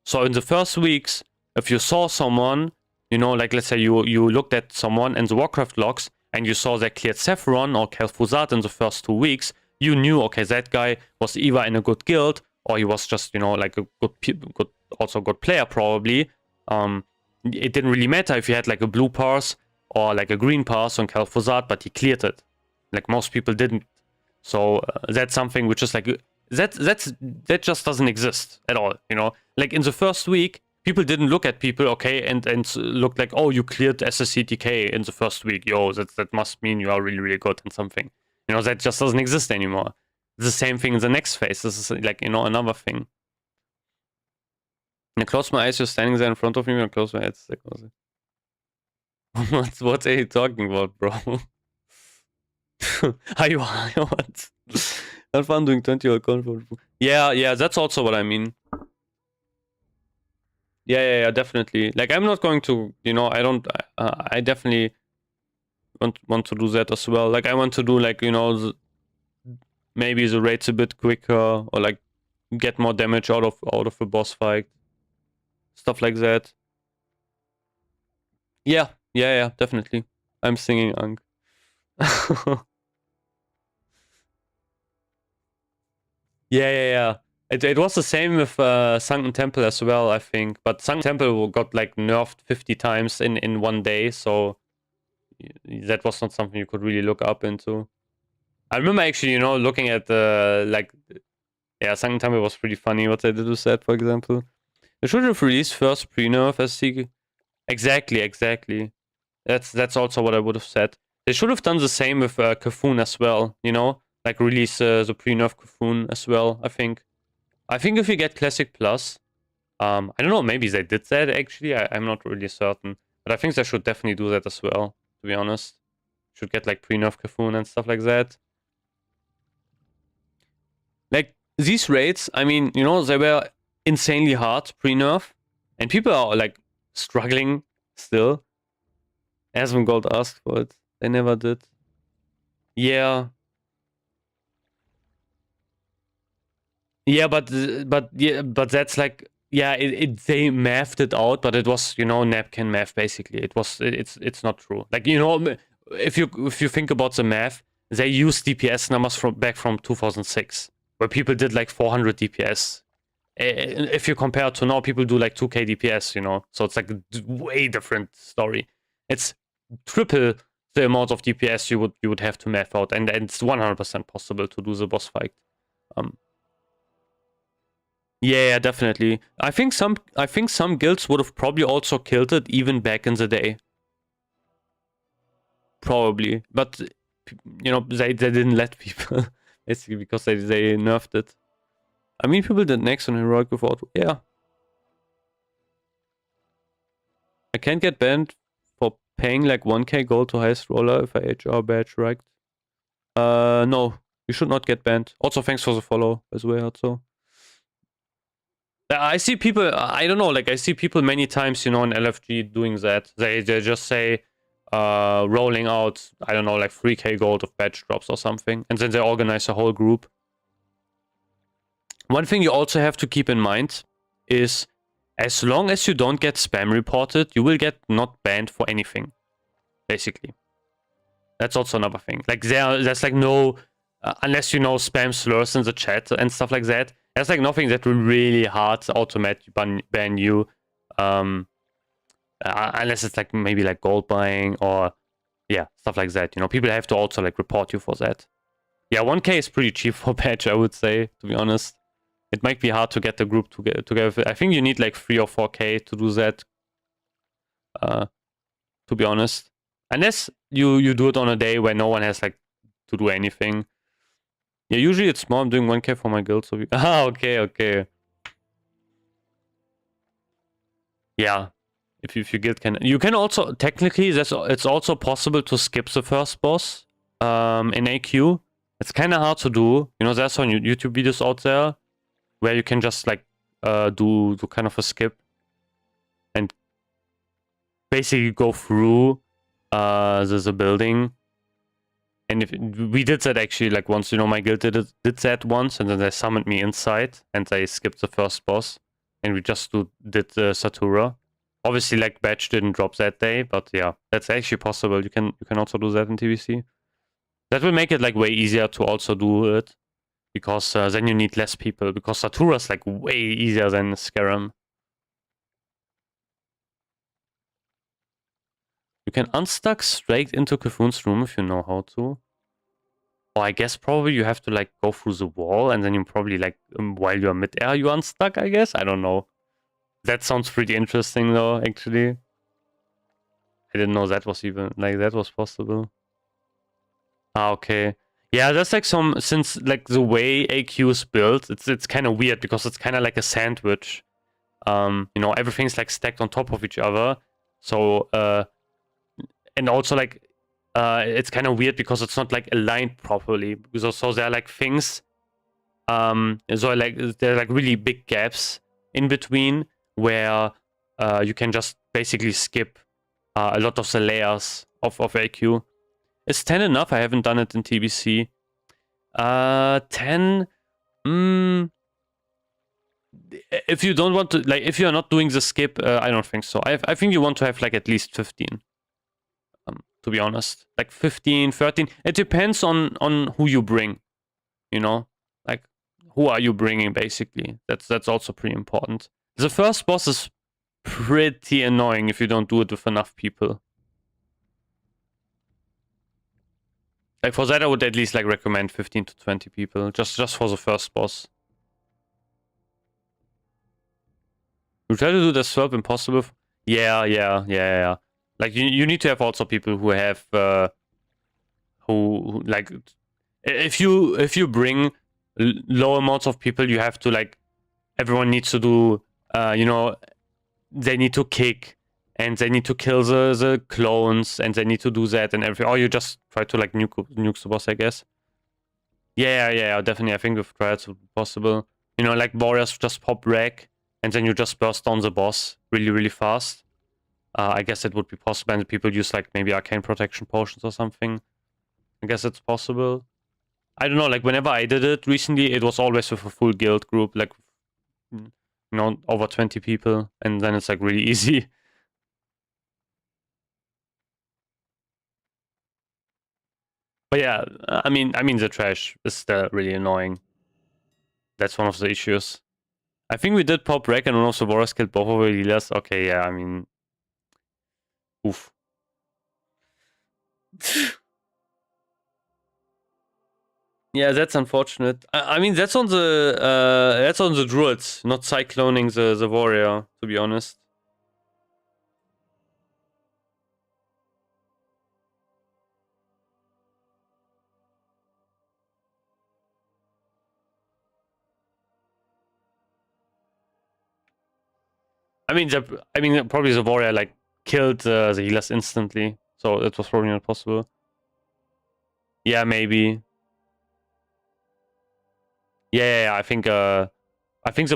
So in the first weeks, if you saw someone, you know, like let's say you looked at someone in the Warcraft logs and you saw they cleared Saffron or Kel'Thuzad in the first 2 weeks, you knew, okay, that guy was either in a good guild or he was just, you know, like a good player probably. It didn't really matter if you had like a blue parse or like a green parse on Kel'Thuzad, but he cleared it. Like most people didn't. So that's something which is like that just doesn't exist at all, you know. Like in the first week, people didn't look at people, okay, and look like, oh, you cleared SSCTK in the first week, yo, that must mean you are really, really good in something. You know, that just doesn't exist anymore. The same thing in the next phase. This is like, you know, another thing. And I close my eyes, you're standing there in front of me, and I close my eyes. What are you talking about, bro? Are you what? Have fun doing 20 or comfort. Yeah, that's also what I mean. Yeah, definitely. Like, I'm not going to, you know, I definitely want to do that as well. Like, I want to do, like, you know, maybe the rates a bit quicker, or like get more damage out of a boss fight. Stuff like that. Yeah, definitely. I'm singing Ankh. Yeah. It was the same with Sunken Temple as well, I think. But Sunken Temple got like nerfed 50 times in one day, so that was not something you could really look up into. I remember actually, you know, looking at Sunken Temple was pretty funny what they did with that, for example. They should have released first pre-nerf as secret. Exactly. That's also what I would have said. They should have done the same with Kafun as well, you know? Like release the pre-nerf Kafun as well, I think. I think if you get Classic Plus, I don't know, maybe they did that actually, I'm not really certain. But I think they should definitely do that as well, to be honest. Should get like pre-nerf Kafun and stuff like that. Like, these raids, I mean, you know, they were insanely hard pre-nerf. And people are like struggling still. Asmongold asked for it. They never did. Yeah, but that's like, yeah, they mathed it out, but it was, you know, napkin math basically. It's not true. Like, you know, if you think about the math, they use DPS numbers back from 2006, where people did like 400 DPS. If you compare to now, people do like 2k DPS, you know, so it's like a way different story. It's triple the amount of DPS you would have to math out, and it's 100% possible to do the boss fight. Yeah, definitely. I think some guilds would have probably also killed it even back in the day. Probably, but you know, they didn't let people basically because they nerfed it. I mean, people did next on heroic without. Yeah, I can't get banned for paying like 1k gold to highest roller if I HR badge, right? No, you should not get banned. Also, thanks for the follow, by the way, also. I see people, I don't know, like I see people many times, you know, in LFG doing that. They just say, rolling out, I don't know, like 3k gold of badge drops or something. And then they organize a whole group. One thing you also have to keep in mind is, as long as you don't get spam reported, you will get not banned for anything, basically. That's also another thing. Like there's like no, unless you know spam slurs in the chat and stuff like that, there's like nothing that will really hard automatically ban you, unless it's like maybe like gold buying or yeah, stuff like that. You know, people have to also like report you for that. Yeah, 1K is pretty cheap for patch, I would say, to be honest. It might be hard to get the group together. I think you need like 3 or 4K to do that. To be honest. Unless you do it on a day where no one has like to do anything. Yeah, usually it's more. I'm doing 1K for my guild, so ah, okay. Yeah. If your guild can, you can also technically it's also possible to skip the first boss in AQ. It's kind of hard to do. You know, there's some YouTube videos out there where you can just like do kind of a skip and basically go through the building. And if we did that actually like once, you know, my guild did that once, and then they summoned me inside and they skipped the first boss, and we just did Satura. Obviously, like batch didn't drop that day, but yeah, that's actually possible. You can also do that in TBC. That will make it like way easier to also do it, because then you need less people. Because Satura is like way easier than Scarum. You can unstuck straight into Kufun's room if you know how to. Or I guess probably you have to like go through the wall, and then you probably like while you're mid-air you unstuck, I guess. I don't know. That sounds pretty interesting though, actually. I didn't know that was even like that was possible. Ah, okay. Yeah, that's like since like the way AQ is built, it's kind of weird because it's kind of like a sandwich. You know, everything's like stacked on top of each other. So and also like it's kind of weird because it's not like aligned properly. So there are like things so like there are like really big gaps in between where you can just basically skip a lot of the layers of AQ. Is 10 enough? I haven't done it in TBC. 10. If you don't want to, like, if you're not doing the skip, I don't think so. I think you want to have like at least 15. To be honest, like 15, 13. It depends on who you bring. You know, like who are you bringing? Basically, that's also pretty important. The first boss is pretty annoying if you don't do it with enough people. Like for that, I would at least like recommend 15 to 20 people, just for the first boss. You try to do the swap impossible. Yeah. Like you need to have also people who have who like if you bring low amounts of people, you have to like everyone needs to do you know, they need to kick and they need to kill the clones and they need to do that and everything. Or you just try to like nuke the boss, I guess. Yeah, definitely. I think with trials would be possible. You know, like warriors just pop wreck and then you just burst down the boss really fast. I guess it would be possible, and people use like maybe arcane protection potions or something. I guess it's possible. I don't know, like whenever I did it recently, it was always with a full guild group, like, you know, over 20 people, and then it's like really easy. But yeah, I mean the trash is still really annoying. That's one of the issues. I think we did pop wreck and one of the warriors killed both of our healers. Okay, yeah, I mean, oof. Yeah, that's unfortunate. I mean, that's on the druids, not cycloning the warrior. To be honest. I mean, probably the warrior like killed the healers instantly, so it was probably not possible. Yeah, maybe. Yeah, I think the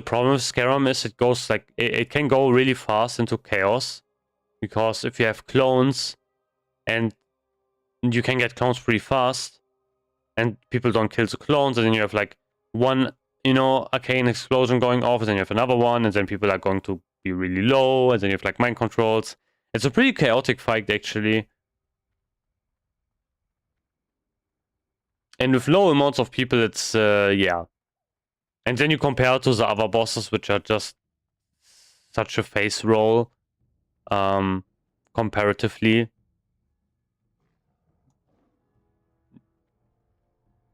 problem with Scarum is it goes like it can go really fast into chaos, because if you have clones and you can get clones pretty fast and people don't kill the clones, and then you have like one, you know, arcane explosion going off, and then you have another one, and then people are going to be really low, and then you have like mind controls. It's a pretty chaotic fight actually. And with low amounts of people, it's yeah. And then you compare it to the other bosses, which are just such a face roll, comparatively.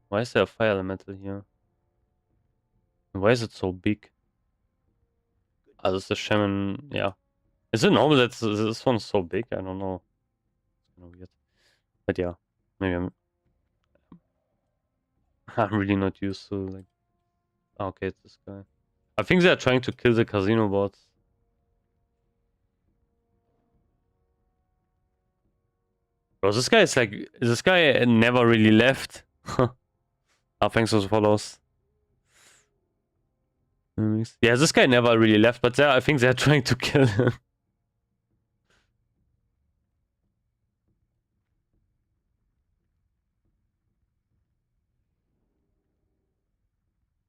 Why is there a fire elemental here? And why is it so big? Ah, this is the shaman. Yeah. Is it normal that this one's so big? I don't know. It's kind of weird. But yeah, maybe I'm really not used to like. Oh, okay, it's this guy. I think they're trying to kill the casino bots. Bro, this guy is like, this guy never really left. Ah, thanks for the follows. Yeah, this guy never really left, but I think they're trying to kill him.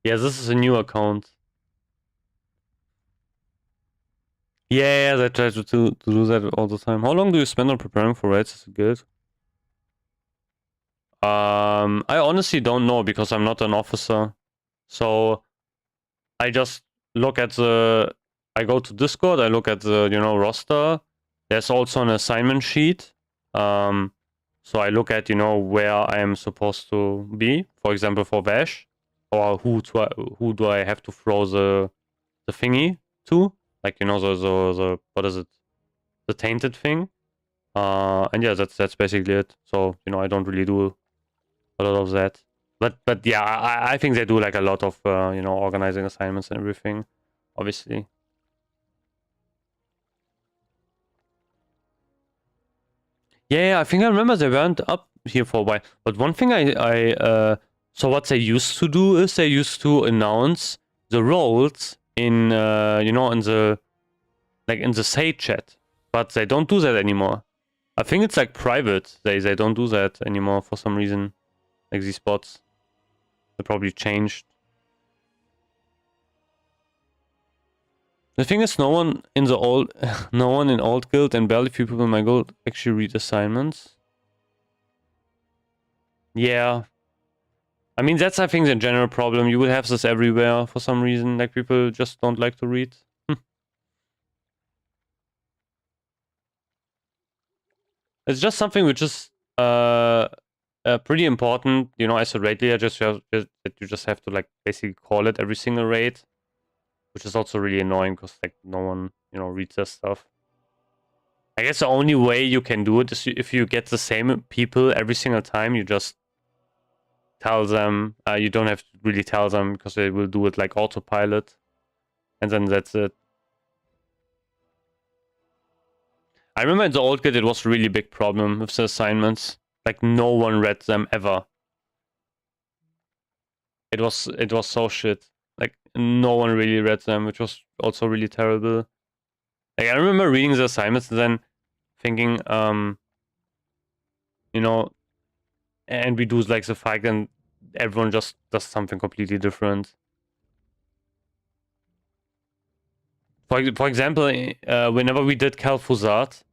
Yeah, this is a new account. Yeah, they try to do that all the time. How long do you spend on preparing for raids as a guild? I honestly don't know because I'm not an officer. So I just look at the, I go to Discord, I look at the, roster. There's also an assignment sheet. So I look at, where I am supposed to be. For example, for Vash, or who do I have to throw the thingy to? Like, the what is it? The tainted thing. And yeah, that's basically it. So, I don't really do a lot of that. But yeah, I think they do like a lot of organizing assignments and everything, obviously. Yeah, I think I remember they weren't up here for a while. But one thing so what they used to do is they used to announce the roles in in the Say chat, but they don't do that anymore. I think it's like private. They don't do that anymore for some reason. Like these bots, they probably changed. The thing is, no one in old guild and barely few people in my guild actually read assignments. Yeah. I mean, that's, I think, the general problem. You will have this everywhere for some reason. Like, people just don't like to read. It's just something which is pretty important, as a raid leader, that you just have to, like, basically call it every single raid. Which is also really annoying because, like, no one, reads that stuff. I guess the only way you can do it is if you get the same people every single time, you just tell them. You don't have to really tell them because they will do it like autopilot. And then that's it. I remember in the old guild it was a really big problem with the assignments. Like, no one read them ever. It was so shit. Like, no one really read them, which was also really terrible. Like, I remember reading the assignments and then thinking, and we do like the fight and everyone just does something completely different. For example, whenever we did Kalfuzat,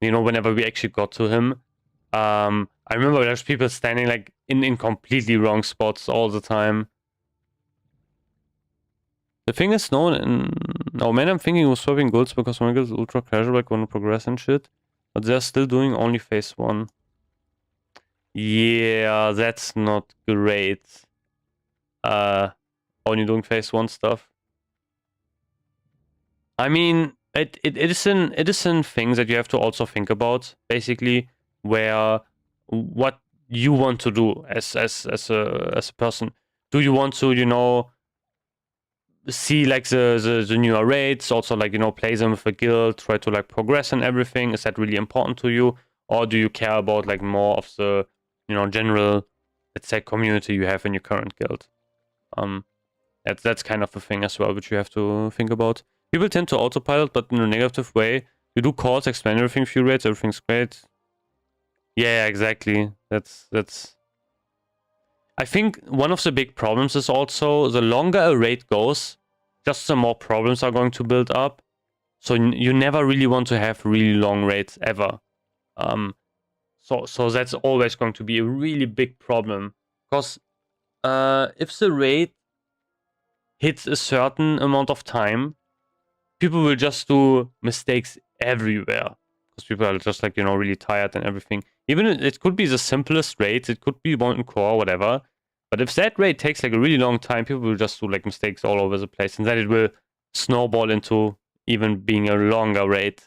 whenever we actually got to him, I remember there's people standing like in completely wrong spots all the time. The thing is, oh man, I'm thinking of swapping golds because one guild is ultra casual, like want to progress and shit, but they're still doing only phase 1. Yeah, that's not great. Only doing phase 1 stuff. I mean, it is an thing that you have to also think about, basically, where what you want to do as a person. Do you want to, see like the newer raids, also like, play them with a guild, try to like progress and everything? Is that really important to you? Or do you care about like more of the, general, let's say, community you have in your current guild? That's kind of a thing as well, which you have to think about. People tend to autopilot, but in a negative way. You do calls, explain everything, few rates, everything's great. Yeah, exactly. That's. I think one of the big problems is also the longer a raid goes, just the more problems are going to build up. So you never really want to have really long raids ever. So that's always going to be a really big problem, because if the raid hits a certain amount of time, people will just do mistakes everywhere because people are just like, you know, really tired and everything. Even it could be the simplest raids, it could be one core, whatever. But if that raid takes like a really long time, people will just do like mistakes all over the place, and then it will snowball into even being a longer raid.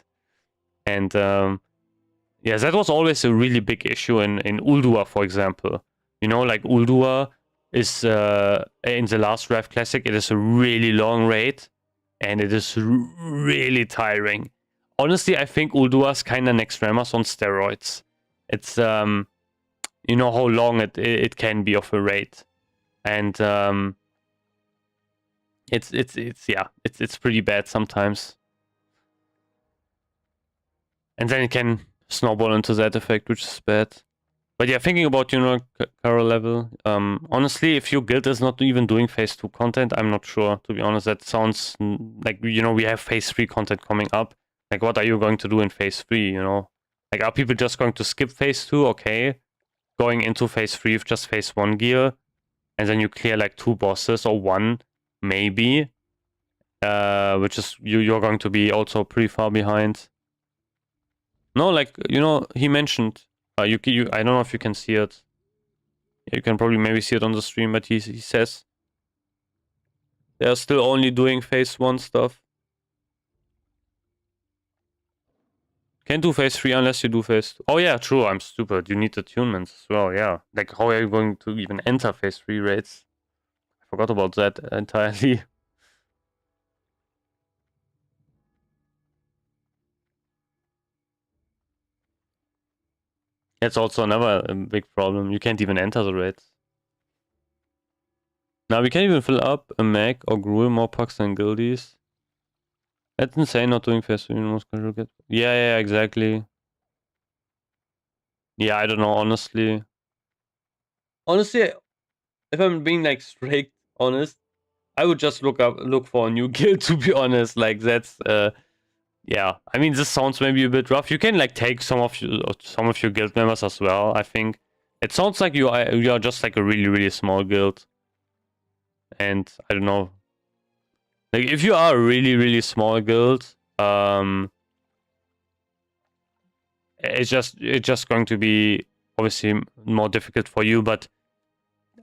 And yeah, that was always a really big issue in Uldua, for example. You know, like Uldua is in the last Draft Classic, it is a really long raid, and it is really tiring. Honestly, I think Uldua is kind of next Ramas on steroids. It's you know how long it can be of a raid, and it's pretty bad sometimes, and then it can snowball into that effect, which is bad. But yeah, thinking about, you know, Carol level, honestly, if your guild is not even doing phase 2 content, I'm not sure, to be honest. That sounds like, you know, we have phase 3 content coming up. Like, what are you going to do in phase 3, you know? Like, are people just going to skip phase 2? Okay. Going into phase 3 with just phase 1 gear, and then you clear like 2 bosses, or 1, maybe. Which is, you're going to be also pretty far behind. No, like, you know, he mentioned... I don't know if you can see it. You can probably maybe see it on the stream, but he says they're still only doing phase 1 stuff. Can't do phase 3 unless you do phase 2. Oh yeah, true, I'm stupid. You need attunements as well, yeah. Like, how are you going to even enter phase 3 raids? I forgot about that entirely. That's also another big problem. You can't even enter the raids. Now we can't even fill up a mag or gruel more pucks than guildies. That's insane, not doing phase 3 most casual get. Yeah, exactly. Yeah, I don't know, honestly. Honestly, if I'm being like straight honest, I would just look for a new guild, to be honest. Like, that's yeah. I mean, this sounds maybe a bit rough. You can like take some of your guild members as well, I think. It sounds like you are just like a really small guild. And I don't know. Like, if you are a really small guild, it's just going to be obviously more difficult for you, but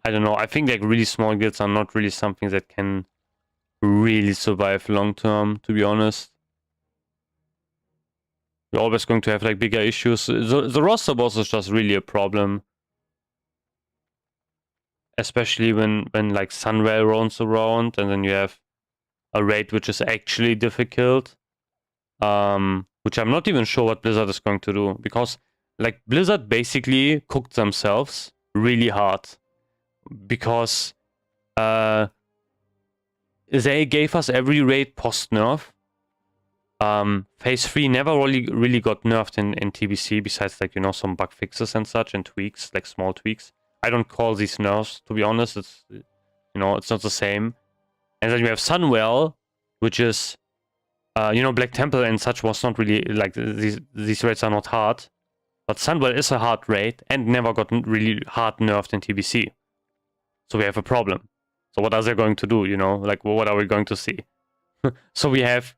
I don't know. I think like really small guilds are not really something that can really survive long term, to be honest. You're always going to have like bigger issues. The roster boss is just really a problem. Especially when like Sunwell runs around, and then you have a raid which is actually difficult. Which I'm not even sure what Blizzard is going to do, because like Blizzard basically cooked themselves really hard, because they gave us every raid post nerf. Phase 3 never really got nerfed in TBC, besides like, you know, some bug fixes and such, and tweaks, like small tweaks. I don't call these nerfs, to be honest. It's, you know, it's not the same. And then you have Sunwell, which is you know, Black Temple and such was not really, like, these raids are not hard. But Sunwell is a hard raid and never got really hard nerfed in TBC. So we have a problem. So what are they going to do, you know? Like, what are we going to see? So we have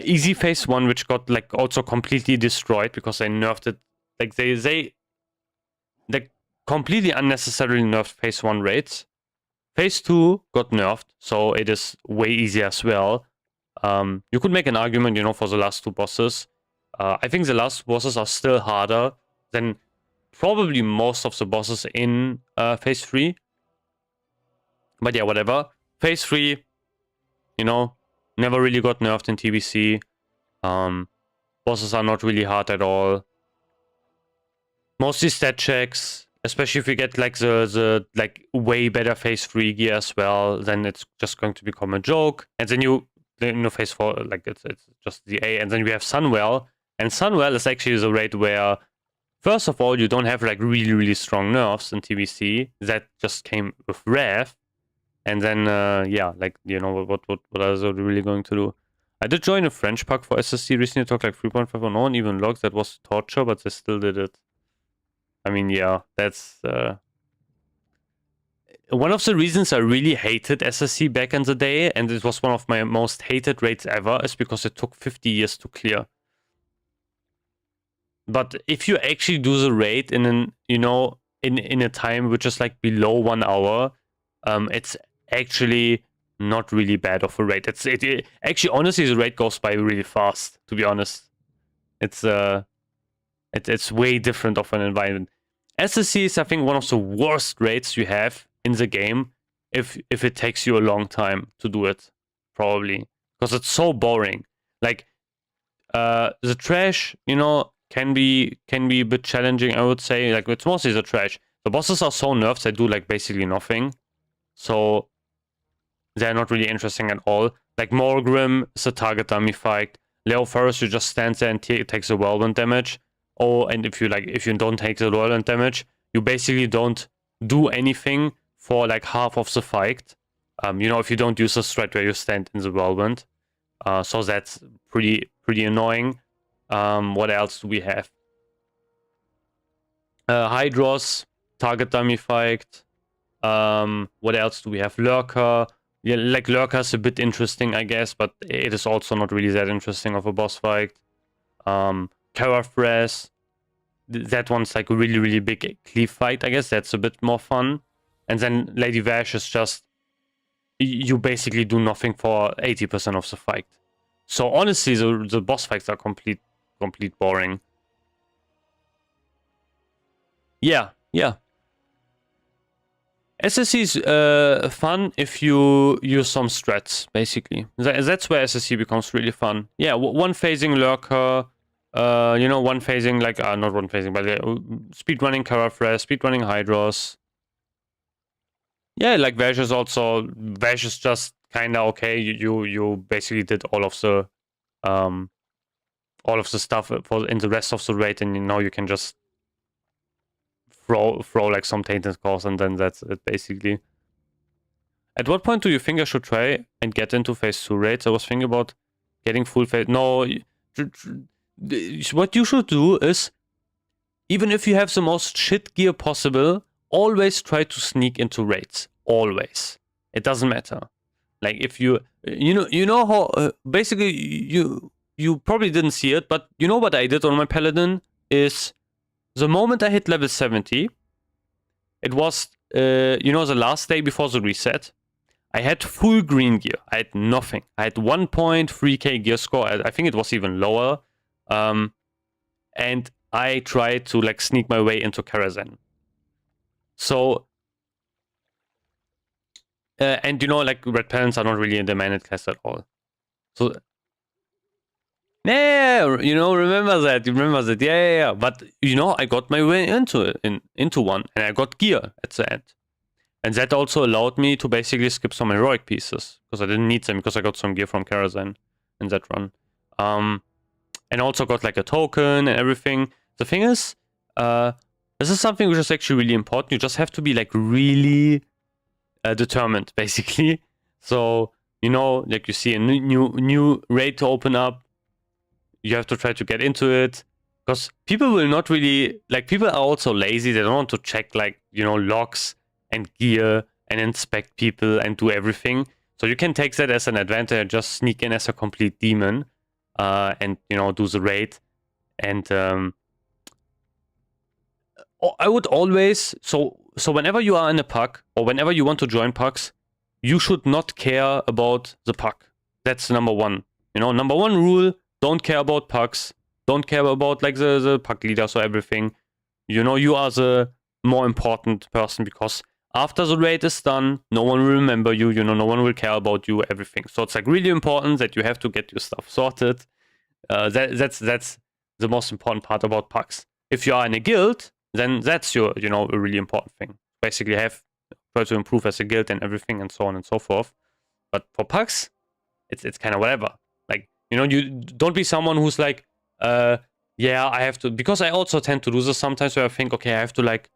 easy phase 1, which got, like, also completely destroyed because they nerfed it. Like, they completely unnecessarily nerfed phase 1 raids. Phase 2 got nerfed, so it is way easier as well. You could make an argument, you know, for the last 2 bosses. I think the last bosses are still harder than probably most of the bosses in phase 3. But yeah, whatever. Phase 3, you know, never really got nerfed in TBC. Bosses are not really hard at all. Mostly stat checks, especially if you get like the like way better phase 3 gear as well, then it's just going to become a joke. And then you know, phase 4, like it's just the A, and then we have Sunwell. And Sunwell is actually the raid where, first of all, you don't have like really strong nerfs in TBC. That just came with Rev. And then yeah, like, you know, what are they really going to do? I did join a French pack for SSC recently, talked like 3.5, no one even logged. That was torture, but they still did it. I mean, yeah, that's one of the reasons I really hated SSC back in the day, and it was one of my most hated raids ever, is because it took 50 years to clear. But if you actually do the raid in an, you know, in a time which is like below 1 hour, it's actually not really bad of a raid. It actually, honestly, the raid goes by really fast, to be honest. It's way different of an environment. SSC is, I think, one of the worst raids you have in the game if it takes you a long time to do it, probably. Because it's so boring. Like, the trash, you know, can be a bit challenging, I would say. Like, it's mostly the trash. The bosses are so nerfed, they do like basically nothing. So they're not really interesting at all. Like Morgrim is a target dummy fight. Leo Ferris, you just stand there and takes the whirlwind damage. Oh, and if you don't take the whirlwind damage, you basically don't do anything for like half of the fight. You know, if you don't use the strat where you stand in the whirlwind. So that's pretty annoying. What else do we have? Hydros, target dummy fight. What else do we have? Lurker. Yeah, like Lurker's a bit interesting, I guess, but it is also not really that interesting of a boss fight. Carafres. That one's like a really big cleave fight, I guess. That's a bit more fun. And then Lady Vash is just, you basically do nothing for 80% of the fight. So honestly, the boss fights are complete boring. Yeah. SSC is fun if you use some strats, basically. That's where SSC becomes really fun. Yeah, one phasing Lurker, you know, one phasing, like, not one phasing, but speedrunning Carafres, speedrunning Hydros. Yeah, like Vash is also, Vash is just kinda okay. You basically did all of the stuff in the rest of the raid, and now you can just throw like some tainted cores, and then that's it basically. At what point do you think I should try and get into phase 2 raids? I was thinking about getting full phase. No, what you should do is, even if you have the most shit gear possible, always try to sneak into raids. Always. It doesn't matter. Like if you know how basically you probably didn't see it, but you know what I did on my paladin is, the moment I hit level 70, it was, you know, the last day before the reset, I had full green gear. I had nothing. I had 1.3k gear score. I think it was even lower. And I tried to like sneak my way into Karazhan. So, and you know, like red pellets are not really in the managed class at all. So, yeah, you know, remember that. Yeah. But you know, I got my way into one, and I got gear at the end, and that also allowed me to basically skip some heroic pieces because I didn't need them because I got some gear from Karazhan in that run. And also got like a token and everything. The thing is, this is something which is actually really important. You just have to be like really determined, basically. So you know, like you see a new raid to open up. You have to try to get into it, because people will not really, like, people are also lazy. They don't want to check, like, you know, logs and gear and inspect people and do everything. So you can take that as an advantage and just sneak in as a complete demon, and, you know, do the raid. And I would always, so whenever you are in a pack, or whenever you want to join packs, you should not care about the pack. That's number one. You know, number one rule: don't care about packs. Don't care about like the pack leaders or everything. You know, you are the more important person, because after the raid is done, no one will remember you. You know, no one will care about you. Everything. So it's like really important that you have to get your stuff sorted. That's the most important part about packs. If you are in a guild, then that's your, you know, a really important thing. Basically, try to improve as a guild and everything, and so on and so forth. But for packs, it's kind of whatever. Like, you know, you don't be someone who's like, yeah, I have to, because I also tend to do this sometimes, where I think, okay, I have to like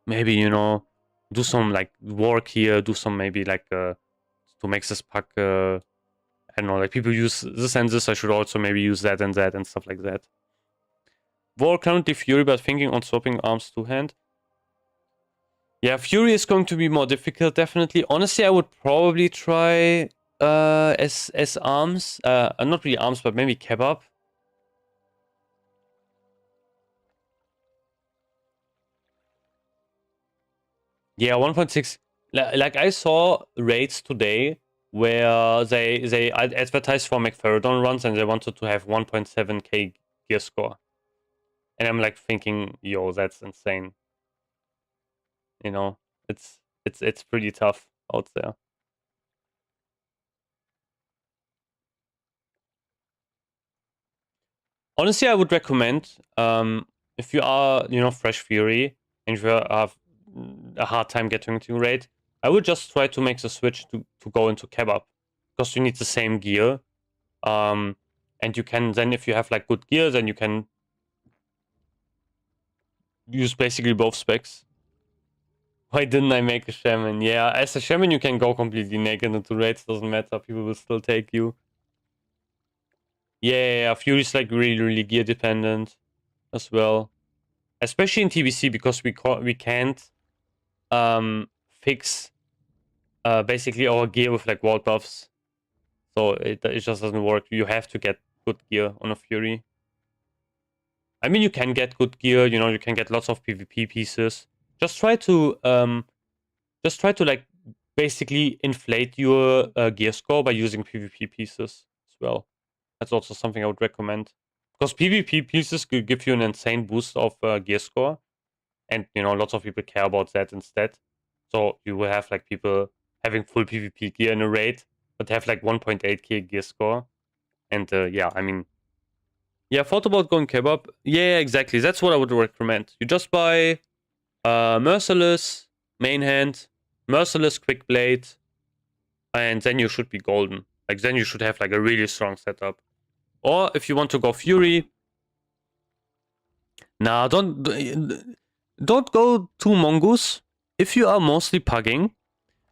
maybe, you know, do some like work here, do some maybe like to make this pack, I don't know, like people use this and this, I should also maybe use that and stuff like that. War currently Fury, but thinking on swapping arms to hand. Yeah, Fury is going to be more difficult, definitely. Honestly, I would probably try as arms. Not really arms, but maybe kebab. Yeah, 1.6. Like I saw raids today where they advertised for McFerrodon runs and they wanted to have 1.7k gear score. And I'm like thinking, yo, that's insane. You know, it's pretty tough out there. Honestly, I would recommend if you are, you know, fresh Fury and if you have a hard time getting to raid, I would just try to make the switch to go into kebab because you need the same gear. And you can then, if you have like good gear, then you can use basically both specs. Why didn't I make a shaman? Yeah, as a shaman you can go completely naked into raids, doesn't matter, people will still take you. Yeah, Fury's like really gear dependent as well. Especially in TBC because we can't fix basically our gear with like wall buffs. So it just doesn't work. You have to get good gear on a Fury. I mean, you can get good gear, you know, you can get lots of PvP pieces. Just try to like basically inflate your gear score by using PvP pieces as well. That's also something I would recommend. Because PvP pieces could give you an insane boost of gear score. And, you know, lots of people care about that instead. So you will have like people having full PvP gear in a raid, but have like 1.8k gear score. And yeah, I mean, yeah, thought about going kebab. Yeah, exactly. That's what I would recommend. You just buy Merciless, Main Hand, Merciless, Quick Blade, and then you should be golden. Like, then you should have like a really strong setup. Or if you want to go Fury, nah, don't go too mongoose. If you are mostly pugging,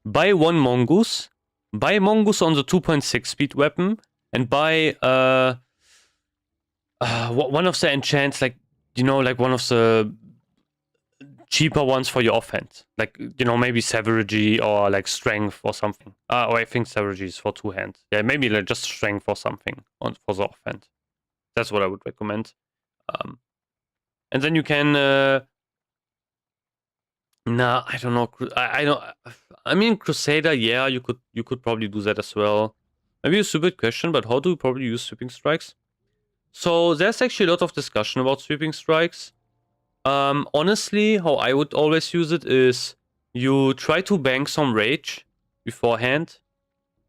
buy one mongoose, buy mongoose on the 2.6 speed weapon, and buy one of the enchants, like, you know, like one of the cheaper ones for your offhand, like, you know, maybe savagery or like strength or something. Or I think savagery is for two hand. Yeah, maybe like just strength or something on for the offhand. That's what I would recommend. And then you can. Nah, I don't know. I don't. I mean, Crusader. Yeah, you could probably do that as well. Maybe a stupid question, but how do you probably use sweeping strikes? So there's actually a lot of discussion about sweeping strikes. Honestly, how I would always use it is you try to bank some rage beforehand.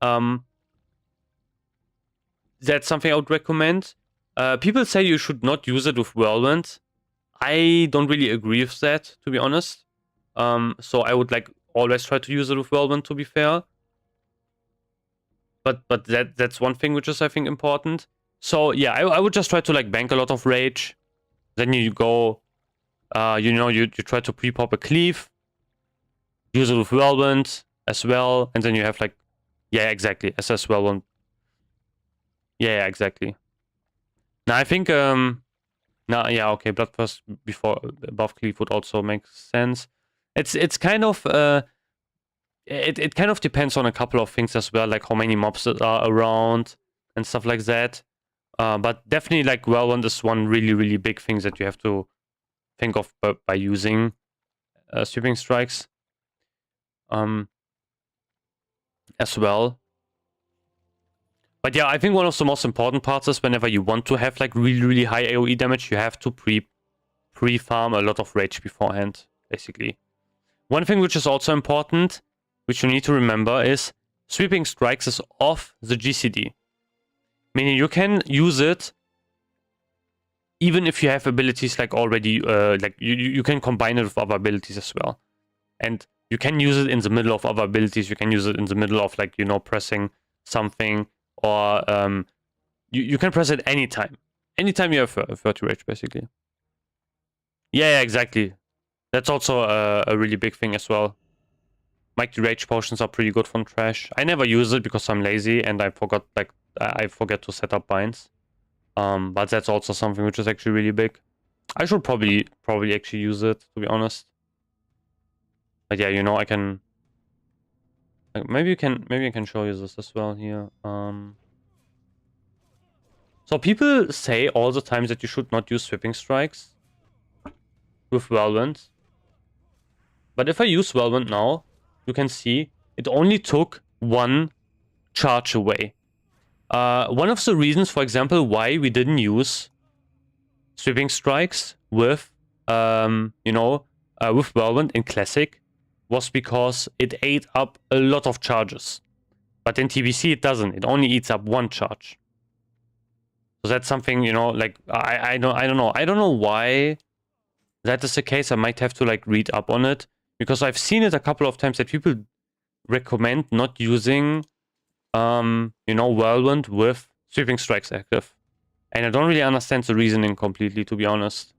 That's something I would recommend. People say you should not use it with Whirlwind. I don't really agree with that, to be honest. So I would like always try to use it with Whirlwind, to be fair. But that's one thing which is, I think, important. So yeah, I would just try to like bank a lot of rage. Then you go, you know, you try to pre-pop a cleave, use it with Whirlwind as well, and then you have like, yeah, exactly, SS Whirlwind. Yeah, exactly. Now I think, now yeah, okay, Bloodthirst before above cleave would also make sense. It's kind of it kind of depends on a couple of things as well, like how many mobs are around and stuff like that. But definitely, like, Whirlwind is one really big thing that you have to think of by using sweeping strikes as well. But yeah, I think one of the most important parts is whenever you want to have like really high AoE damage, you have to pre-farm a lot of rage beforehand, basically. One thing which is also important, which you need to remember, is sweeping strikes is off the GCD. Meaning you can use it even if you have abilities like already, like you can combine it with other abilities as well. And you can use it in the middle of other abilities. You can use it in the middle of, like, you know, pressing something, or you can press it anytime. Anytime you have 30 rage, basically. Yeah, exactly. That's also a really big thing as well. Mighty rage potions are pretty good from trash. I never use it because I'm lazy and I forgot, like, I forget to set up binds. But that's also something which is actually really big. I should probably actually use it, to be honest. But yeah, you know, I can. Maybe I can show you this as well here. So people say all the time that you should not use sweeping strikes with Whirlwind. But if I use Whirlwind now, you can see it only took 1 charge away. One of the reasons, for example, why we didn't use Sweeping Strikes with, with Whirlwind in Classic was because it ate up a lot of charges. But in TBC it doesn't. It only eats up 1 charge. So that's something, like I don't know. I don't know why that is the case. I might have to like read up on it, because I've seen it a couple of times that people recommend not using Whirlwind with Sweeping Strikes active. And I don't really understand the reasoning completely, to be honest.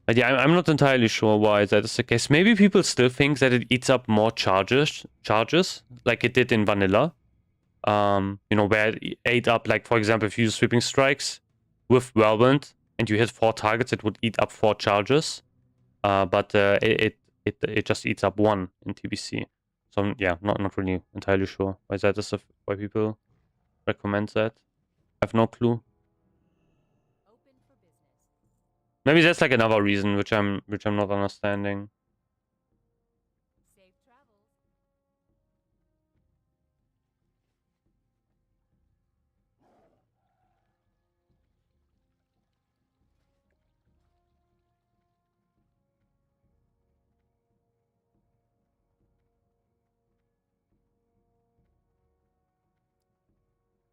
But yeah, I'm not entirely sure why that is the case. Maybe people still think that it eats up more charges, like it did in vanilla. Where it ate up, like, for example, if you use Sweeping Strikes with Whirlwind and you hit 4 targets, it would eat up 4 charges. But it just eats up 1 in TBC. So yeah, not really entirely sure why that is, why people recommend that. I have no clue. Maybe that's like another reason which I'm not understanding.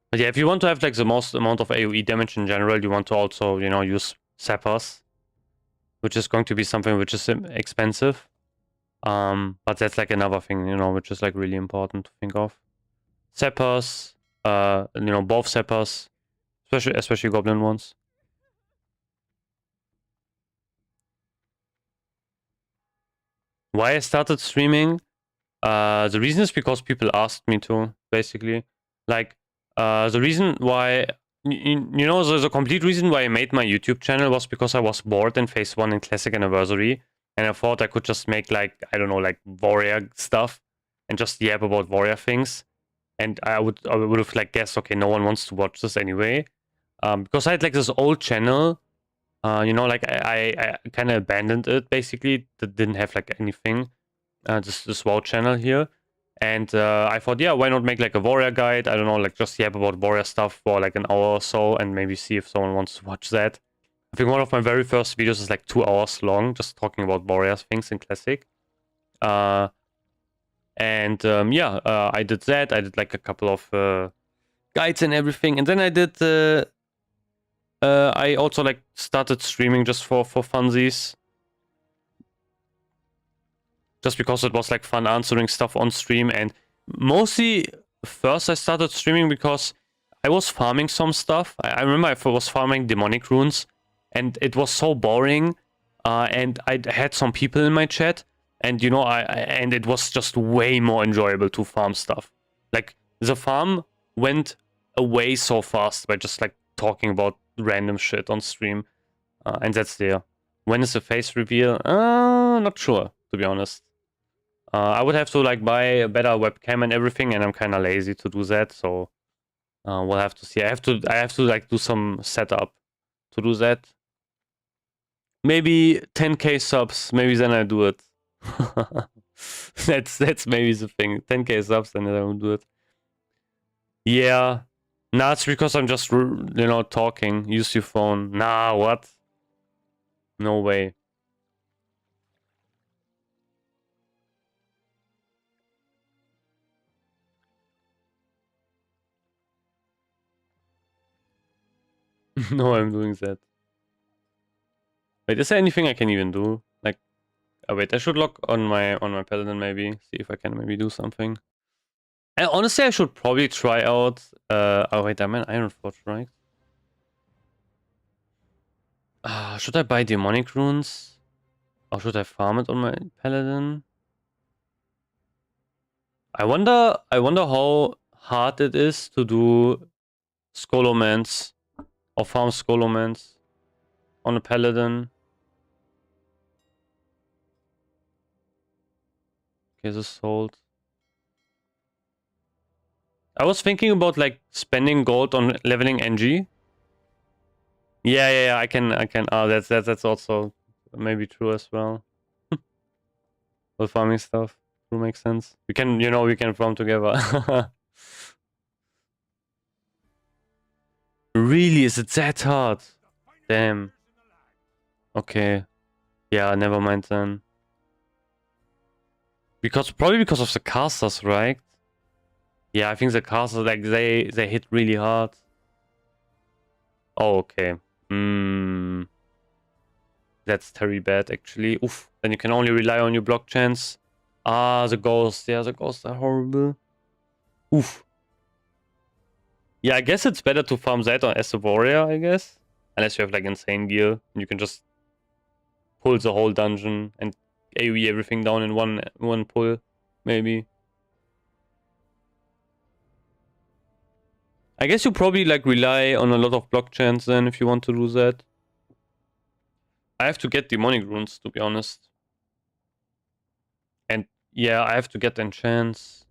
But yeah, if you want to have like the most amount of AoE damage in general, you want to also, use Sappers, which is going to be something which is expensive. But that's like another thing, which is like really important to think of. Sappers, both Sappers, especially Goblin ones. Why I started streaming? The reason is because people asked me to, basically. Like, the reason why, the complete reason why I made my YouTube channel was because I was bored in Phase 1 in Classic Anniversary, and I thought I could just make, like, I don't know, like, warrior stuff, and just yap about warrior things. And I would have, like, guessed, okay, no one wants to watch this anyway. Because I had, like, this old channel, like, I kind of abandoned it, basically. That didn't have, like, anything. This WoW channel here. And I thought, yeah, why not make like a warrior guide? I don't know, like just yap about warrior stuff for like an hour or so, and maybe see if someone wants to watch that. I think one of my very first videos is like 2 hours long, just talking about warrior things in Classic. I did that. I did like a couple of guides and everything, and then I did. I also like started streaming just for funsies. Just because it was like fun answering stuff on stream, and mostly first I started streaming because I was farming some stuff. I remember I was farming demonic runes, and it was so boring. And I had some people in my chat, and and it was just way more enjoyable to farm stuff. Like the farm went away so fast by just like talking about random shit on stream, and that's there. When is the face reveal? Not sure, to be honest. I would have to like buy a better webcam and everything, and I'm kind of lazy to do that. So we'll have to see. I have to like do some setup to do that. Maybe 10k subs. Maybe then I do it. that's maybe the thing. 10k subs, and then I will do it. Yeah. Nah, it's because I'm just talking. Use your phone. Nah, what? No way. No, I'm doing that. Wait, is there anything I can even do? Like, oh wait, I should log on my paladin maybe. See if I can maybe do something. And honestly, I should probably try out. Oh wait, I'm an Ironforge, right? Should I buy demonic runes, or should I farm it on my paladin? I wonder how hard it is to do Scholomance or farm Scholomance on a paladin. Okay, this sold. I was thinking about like spending gold on leveling NG. Yeah, I can. That's also maybe true as well. With farming stuff, true makes sense. We can, we can farm together. Really, is it that hard? Damn. Okay. Yeah, never mind then. Probably because of the casters, right? Yeah, I think the casters, like, they hit really hard. Oh, okay. That's very bad, actually. Oof. Then you can only rely on your block chance. Ah, the ghosts. Yeah, the ghosts are horrible. Oof. Yeah, I guess it's better to farm that as a warrior, I guess. Unless you have, like, insane gear. And you can just pull the whole dungeon and AoE everything down in one pull, maybe. I guess you probably, like, rely on a lot of block chance then if you want to do that. I have to get demonic runes, to be honest. And yeah, I have to get enchants.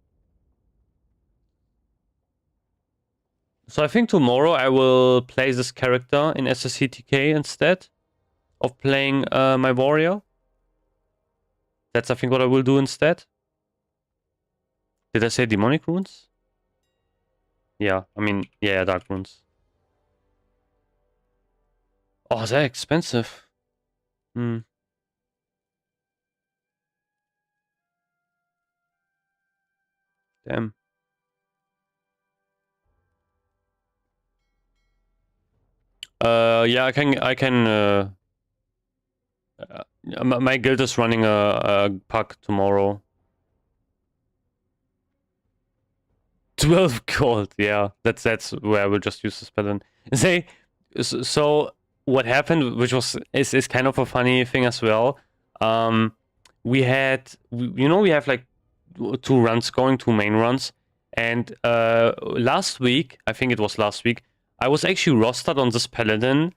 So I think tomorrow I will play this character in SSCTK instead of playing my warrior. That's, I think, what I will do instead. Did I say demonic runes? Yeah, I mean, yeah, dark runes. Oh, they're expensive. Damn. Yeah, I can. My guild is running a pack tomorrow. 12 gold. Yeah, that's where I will just use this pattern. So what happened, which is kind of a funny thing as well. We have like two runs going, two main runs, and last week, I think it was last week, I was actually rostered on this paladin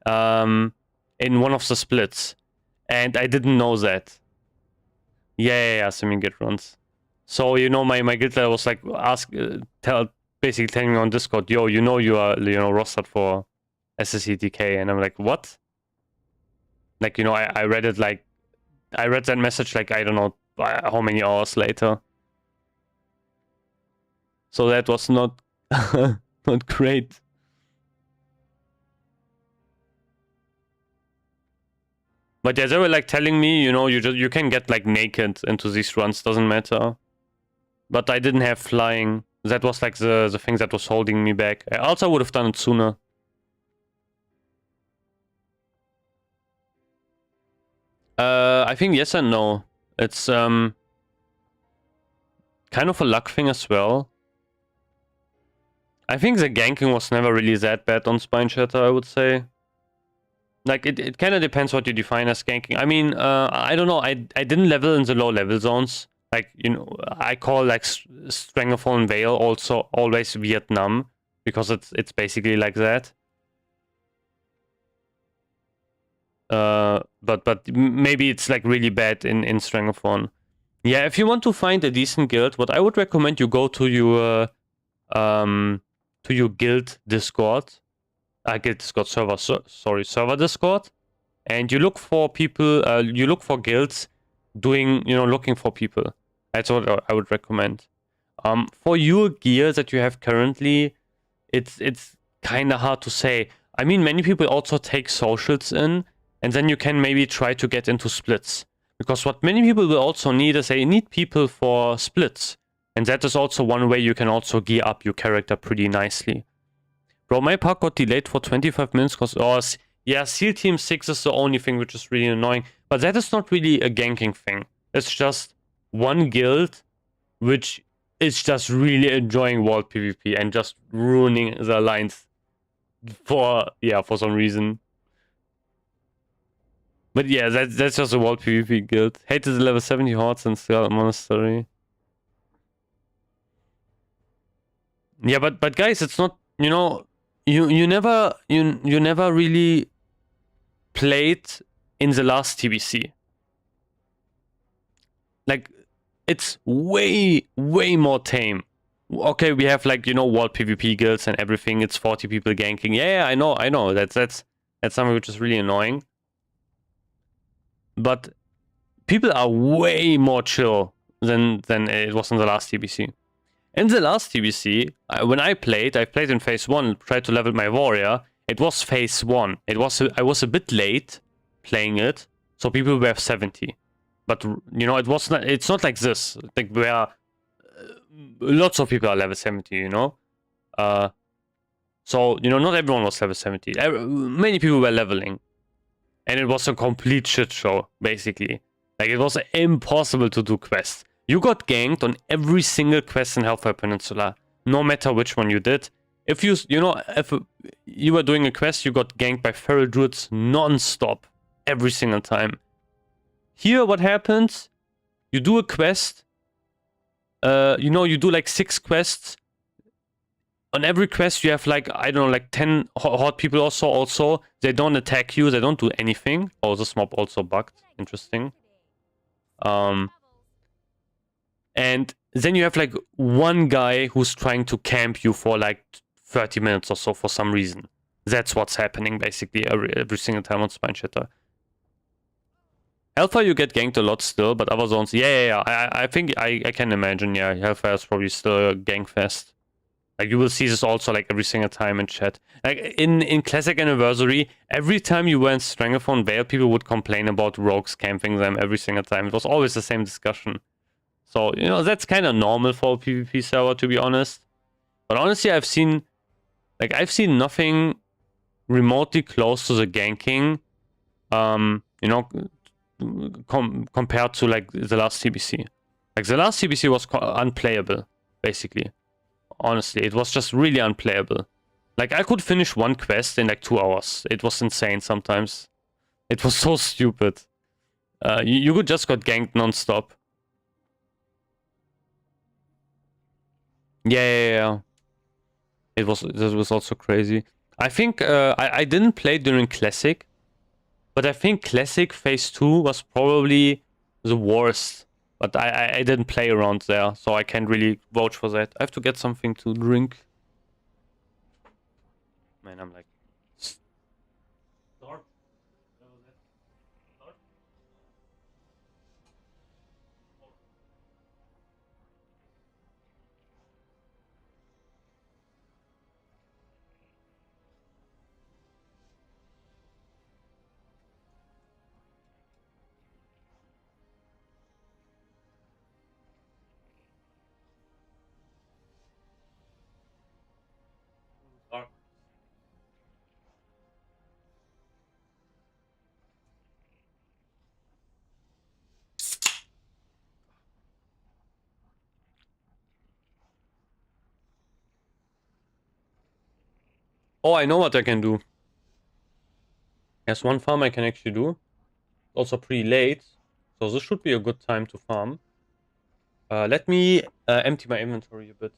in one of the splits, and I didn't know that. Yeah, semi-git runs. So, my guild leader was like, basically telling me on Discord, yo, you are, rostered for SSCTK, and I'm like, what? Like, I read it, like, I read that message, like, I don't know how many hours later. So that was not, not great. But yeah, they were like telling me, you can get like naked into these runs, doesn't matter. But I didn't have flying. That was like the thing that was holding me back. I also would have done it sooner. I think yes and no. It's kind of a luck thing as well. I think the ganking was never really that bad on Spine Shatter, I would say. Like, it kind of depends what you define as ganking. I mean, I don't know. I didn't level in the low level zones. Like, I call like Stranglephone Veil also always Vietnam, because it's basically like that. But maybe it's like really bad in Stranglephone. Yeah, if you want to find a decent guild, what I would recommend, you go to your guild Discord. Guild Discord server, server Discord, and you look for people, you look for guilds doing, looking for people. That's what I would recommend. For your gear that you have currently, it's kind of hard to say. I mean, many people also take socials in, and then you can maybe try to get into splits. Because what many people will also need is they need people for splits. And that is also one way you can also gear up your character pretty nicely. Bro, my park got delayed for 25 minutes because, yeah, SEAL Team 6 is the only thing which is really annoying. But that is not really a ganking thing. It's just one guild which is just really enjoying world PvP and just ruining the alliance for some reason. But yeah, that's just a world PvP guild. Hated the level 70 hordes and Scarlet Monastery. Yeah, but guys, it's not, you never really played in the last TBC. Like, it's way more tame. Okay, we have like, world PvP guilds and everything. It's 40 people ganking. Yeah, I know. That's something which is really annoying. but people are way more chill than it was in the last TBC. In the last TBC, when I played in phase 1, tried to level my warrior. It was phase 1. I was a bit late playing it, so people were 70. But you know, it's not like this, like where lots of people are level 70, you know. So you know, not everyone was level 70. Many people were leveling, and it was a complete shit show, basically. Like, it was impossible to do quests. You got ganked on every single quest in Hellfire Peninsula, no matter which one you did. If you were doing a quest, you got ganked by feral druids non-stop, every single time. Here, what happens? You do a quest. You know, you do like 6 quests. On every quest, you have like, I don't know, like 10 hot people or so. Also, they don't attack you. They don't do anything. Oh, this mob also bugged. Interesting. And then you have like one guy who's trying to camp you for like 30 minutes or so for some reason. That's what's happening basically every single time on Spine Shatter. Hellfire you get ganked a lot still, but other zones, yeah. I think I can imagine, yeah, Hellfire is probably still a gank fest. Like, you will see this also like every single time in chat. Like in Classic Anniversary, every time you were in Stranglethorn Vale, people would complain about rogues camping them every single time. It was always the same discussion. So, you know, that's kind of normal for a PvP server, to be honest. But honestly, I've seen nothing remotely close to the ganking, you know, compared to like the last TBC. Like, the last TBC was unplayable, basically. Honestly, it was just really unplayable. Like, I could finish one quest in like 2 hours. It was insane sometimes. It was so stupid. You could just got ganked non-stop. Yeah. This was also crazy. I think I didn't play during Classic, but I think Classic Phase 2 was probably the worst. But I didn't play around there, so I can't really vouch for that. I have to get something to drink. Man, I'm like... Starved. Oh, I know what I can do. There's one farm I can actually do. Also pretty late, so this should be a good time to farm. Let me empty my inventory a bit.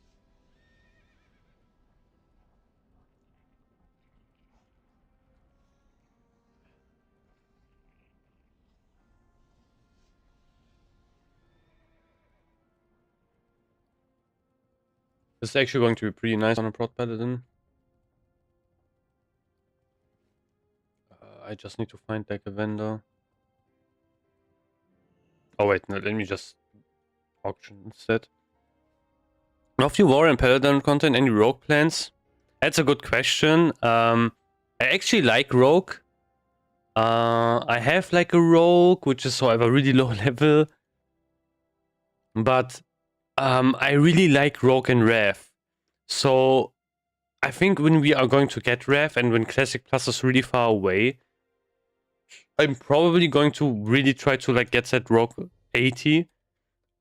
This is actually going to be pretty nice on a Prot Paladin. I just need to find like a vendor. Oh wait, no, let me just auction instead. Of you War and Paladin content, any rogue plans? That's a good question. I actually like rogue. I have like a rogue, which is however really low level. But I really like rogue and Rev. So I think when we are going to get Rev and when Classic Plus is really far away, I'm probably going to really try to like get that rogue 80.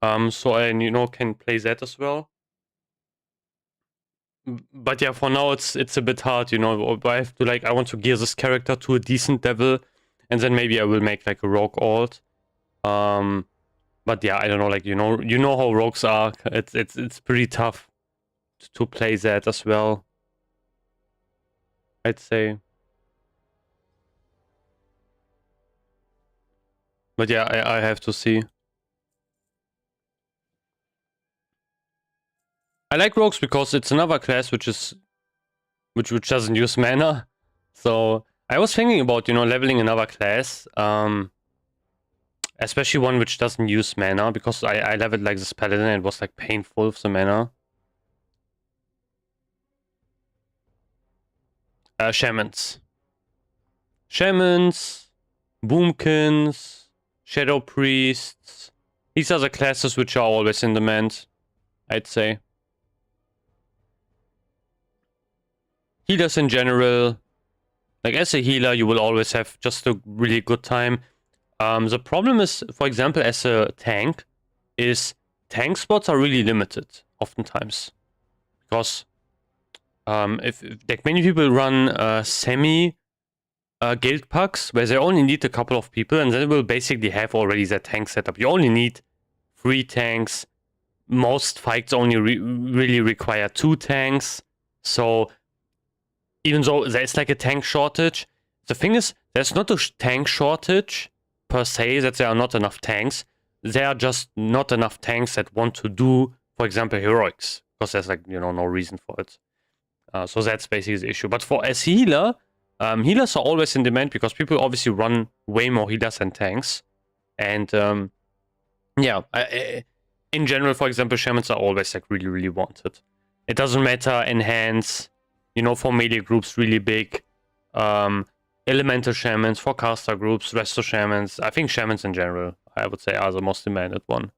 So I, you know, can play that as well. But yeah, for now it's a bit hard, you know. I have to like, I want to gear this character to a decent level, and then maybe I will make like a rogue alt. But yeah, I don't know, like, you know how rogues are. It's pretty tough to play that as well, I'd say. But yeah, I have to see. I like rogues because it's another class which doesn't use mana. So I was thinking about, you know, leveling another class. Especially one which doesn't use mana, because I leveled like this paladin and it was like painful with the mana. Shamans. Shamans, boomkins, shadow priests. These are the classes which are always in demand, I'd say. Healers in general. Like as a healer, you will always have just a really good time. The problem is, for example, as a tank, is tank spots are really limited, oftentimes. Because if like many people run semi guild packs where they only need a couple of people, and they will basically have already their tank setup. You only need 3 tanks. Most fights only really require 2 tanks. So even though there's like a tank shortage, the thing is, there's not a tank shortage per se that there are not enough tanks. There are just not enough tanks that want to do, for example, heroics, because there's like, you know, no reason for it. So that's basically the issue. But for as healer, healers are always in demand because people obviously run way more healers than tanks. And yeah, in general, for example, shamans are always like really, really wanted. It doesn't matter, enhance, you know, for melee groups, really big. Elemental shamans, for caster groups, resto shamans. I think shamans in general, I would say, are the most demanded one.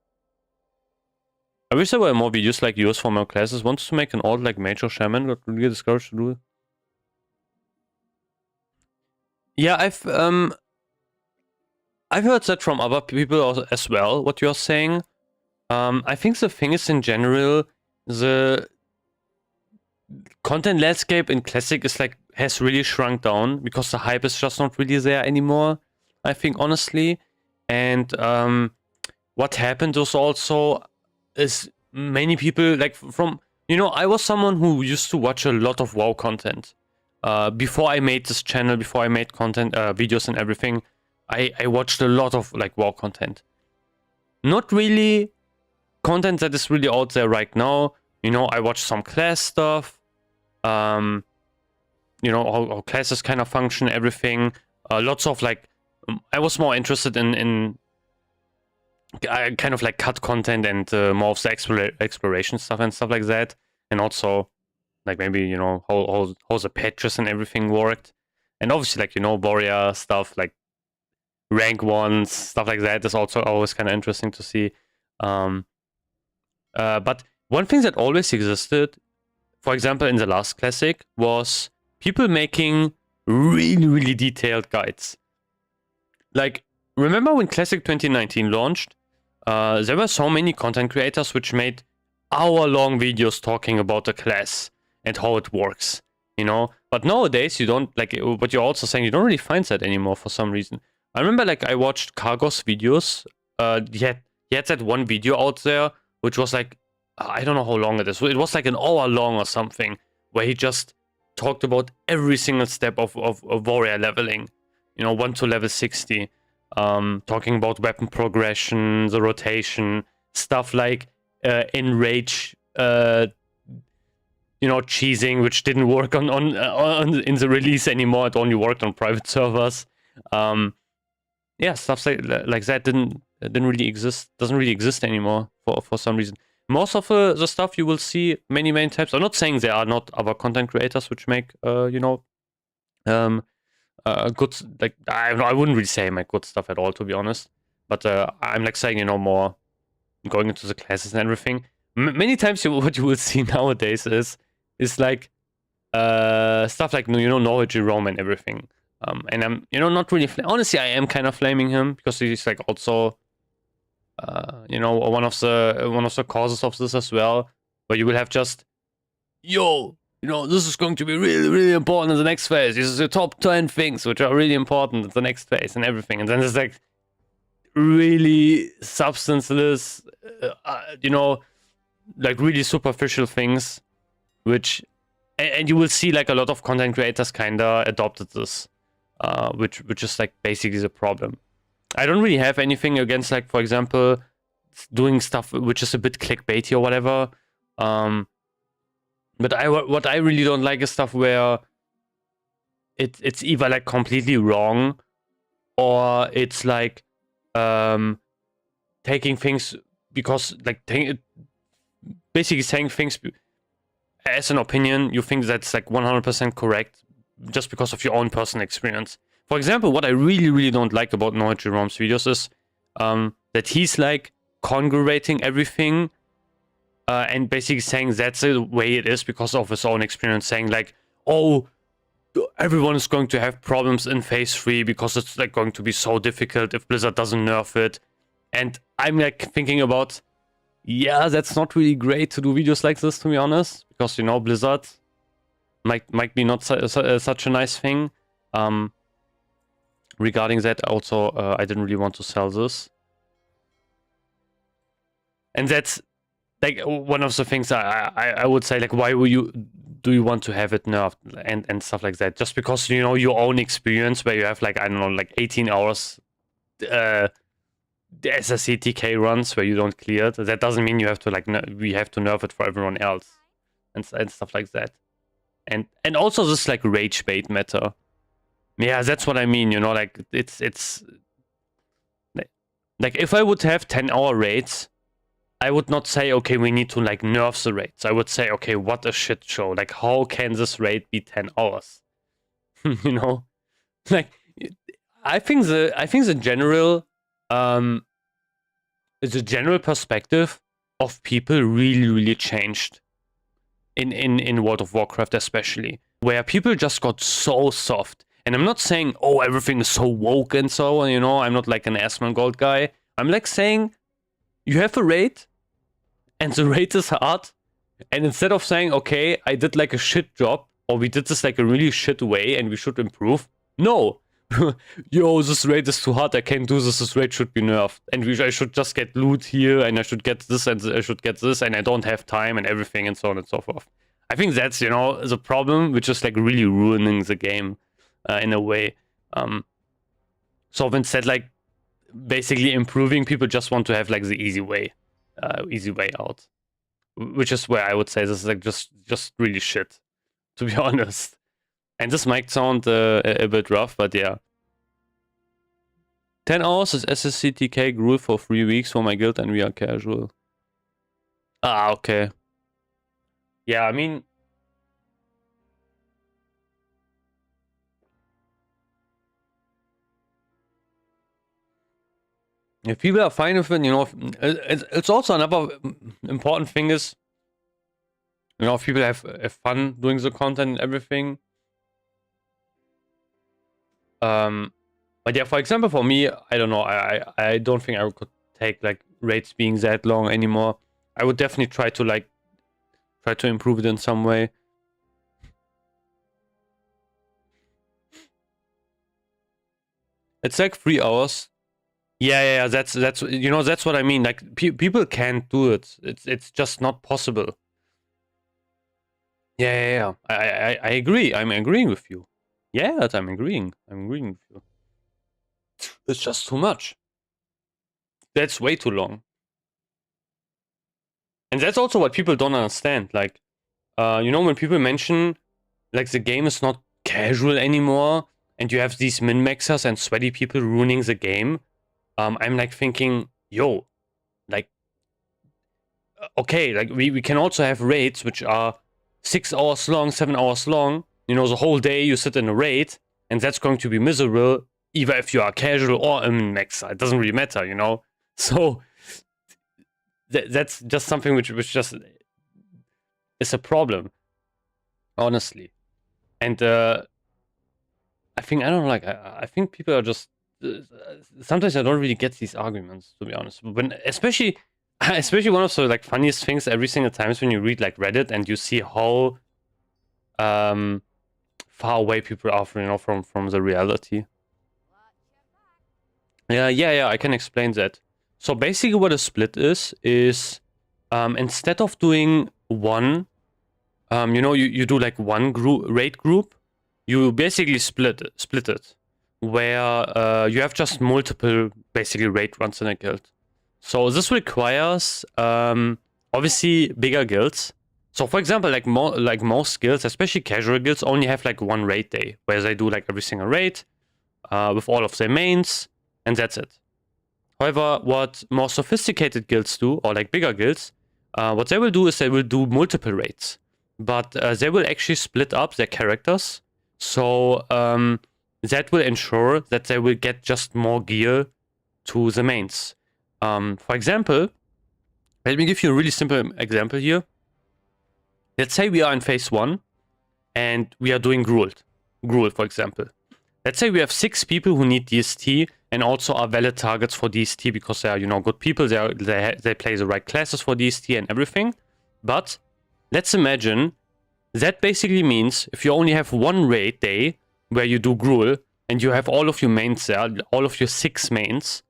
I wish there were more videos like yours for more classes. Wanted to make an alt like major shaman, but really discouraged to do it. Yeah, I've heard that from other people as well, what you're saying. I think the thing is, in general, the content landscape in Classic is like, has really shrunk down because the hype is just not really there anymore, I think, honestly. And what happened was also is many people, like from, you know, I was someone who used to watch a lot of WoW content. Before I made this channel, before I made content, videos and everything, I watched a lot of like WoW content. Not really content that is really out there right now. You know, I watched some class stuff. You know, how classes kind of function, everything. Lots of like, I was more interested in kind of like cut content and more of the exploration stuff and stuff like that. And also, like maybe, you know, how the patches and everything worked. And obviously, like, you know, warrior stuff, like rank ones, stuff like that is also always kind of interesting to see. But one thing that always existed, for example, in the last Classic, was people making really, really detailed guides. Like, remember when Classic 2019 launched? There were so many content creators which made hour-long videos talking about the class and how it works, you know? But nowadays, you don't, like, what you're also saying, you don't really find that anymore for some reason. I remember, like, I watched Cargos videos. He had that one video out there, which was like, I don't know how long it is. It was like an hour long or something, where he just talked about every single step of warrior leveling, you know, 1 to level 60. Talking about weapon progression, the rotation, stuff like enrage, you know, cheesing, which didn't work on in the release anymore. It only worked on private servers. Yeah, stuff like that didn't really exist. Doesn't really exist anymore for some reason. Most of the stuff you will see many types. I'm not saying there are not other content creators which make you know, good, like, I wouldn't really say make good stuff at all, to be honest. But I'm like saying, you know, more going into the classes and everything. Many times what you will see nowadays is like stuff like, you know, Noah Jerome and everything. And I'm, you know, not really honestly, I am kind of flaming him because he's like also you know, one of the causes of this as well, where you will have just, yo, you know, this is going to be really, really important in the next phase. This is the top 10 things which are really important in the next phase and everything. And then there's like really substanceless, you know, like really superficial things, which, and you will see like a lot of content creators kinda adopted this, which is like basically the problem. I don't really have anything against, like, for example, doing stuff which is a bit clickbaity or whatever. But what I really don't like is stuff where it's either like completely wrong, or it's like taking things because like basically saying things as an opinion you think that's like 100% correct just because of your own personal experience. For example, what I really don't like about Noah Jerome's videos is that he's like congregating everything and basically saying that's the way it is because of his own experience, saying like, oh, everyone is going to have problems in phase 3 because it's like going to be so difficult if Blizzard doesn't nerf it. And I'm like thinking about, yeah, that's not really great to do videos like this, to be honest, because you know Blizzard might be not such a nice thing. Regarding that, also I didn't really want to sell this, and that's like one of the things I would say, like, why do you want to have it nerfed and stuff like that? Just because you know your own experience where you have like, I don't know, like 18 hours the SSC TK runs where you don't clear it. That doesn't mean you have to like we have to nerf it for everyone else and stuff like that. And also this like rage bait meta. Yeah, that's what I mean, you know, like it's like if I would have 10-hour raids, I would not say, okay, we need to like nerf the raids. I would say, okay, what a shit show. Like, how can this raid be 10 hours? You know? Like, I think the general perspective of people really changed in World of Warcraft, especially, where people just got so soft. And I'm not saying, oh, everything is so woke and so on, you know, I'm not like an Asmongold guy. I'm like saying, you have a raid, and the raid is hard, and instead of saying, okay, I did like a shit job, or we did this like a really shit way, and we should improve, no. Yo, this raid is too hard, I can't do this raid should be nerfed. And I should just get loot here, and I should get this, and I should get this, and I don't have time, and everything, and so on and so forth. I think that's, you know, the problem, which is like really ruining the game in a way. So instead, like, basically improving, people just want to have like the easy way out. Which is where I would say this is like just really shit, to be honest. And this might sound a bit rough, but yeah. 10 hours is SSCTK grew for 3 weeks for my guild and we are casual. Ah, okay. Yeah, I mean... if people are fine with it, you know, it's also another important thing is, you know, if people have fun doing the content and everything. But yeah, for example, for me, I don't know, I don't think I could take like raids being that long anymore. I would definitely try to improve it in some way. It's like 3 hours. Yeah, that's you know, that's what I mean. Like people can't do it. It's just not possible. Yeah. I agree. I'm agreeing with you. Yeah, I'm agreeing. I'm agreeing with you. It's just too much. That's way too long. And that's also what people don't understand. Like, you know, when people mention like the game is not casual anymore, and you have these min-maxers and sweaty people ruining the game, I'm like thinking, yo, like, okay, like we can also have raids which are 6 hours long, 7 hours long. You know, the whole day you sit in a raid, and that's going to be miserable, either if you are casual or a min-maxer. It doesn't really matter, you know. So that's just something which just is a problem, honestly. And I think, I don't know, like I think people are just sometimes I don't really get these arguments, to be honest. When especially one of the like funniest things every single time is when you read like Reddit and you see how far away people are from, you know, from the reality. Yeah, I can explain that. So basically what a split is instead of doing one, you know, you do like one raid group, you basically split it, where you have just multiple basically raid runs in a guild. So this requires obviously bigger guilds. So for example, like most guilds, especially casual guilds, only have like one raid day where they do like every single raid with all of their mains, and that's it. However, what more sophisticated guilds do, or like bigger guilds, what they will do is they will do multiple raids. But they will actually split up their characters. So that will ensure that they will get just more gear to the mains. For example, let me give you a really simple example here. Let's say we are in phase 1 and we are doing Gruul, for example. Let's say we have 6 people who need DST and also are valid targets for DST because they are, good people. They play the right classes for DST and everything. But let's imagine that basically means if you only have one raid day where you do Gruul and you have all of your mains there, all of your 6 mains,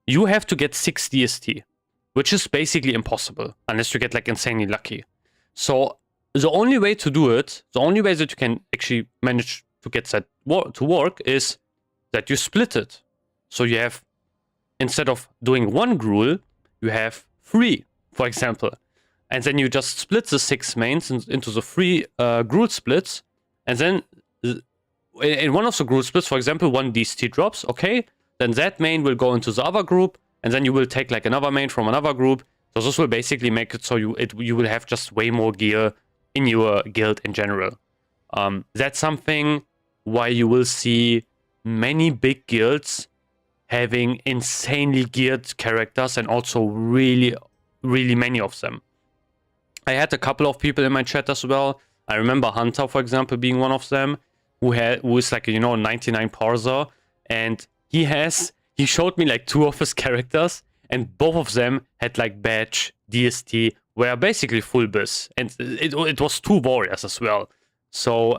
you have to get 6 DST, which is basically impossible unless you get like insanely lucky. So the only way to do it, the only way that you can actually manage to get that to work is that you split it. So you have, instead of doing 1 Gruul, you have 3, for example. And then you just split the 6 mains into the 3 Gruul splits. And then in one of the Gruul splits, for example, 1 DST drops, okay? Then that main will go into the other group. And then you will take like another main from another group. So this will basically make it so you will have just way more gear in your guild in general. That's something why you will see many big guilds having insanely geared characters and also really, really many of them. I had a couple of people in my chat as well. I remember Hunter, for example, being one of them, who is like, 99 parser, and he showed me like 2 of his characters, and both of them had like badge, DST, were basically full bis, and it was 2 warriors as well. So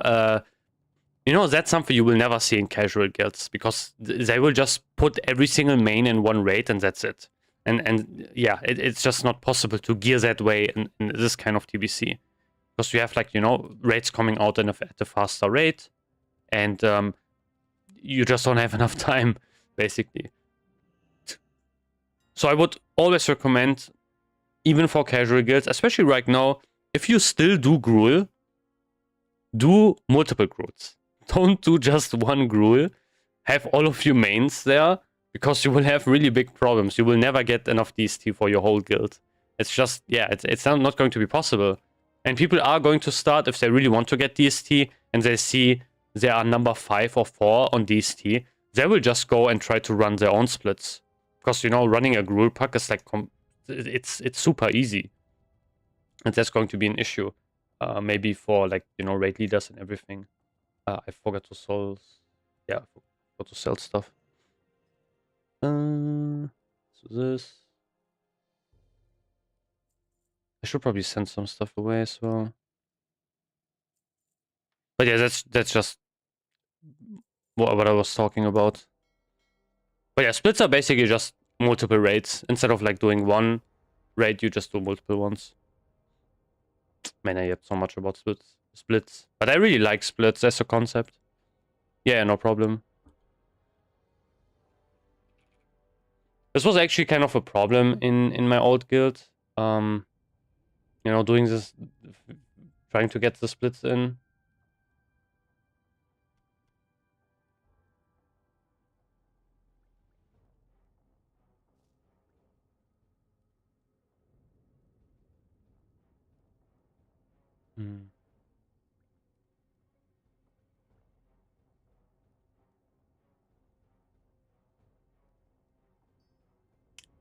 that's something you will never see in casual guilds, because they will just put every single main in one raid and that's it. And yeah, it's just not possible to gear that way in this kind of TBC. Because you have like, raids coming out at a faster rate, and you just don't have enough time, basically. So I would always recommend, even for casual guilds, especially right now, if you still do Gruul, do multiple Gruuls. Don't do just 1 Gruul. Have all of your mains there, because you will have really big problems. You will never get enough DST for your whole guild. It's just, yeah, it's not going to be possible. And people are going to start, if they really want to get DST, and they see they are number 5 or 4 on DST, they will just go and try to run their own splits. Because, running a Gruul pack is like, it's super easy. And that's going to be an issue. Maybe for like, raid leaders and everything. I forgot to sell. Yeah, I forgot to sell stuff. So this. I should probably send some stuff away as well. But yeah, that's just what I was talking about. But yeah, splits are basically just multiple raids. Instead of like doing 1 raid, you just do multiple ones. Man, I have so much about splits. But I really like splits as a concept. Yeah, no problem. This was actually kind of a problem in my old guild. Doing this, trying to get the splits in.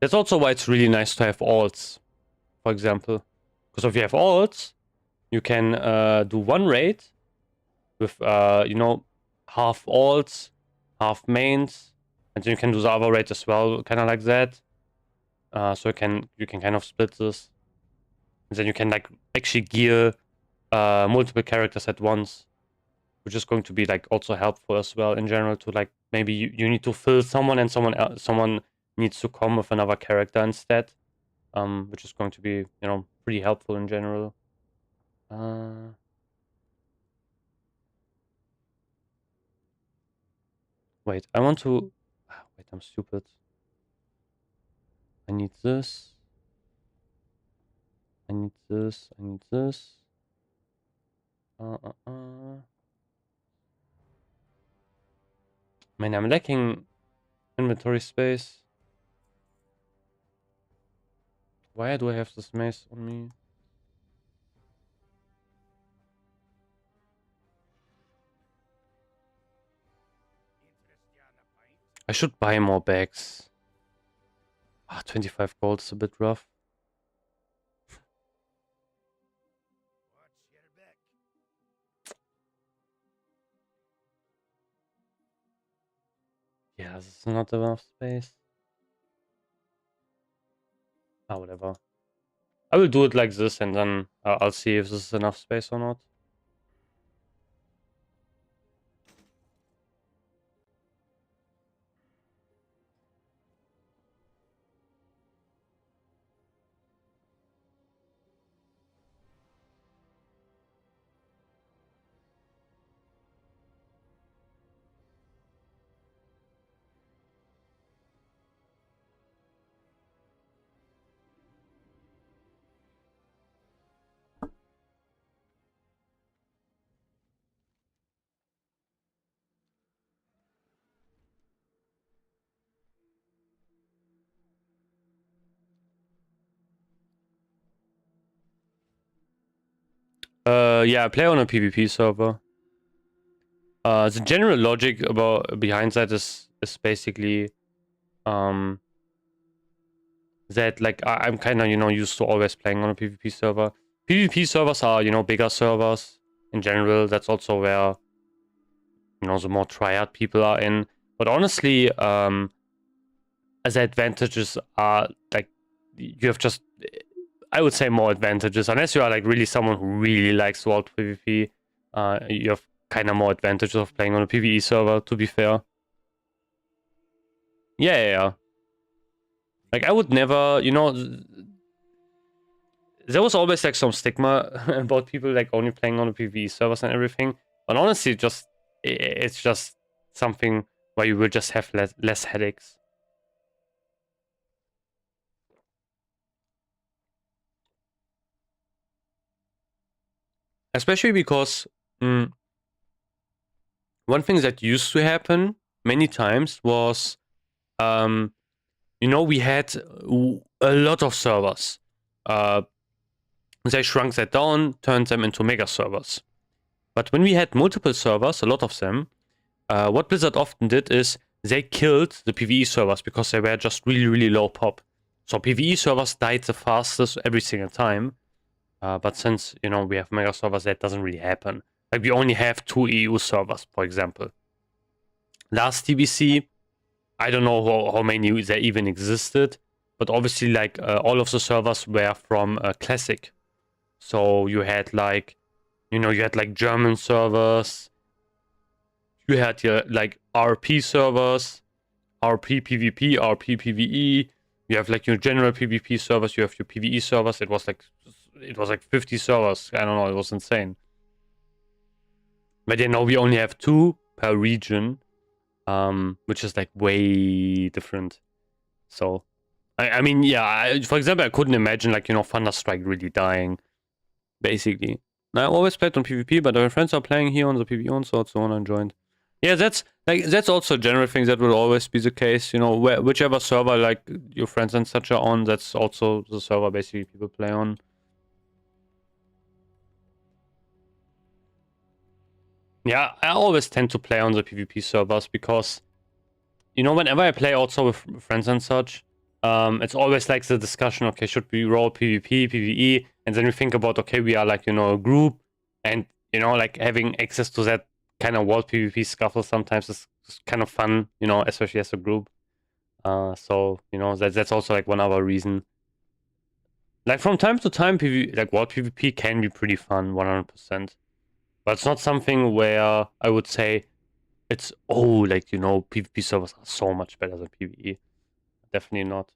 That's also why it's really nice to have alts, for example. Because if you have alts, you can do 1 raid with, half alts, half mains, and then you can do the other raid as well, kind of like that. So you can kind of split this, and then you can like actually gear multiple characters at once, which is going to be like also helpful as well in general. To like maybe you need to fill someone, and someone needs to come with another character instead, which is going to be pretty helpful in general. Wait, I want to. Wait, I'm stupid. I need this. I need this. I need this. Man, I'm lacking inventory space. Why do I have this mace on me? I should buy more bags. Ah, 25 gold is a bit rough. Yeah, this is not enough space. Ah, whatever. I will do it like this and then I'll see if this is enough space or not. Yeah, I play on a PvP server. The general logic behind that is basically that like I'm kind of used to always playing on a PvP server. PvP servers are bigger servers in general. That's also where the more triad people are in. But honestly, as advantages are like you have just I would say more advantages unless you are like really someone who really likes world PvP. You have kind of more advantages of playing on a PvE server. To be fair, yeah. Like I would never, there was always like some stigma about people like only playing on the PvE servers and everything. But honestly, it's just something where you will just have less headaches. Especially because one thing that used to happen many times was, we had a lot of servers. They shrunk that down, turned them into mega servers. But when we had multiple servers, a lot of them, what Blizzard often did is they killed the PvE servers because they were just really, really low pop. So PvE servers died the fastest every single time. But since, we have mega servers, that doesn't really happen. Like we only have 2 EU servers, for example. Last TBC, I don't know how many there even existed, but obviously like all of the servers were from Classic. So you had like, you had like German servers, you had your like RP servers, RP PvP, RP PvE. You have like your general PvP servers, you have your PvE servers. It was like 50 servers. I don't know, it was insane. But now we only have 2 per region, which is like way different. So I mean, yeah, for example, I couldn't imagine like, Thunderstrike really dying, basically. I always played on PvP, but my friends are playing here on the PvE on, so I joined. Yeah, that's also a general thing that will always be the case. Whichever server like your friends and such are on, that's also the server basically people play on. Yeah, I always tend to play on the PvP servers because, whenever I play also with friends and such, it's always like the discussion, okay, should we roll PvP, PvE? And then we think about, okay, we are like, a group and, like having access to that kind of world PvP scuffle sometimes is kind of fun, especially as a group. So, that's also like one other reason. Like from time to time, like world PvP can be pretty fun, 100%. But it's not something where I would say it's, like, PvP servers are so much better than PvE. Definitely not.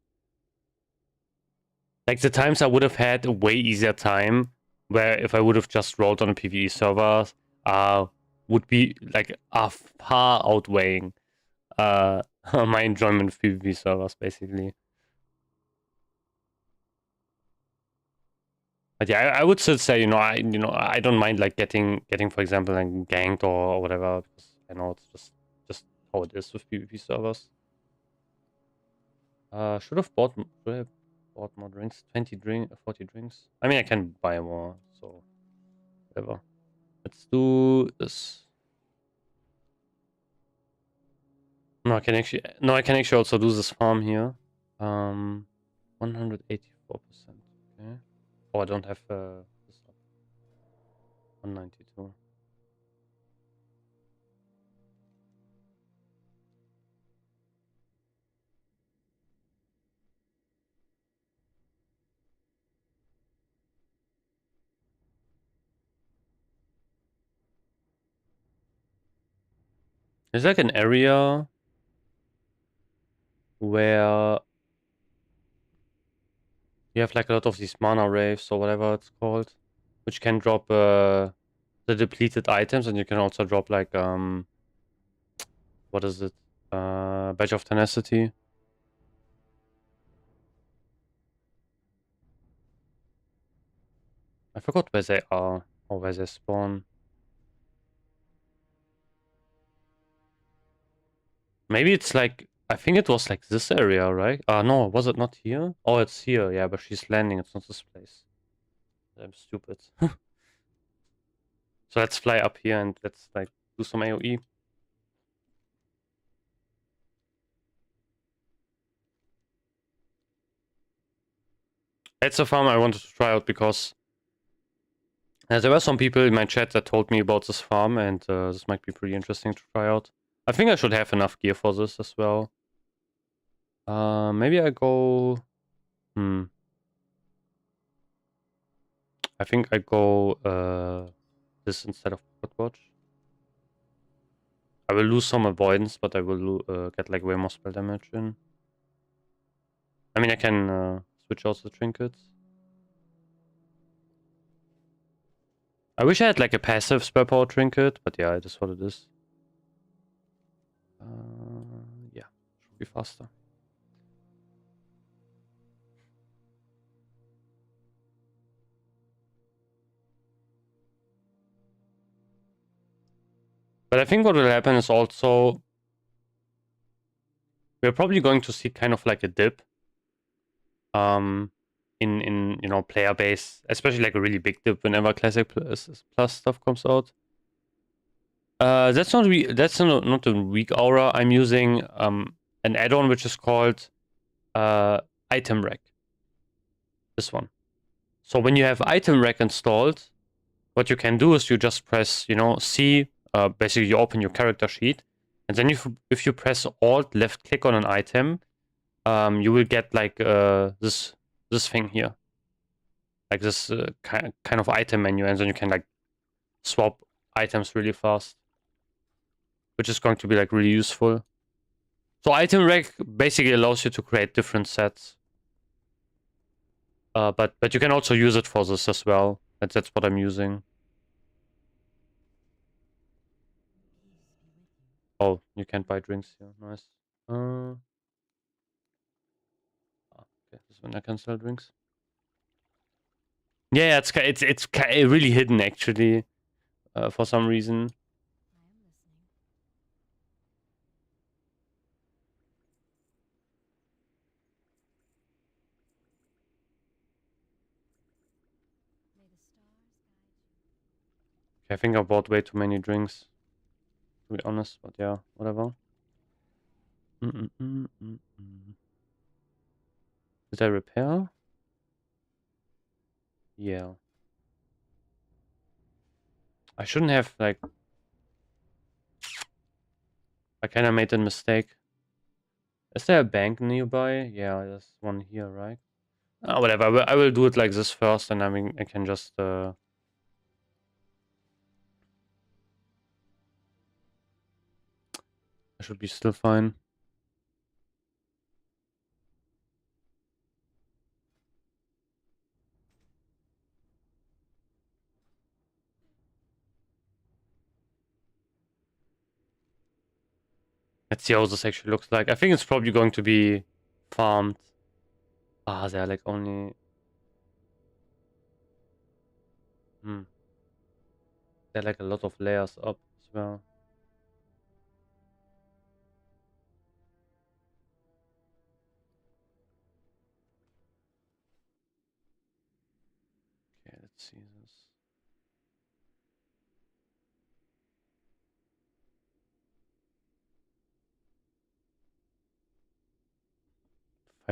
Like the times I would have had a way easier time, where if I would have just rolled on a PvE server, would be like far outweighing my enjoyment of PvP servers, basically. But yeah, I would still say, I don't mind like getting, for example, like ganked or whatever, because I know it's just how it is with PvP servers. Should have bought. Bought more drinks. 40 drinks. I mean, I can buy more, so whatever. Let's do this. No, I can actually also do this farm here. 184%. Okay. Oh, I don't have this up. 192. There's like an area where you have like a lot of these mana waves or whatever it's called, which can drop the depleted items, and you can also drop like what is it? Badge of Tenacity. I forgot where they are or where they spawn. Maybe it's like, I think it was like this area, right? No, was it not here? Oh, it's here. Yeah, but she's landing. It's not this place. I'm stupid. So let's fly up here and let's like do some AoE. It's a farm I wanted to try out because there were some people in my chat that told me about this farm, and this might be pretty interesting to try out. I think I should have enough gear for this as well. Maybe I go... I think I go this instead of Pocket Watch. I will lose some avoidance, but I will get like way more spell damage in. I mean, I can switch out the trinkets. I wish I had like a passive spell power trinket, but yeah, it is what it is. Yeah, should be faster. But I think what will happen is also we're probably going to see kind of like a dip in you know, player base, especially like a really big dip whenever Classic Plus stuff comes out. That's not a weak aura. I'm using an add-on which is called Item Rack. This one. So when you have Item Rack installed, what you can do is you just press, you know, C. Basically, you open your character sheet, and then if you press Alt left click on an item, you will get like this thing here, like this kind of item menu, and then you can like swap items really fast, which is going to be like really useful. So Item Rack basically allows you to create different sets, but you can also use it for this as well. That's what I'm using. Oh, you can't buy drinks here. Nice. Okay, this one I can sell drinks. Yeah, it's really hidden actually, for some reason. Okay, I think I bought way too many drinks, to be honest. But yeah, whatever. Did I repair? Yeah. I shouldn't have like. I kind of made a mistake. Is there a bank nearby? Yeah, there's one here, right? Whatever. I will do it like this first, and I mean I can just. I should be still fine. Let's see how this actually looks like. I think it's probably going to be farmed. They're like only. They're like a lot of layers up as well.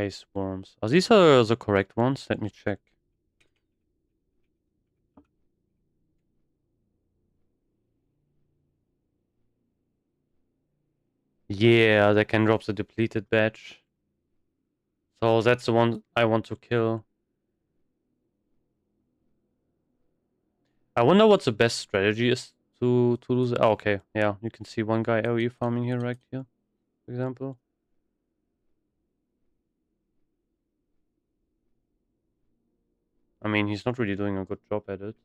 face worms. Are these the correct ones? Let me check. Yeah, they can drop the depleted badge. So that's the one I want to kill. I wonder what the best strategy is to do that. Oh, okay, yeah, you can see one guy AoE farming here, right here, for example. I mean, he's not really doing a good job at it.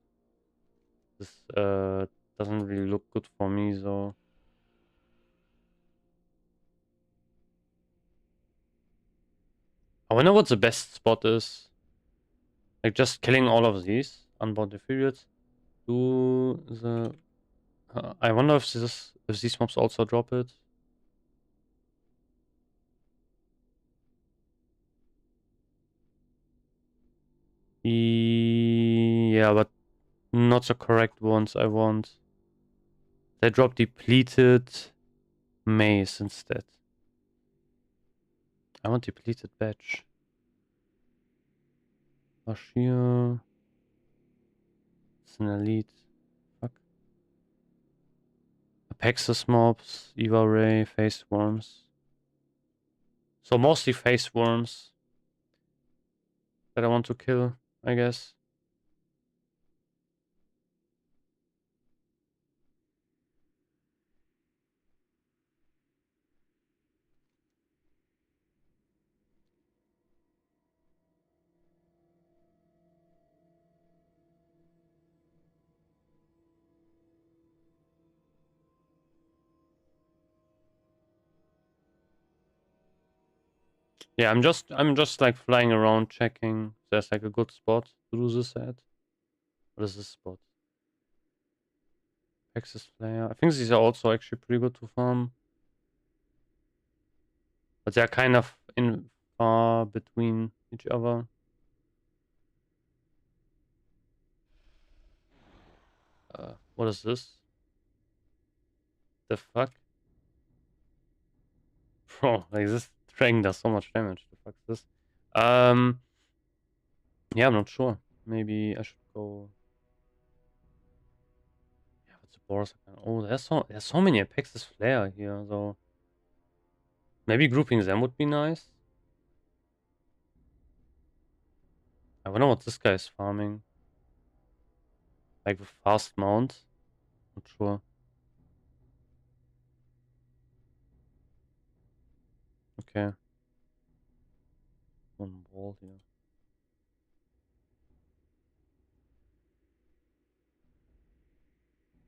This doesn't really look good for me, so... I wonder what the best spot is. Like, just killing all of these unbound affiliates. Do the... I wonder if these mobs also drop it. Yeah, but not the correct ones I want. They drop depleted maze instead. I want depleted badge. Bashir. It's an elite. Fuck. Apexis mobs, Eva Ray, face worms. So mostly face worms that I want to kill, I guess. Yeah, I'm just like flying around checking if there's like a good spot to do this at. What is this spot? Texas Flare. I think these are also actually pretty good to farm. But they're kind of in far between each other. What is this? The fuck? Bro, like this dragon does so much damage. The fuck is this? Yeah, I'm not sure. Maybe I should go. Yeah, what's the boss? Oh, there's so many Apex's Flare here, so maybe grouping them would be nice. I wonder what this guy is farming. Like with fast mount. Not sure. Okay. One wall here.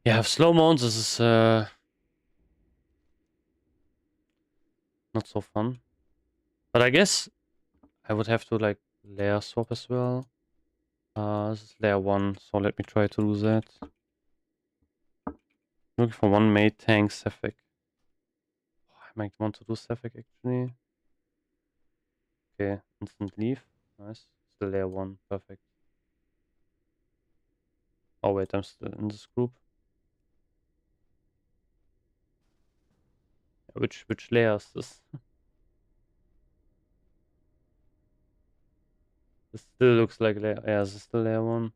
Yeah, slow mounts is not so fun. But I guess I would have to like layer swap as well. This is layer 1, so let me try to do that. Looking for one mate tank Cephalic. I might want to do Cephalic actually. Okay, instant leave. Nice. Still layer 1, perfect. Oh wait, I'm still in this group. Which layer is this? This still looks like layer. Yeah, this is still layer 1.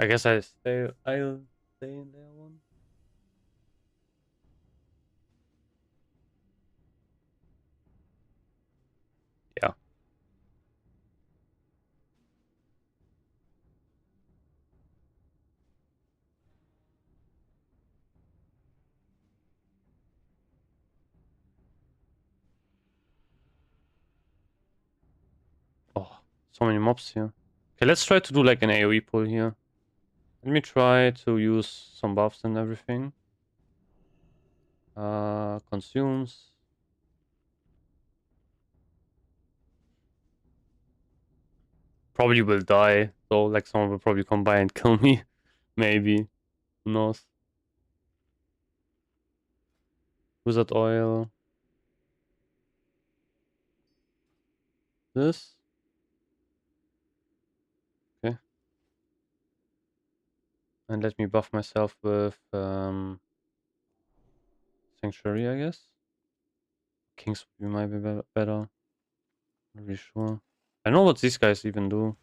I guess I'll stay in layer 1. Yeah. Oh, so many mobs here. Okay, let's try to do like an AoE pull here. Let me try to use some buffs and everything. Consumes. Probably will die, so like someone will probably come by and kill me. Maybe. Who knows? Wizard oil. this. Okay. And let me buff myself with Sanctuary, I guess. Kings might be better. Not really sure. I don't know what these guys even do.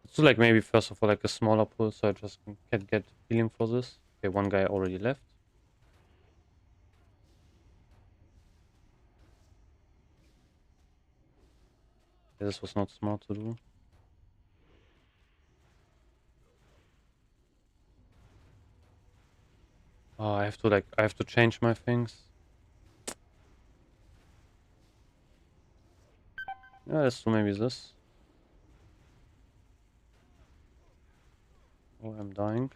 Let's do like maybe first of all like a smaller pull so I just can get healing for this. Okay, one guy already left. Yeah, this was not smart to do. Oh, I have to change my things. Yeah, let's do maybe this. Oh, I'm dying.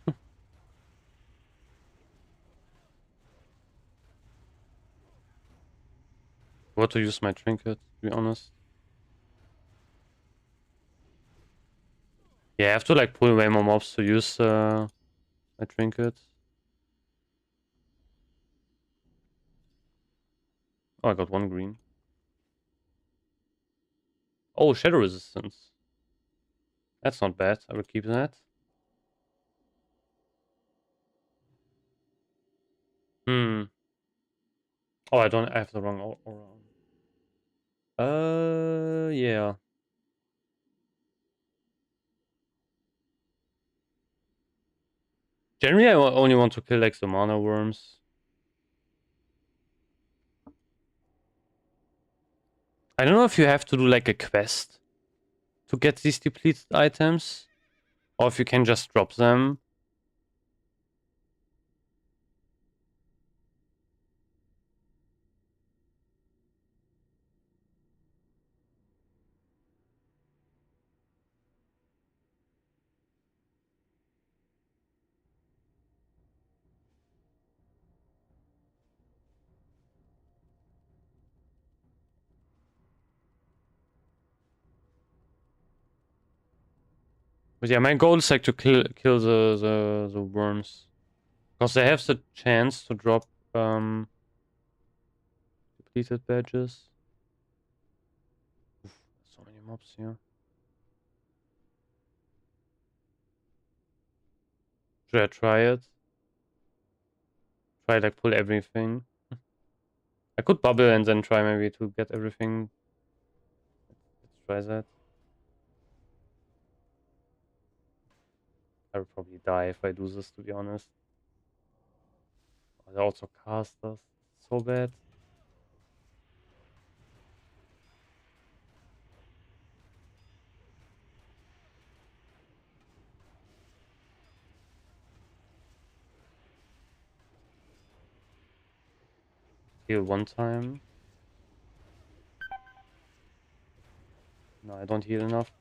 What to use my trinket, to be honest. Yeah, I have to like pull way more mobs to use my trinket. Oh, I got one green. Oh, shadow resistance. That's not bad. I will keep that. Hmm. Oh, I have the wrong aura on. Yeah. Generally, I only want to kill like the mana worms. I don't know if you have to do like a quest to get these depleted items, or if you can just drop them. But yeah, my goal is like to kill the worms. Because they have the chance to drop depleted badges. Oof, so many mobs here. Should I try it? Try like pull everything. I could bubble and then try maybe to get everything. Let's try that. I will probably die if I do this, to be honest. Oh, they also cast us. So bad. Heal one time. No, I don't heal enough.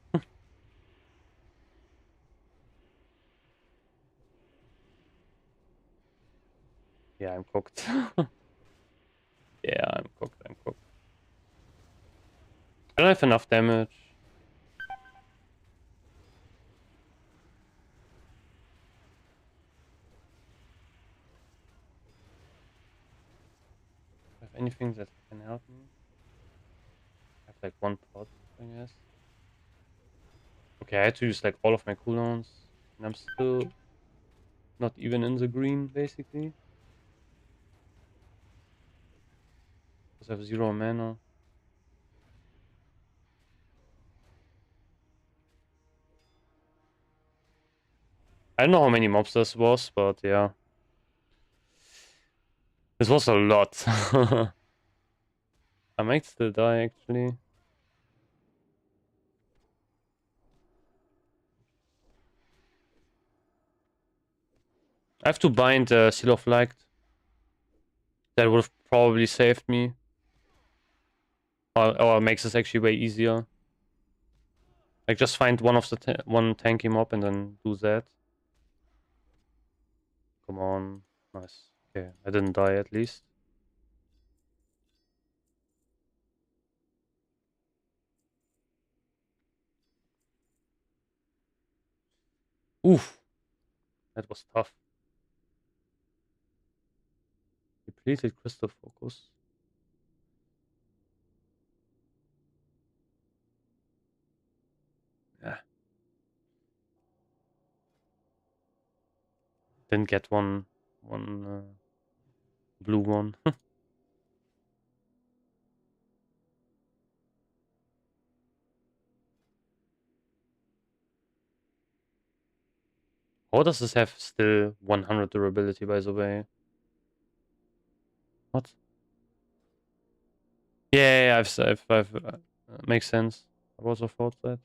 Yeah, I'm cooked. Yeah, I'm cooked. I'm cooked. I don't have enough damage. Have anything that can help me? I have like one pot, I guess. Okay, I had to use like all of my cooldowns, and I'm still not even in the green, basically. Because I have 0 mana. I don't know how many mobs this was, but yeah. This was a lot. I might still die, actually. I have to bind Seal of Light. That would have probably saved me. Or makes this actually way easier. Like, just find one of the one tanky mob and then do that. Come on. Nice. Okay, I didn't die at least. Oof. That was tough. Completed crystal focus. Yeah. Didn't get one blue one. How does this have still 100 durability, by the way? What? Yeah, I've makes sense. I also thought that.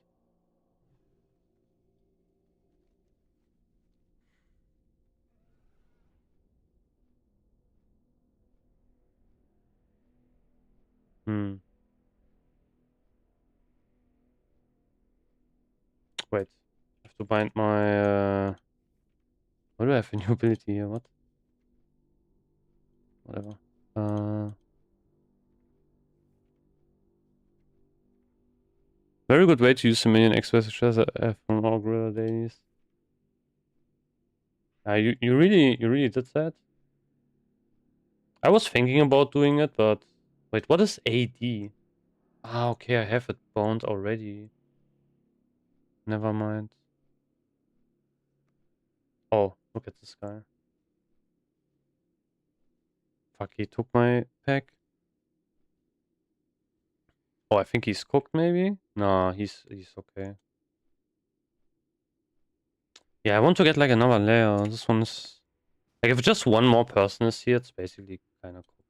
Hmm. Wait. I have to find my what do I have a new ability here? What? Whatever. Very good way to use the minion X success from all gorilla days. You really did that? I was thinking about doing it, but wait, what is AD? Ah, okay, I have it bound already. Never mind. Oh, look at this guy. Fuck, he took my pack. Oh, I think he's cooked maybe? Nah, he's okay. Yeah, I want to get like another layer. This one is like if just one more person is here, it's basically kind of cool.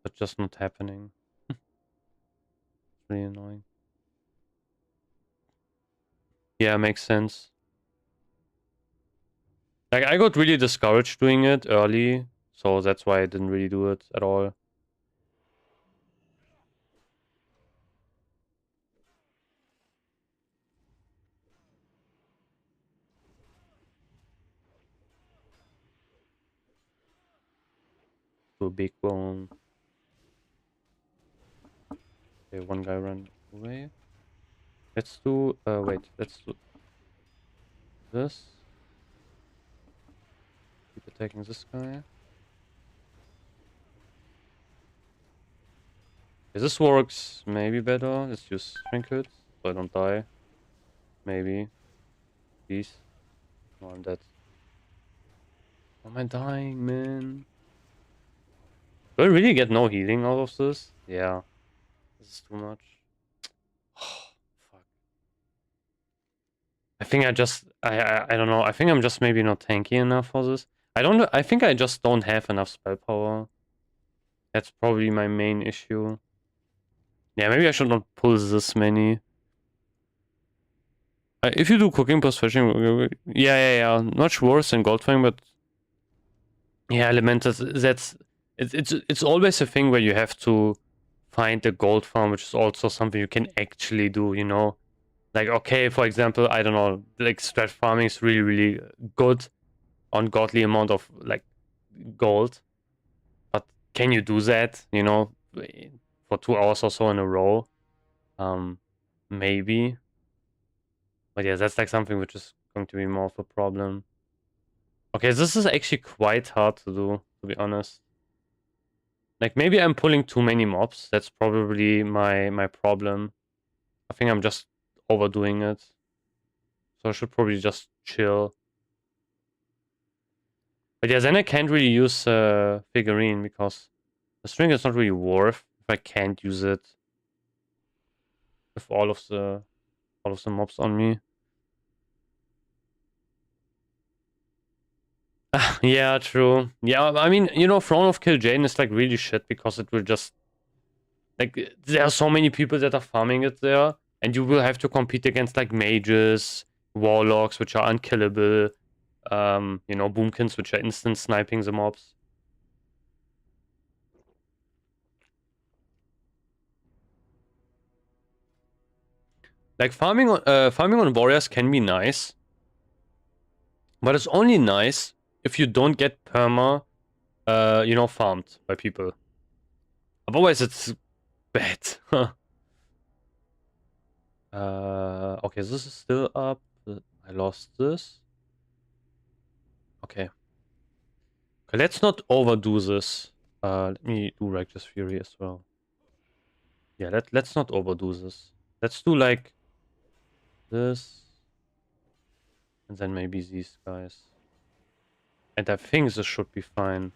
But just not happening. It's really annoying. Yeah, makes sense. Like I got really discouraged doing it early, so that's why I didn't really do it at all. Do a big one. Okay, one guy ran away. Let's do wait, let's do this. Keep attacking this guy. Okay, this works maybe better. Let's use trinkets so I don't die. Maybe. Please. No, I'm dead. Why am I dying, man? Do I really get no healing out of this? Yeah. This is too much. Fuck. I think I don't know. I think I'm just maybe not tanky enough for this. I think I just don't have enough spell power. That's probably my main issue. Yeah, maybe I should not pull this many. If you do cooking plus fishing, yeah. Much worse than goldfang, but yeah, elementals. It's always a thing where you have to find the gold farm, which is also something you can actually do. You know, like okay, for example, I don't know, like strat farming is really good on godly amount of like gold, but can you do that? You know, for 2 hours or so in a row? Maybe. But yeah, that's like something which is going to be more of a problem. Okay, this is actually quite hard to do, to be honest. Like maybe I'm pulling too many mobs. That's probably my problem. I think I'm just overdoing it. So I should probably just chill. But yeah, then I can't really use figurine because the string is not really worth if I can't use it with all of the mobs on me. Yeah, true. Yeah, I mean, you know, Throne of Kill Jane is like really shit because it will just like there are so many people that are farming it there, and you will have to compete against like mages, warlocks, which are unkillable, you know, boomkins, which are instant sniping the mobs. Like farming on warriors can be nice, but it's only nice if you don't get perma, you know, farmed by people. Otherwise, it's bad. Okay, this is still up. I lost this. Okay. Okay, let's not overdo this. Let me do Righteous Fury as well. Yeah, let's not overdo this. Let's do like this. And then maybe these guys. And I think this should be fine.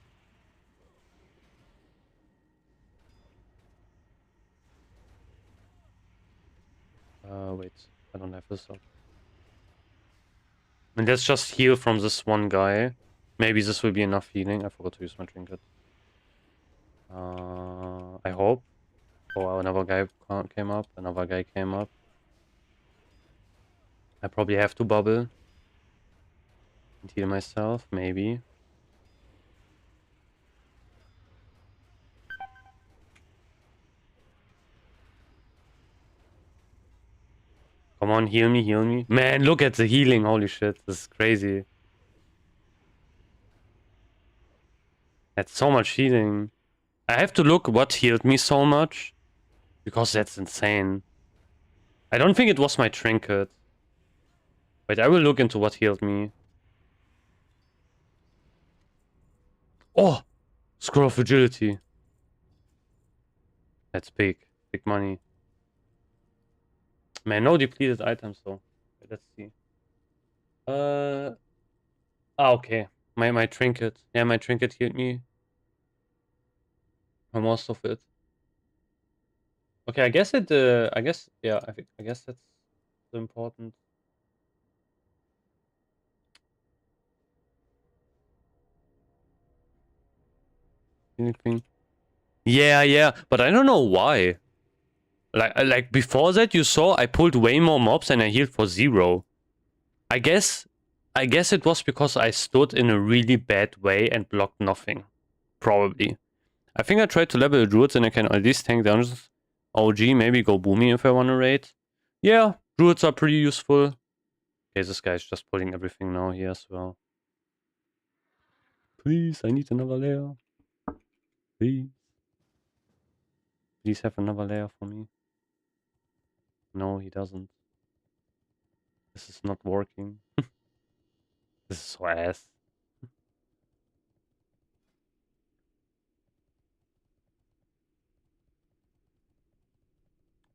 Wait. I don't have this up. And let's just heal from this one guy. Maybe this will be enough healing. I forgot to use my trinket. I hope. Oh, another guy came up. Another guy came up. I probably have to bubble and heal myself. Maybe. Come on, heal me, heal me. Man, look at the healing. Holy shit. This is crazy. That's so much healing. I have to look what healed me so much. Because that's insane. I don't think it was my trinket. Wait, I will look into what healed me. Oh! Scroll of Agility. That's big. Big money. Man, no depleted items though. Wait, let's see. Okay. My trinket. Yeah, my trinket healed me. For most of it. Okay, I guess it, yeah, I guess that's important. Anything? Yeah, but I don't know why. Like before that, you saw I pulled way more mobs and I healed for 0. I guess it was because I stood in a really bad way and blocked nothing. Probably. I think I tried to level the druids and I can at least tank dungeons. OG, maybe go boomy if I want to raid. Yeah, druids are pretty useful. Okay, this guy's just pulling everything now here as well. Please, I need another layer. Please. Please have another layer for me. No, he doesn't. This is not working. This is so ass.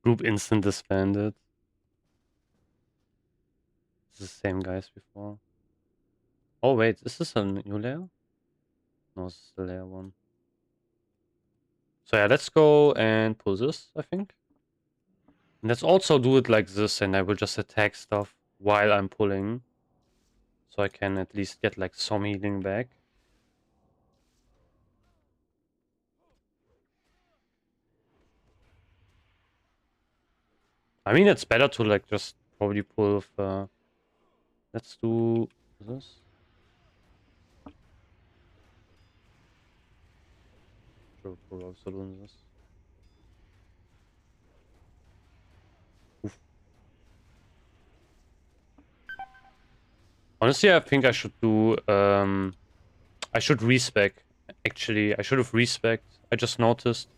Group instant disbanded. It's the same guys before. Oh wait, is this a new layer? No, this is the layer 1. So yeah, let's go and pull this, I think. And let's also do it like this, and I will just attack stuff while I'm pulling. So I can at least get like some healing back. I mean, it's better to like just probably pull with, let's do this. Sure, we're also doing this. Oof. Honestly, I think I should do, I should respec. Actually, I should have respec. I just noticed.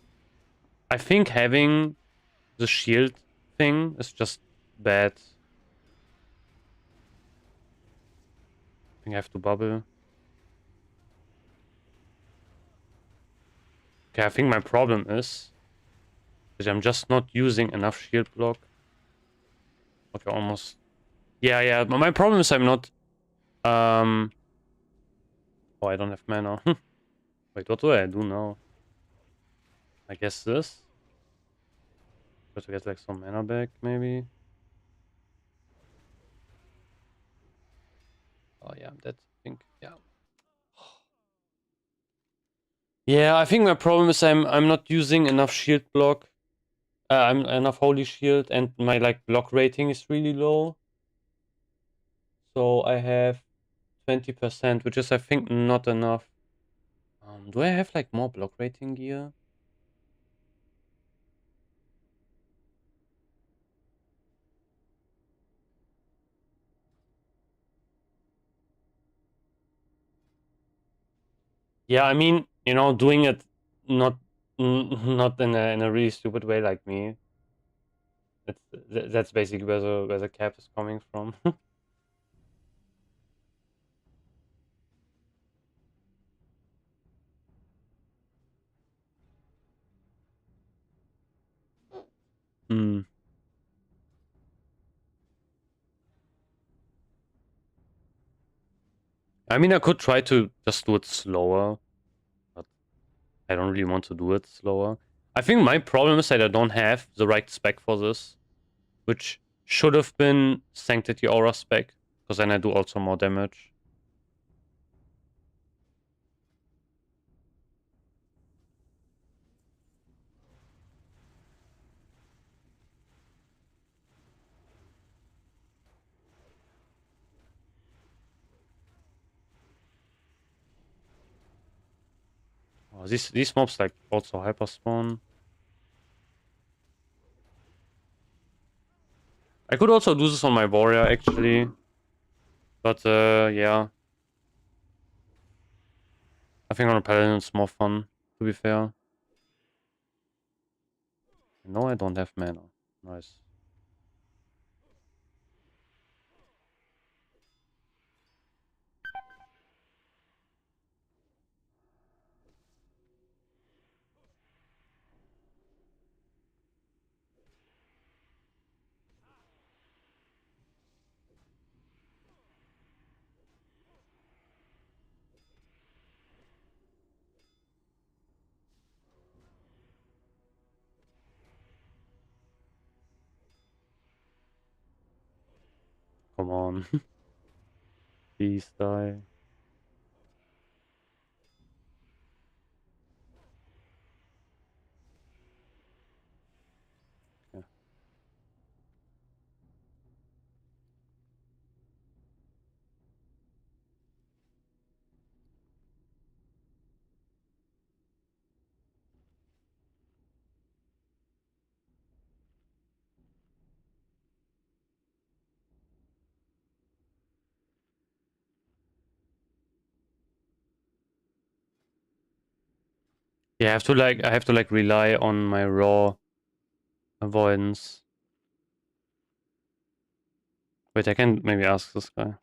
I think having the shield thing is just bad. I think I have to bubble. Okay, I think my problem is that I'm just not using enough shield block. Okay, almost. Yeah, but my problem is I'm not... Oh, I don't have mana. Wait, what do I do now? I guess this? Try to get like some mana back, maybe? Oh yeah, I'm dead, I think. Yeah. Yeah, I think my problem is I'm not using enough shield block. I'm enough holy shield, and my like block rating is really low. So I have 20%, which is I think not enough. Do I have like more block rating gear? Yeah, I mean, you know, doing it not not in a really stupid way like me. That's basically where the cap is coming from. I mean, I could try to just do it slower, but I don't really want to do it slower. I think my problem is that I don't have the right spec for this, which should have been Sanctity Aura spec, because then I do also more damage. Oh, these mobs like also hyper spawn. I could also do this on my warrior actually, but yeah, I think on a paladin it's more fun. To be fair. No, I don't have mana. Nice. Come on. Please die. Yeah. Yeah, I have to like rely on my raw avoidance. Wait, I can maybe ask this guy.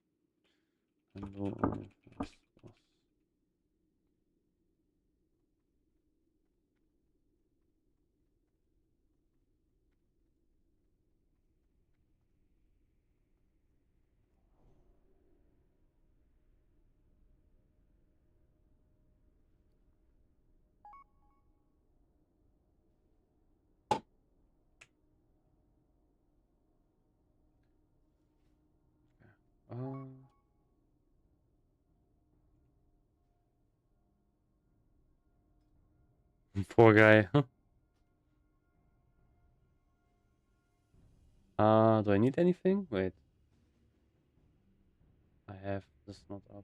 Uh, Poor guy. Do I need anything? Wait. I have this not up.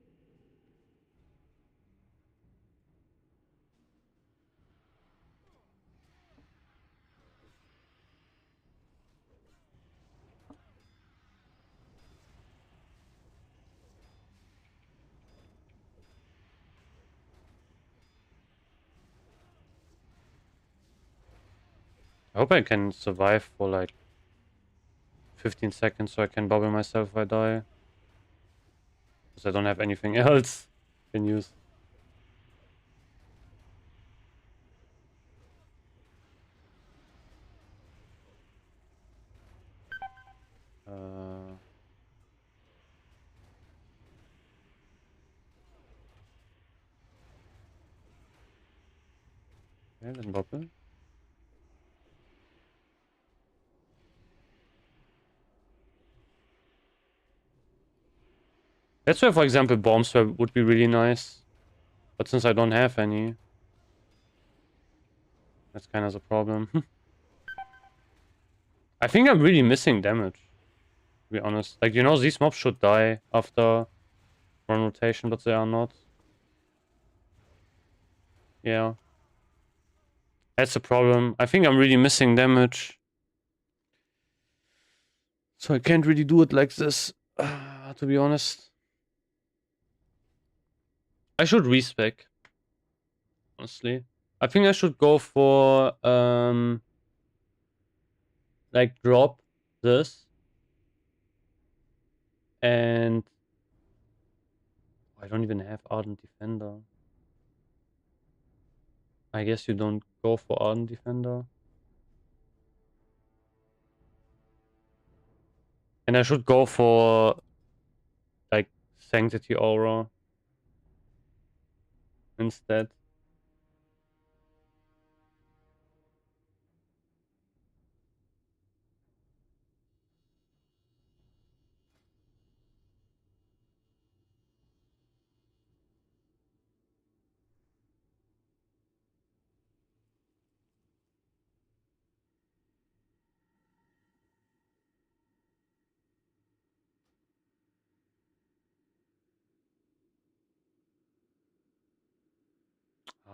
I hope I can survive for like 15 seconds so I can bubble myself if I die. Because I don't have anything else I can use. Uh, yeah, then bubble. That's where, for example, bombs would be really nice. But since I don't have any, that's kind of the problem. I think I'm really missing damage, to be honest. Like, you know, these mobs should die after one rotation, but they are not. Yeah. That's the problem. I think I'm really missing damage. So I can't really do it like this, to be honest. I should respec, honestly. I think I should go for, like, drop this. And I don't even have Ardent Defender. I guess you don't go for Ardent Defender. And I should go for, like, Sanctity Aura. instead.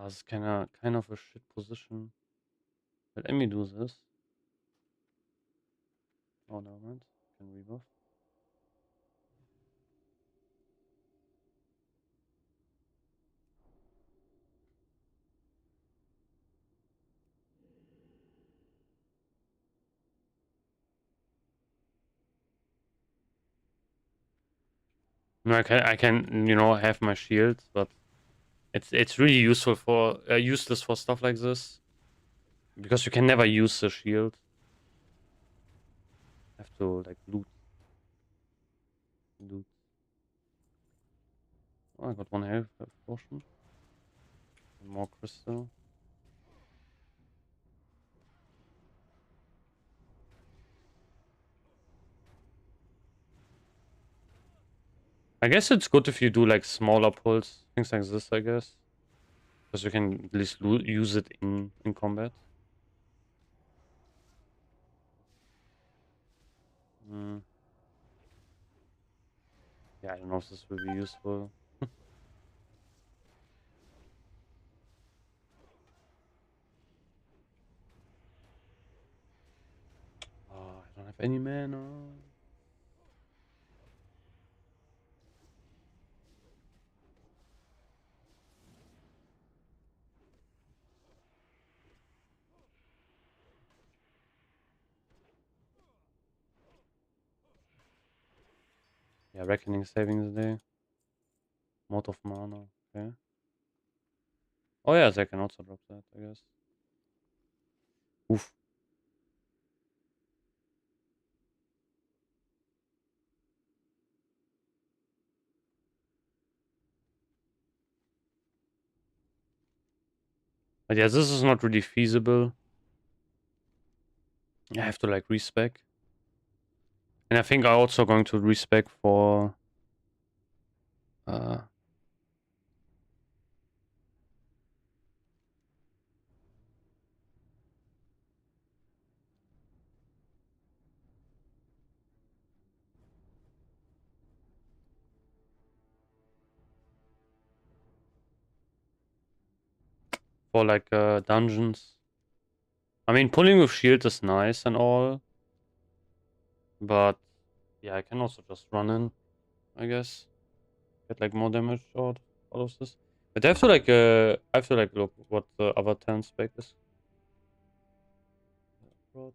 This is kind of a shit position. But let me do this. Oh, never mind. Can rebuff. No, I can, have my shield, but it's really useful for useless for stuff like this because you can never use the shield. Have to like loot. Oh, I got one health potion. More crystal. I guess it's good if you do like smaller pulls, things like this. I guess because you can at least use it in combat. Hmm. Yeah, I don't know if this will be useful. Oh, I don't have any mana. Yeah, Reckoning saving the day. Mode of mana. Okay. Oh yeah, they can also drop that, I guess. Oof. But yeah, this is not really feasible. I have to like respec. And I think I'm also going to respec uh for like dungeons. I mean, pulling with shield is nice and all, but yeah, I can also just run in, I guess. Get like more damage out of this. But I have to like look what the other 10 spec is. I'm listening. Going.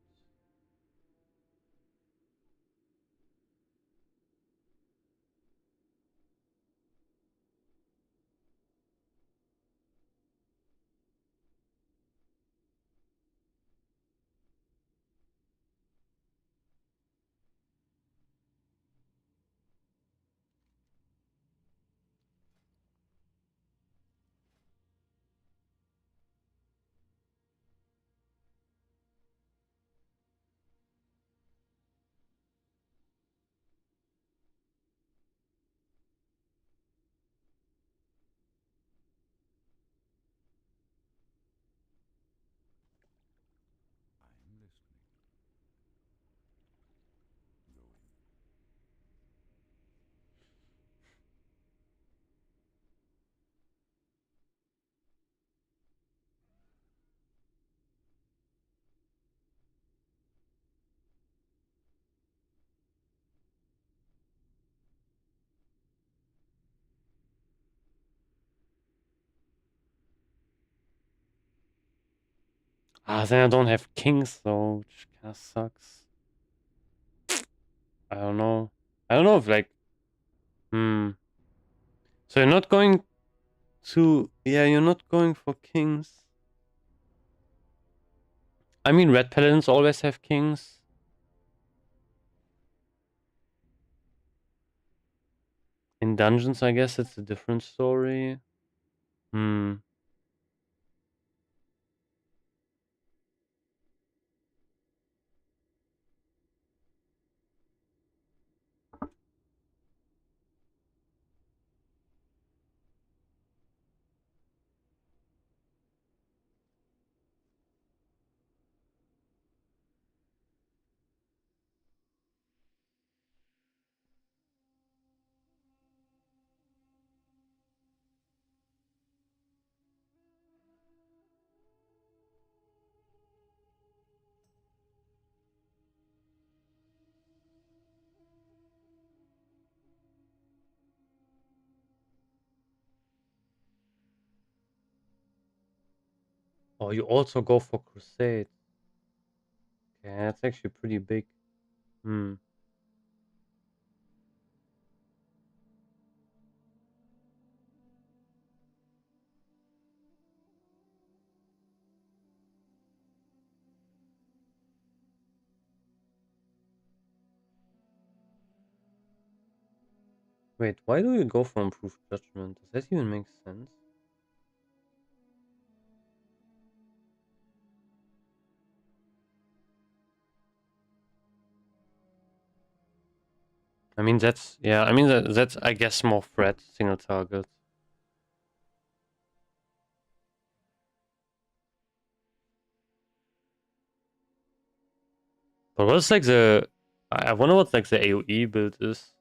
Then I don't have kings though, which kinda sucks. I don't know. I don't know if like hmm. So you're not going you're not going for kings. I mean red paladins always have kings. In dungeons I guess it's a different story. Hmm. Oh, you also go for Crusade. Okay, that's actually pretty big. Hmm. Wait, why do you go for improved judgment? Does that even make sense? I mean, that's yeah. I mean, that's I guess more threat, single target. But what's like the? I wonder what like the AOE build is.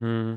Hmm.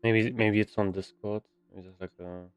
Maybe it's on Discord. Maybe there's like a.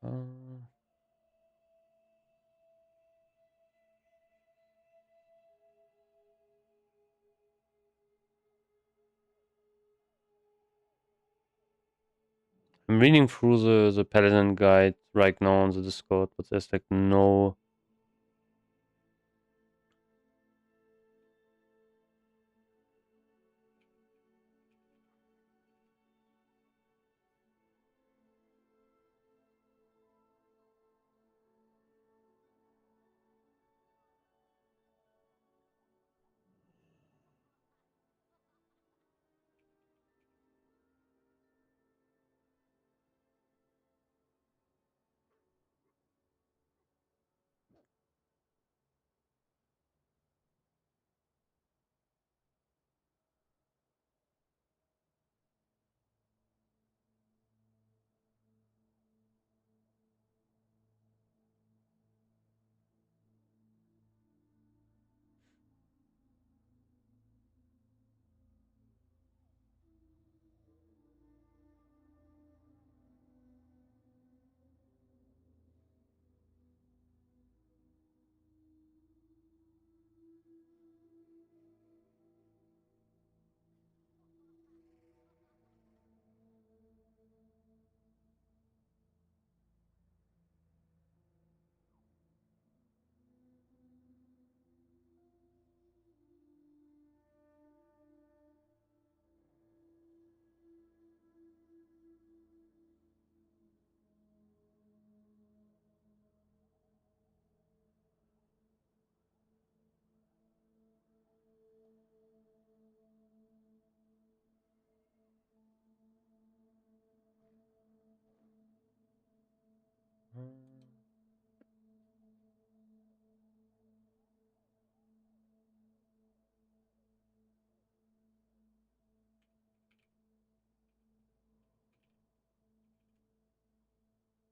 Uh, I'm reading through the Paladin guide right now on the Discord, but there's like no...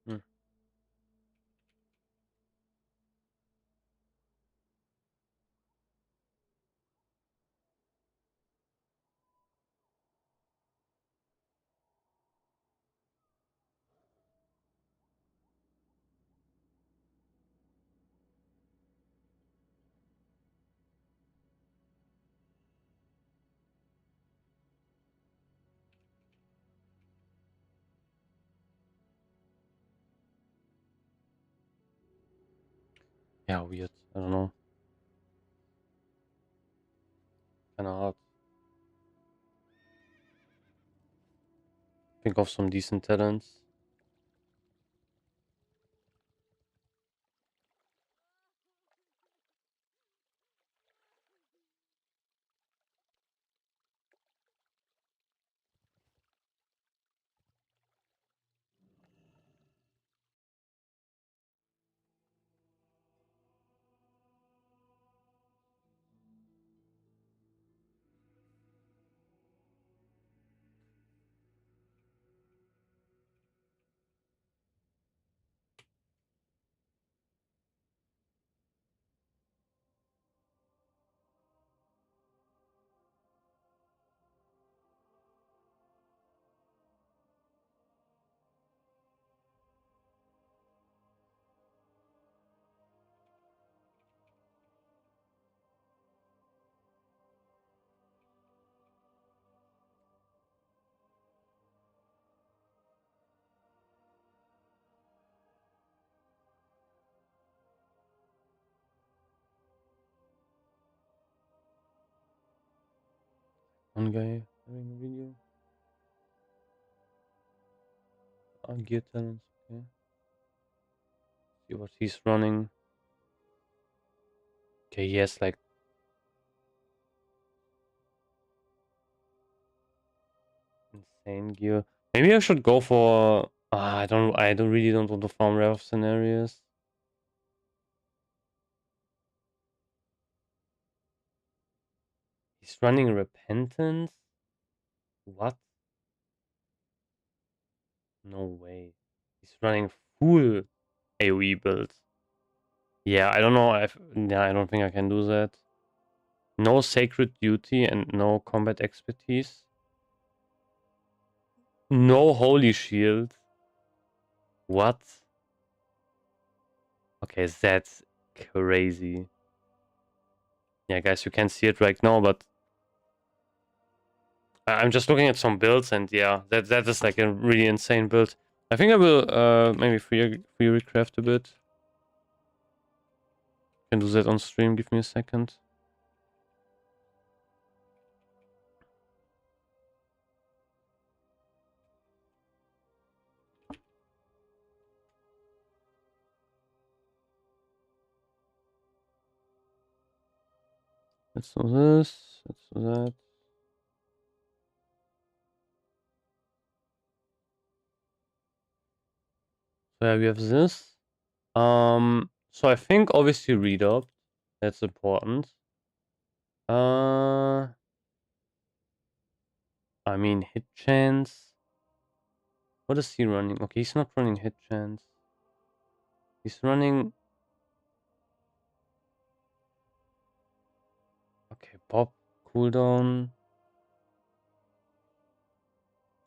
Hmm. Yeah, weird. I don't know. Kinda hard. Think of some decent talents. One guy having a video. Gear talents, okay. See what he's running. Okay, he has like insane gear. Maybe I should go for I don't really don't want to farm rare scenarios. He's running repentance? What? No way. He's running full AoE build. Yeah, I don't know if yeah, I don't think I can do that. No sacred duty and no combat expertise. No holy shield. What? Okay, that's crazy. Yeah, guys, you can't see it right now, but I'm just looking at some builds, and yeah, that is like a really insane build. I think I will maybe free recraft a bit. Can do that on stream. Give me a second. Let's do this. Let's do that. So yeah, we have this. So I think obviously read up. That's important. I mean hit chance. What is he running? Okay, he's not running hit chance. He's running. Okay, pop cooldown.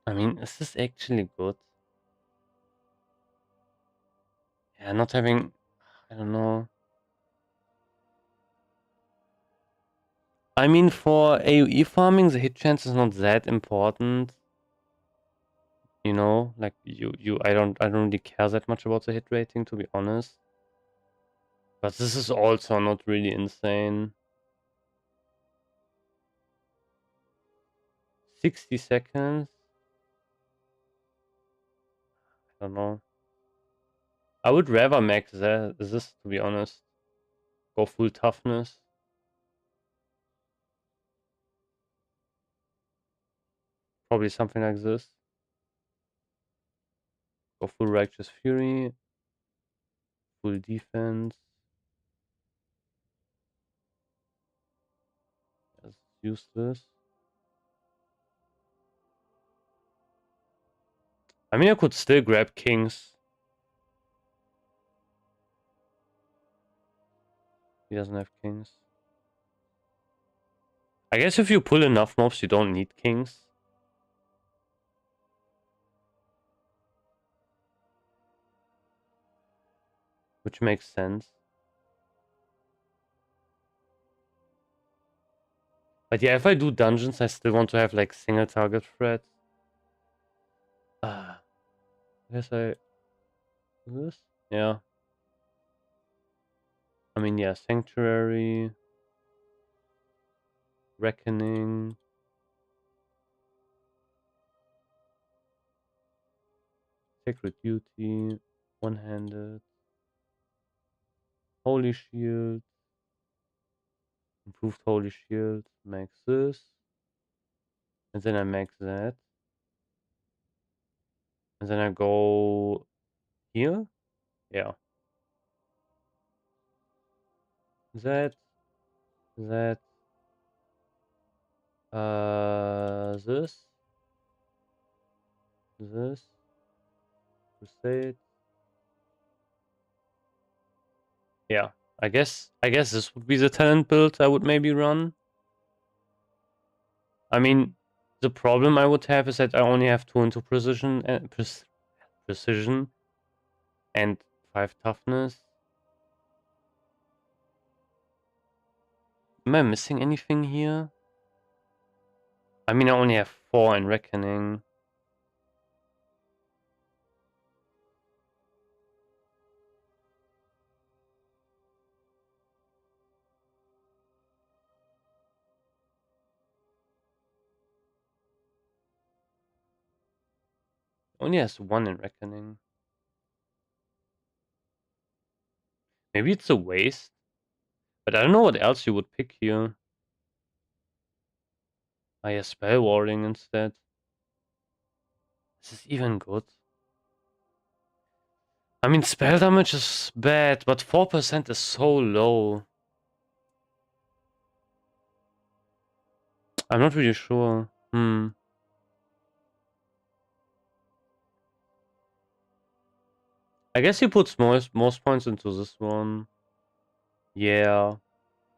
I mean, is this actually good? Yeah, not having. I don't know. I mean, for AoE farming, the hit chance is not that important. You know, like I don't really care that much about the hit rating, to be honest. But this is also not really insane. 60 seconds. I don't know. I would rather max this, to be honest. Go full toughness. Probably something like this. Go full righteous fury. Full defense. Let's use this. I mean, I could still grab kings. He doesn't have kings. I guess if you pull enough mobs, you don't need kings. Which makes sense. But yeah, if I do dungeons, I still want to have like single target threats. I guess I do this? Yeah. I mean, yeah, Sanctuary, Reckoning. Sacred Duty, One-Handed, Holy Shield, Improved Holy Shield, max this, and then I max that, and then I go here, yeah, that, that, this, Crusade, yeah. I guess this would be the talent build I would maybe run. I mean, the problem I would have is that I only have 2 into precision and precision and 5 toughness. Am I missing anything here? I mean, I only have 4 in Reckoning. Only has 1 in Reckoning. Maybe it's a waste. But I don't know what else you would pick here. I have Spell Warding instead. Is this even good? I mean, spell damage is bad, but 4% is so low. I'm not really sure. I guess he puts most points into this one. Yeah.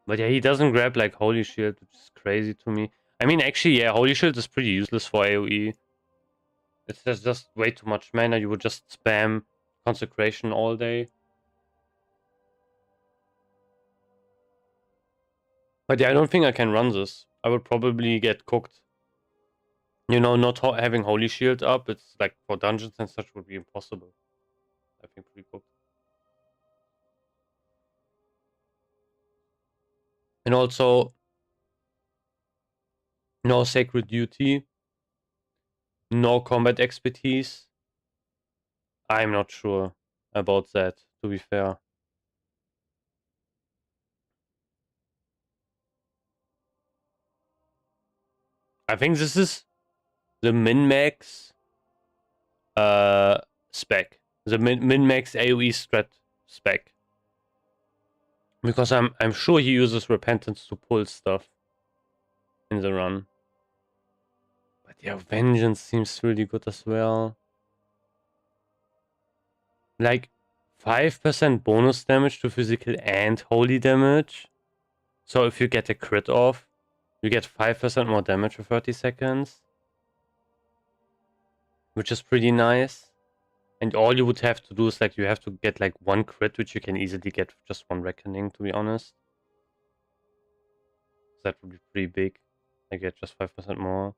But yeah, he doesn't grab like Holy Shield, which is crazy to me. I mean, actually, yeah, Holy Shield is pretty useless for AoE. It's just way too much mana. You would just spam Consecration all day. But yeah, I don't think I can run this. I would probably get cooked. You know, not having Holy Shield up, it's like for dungeons and such would be impossible. I think pretty cool. And also, no Sacred Duty, no combat expertise. I'm not sure about that, to be fair. I think this is the min-max spec. The min-max AoE strat spec. Because I'm sure he uses Repentance to pull stuff in the run. But yeah, Vengeance seems really good as well. Like 5% bonus damage to physical and holy damage. So if you get a crit off, you get 5% more damage for 30 seconds. Which is pretty nice. And all you would have to do is like you have to get like one crit, which you can easily get with just one Reckoning, to be honest. That would be pretty big. I get just 5% more.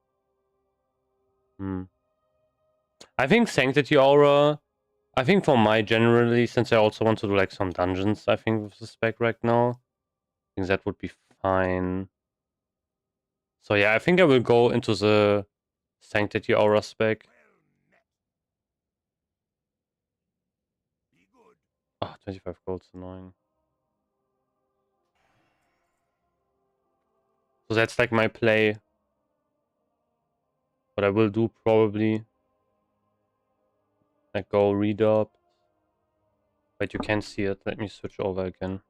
I think Sanctity Aura, I think for my generally, since I also want to do like some dungeons, I think with the spec right now, I think that would be fine. So yeah, I think I will go into the Sanctity Aura spec. Ah, 25 gold's annoying. So that's like my play. What I will do probably. Like go readopt. But you can't see it. Let me switch over again.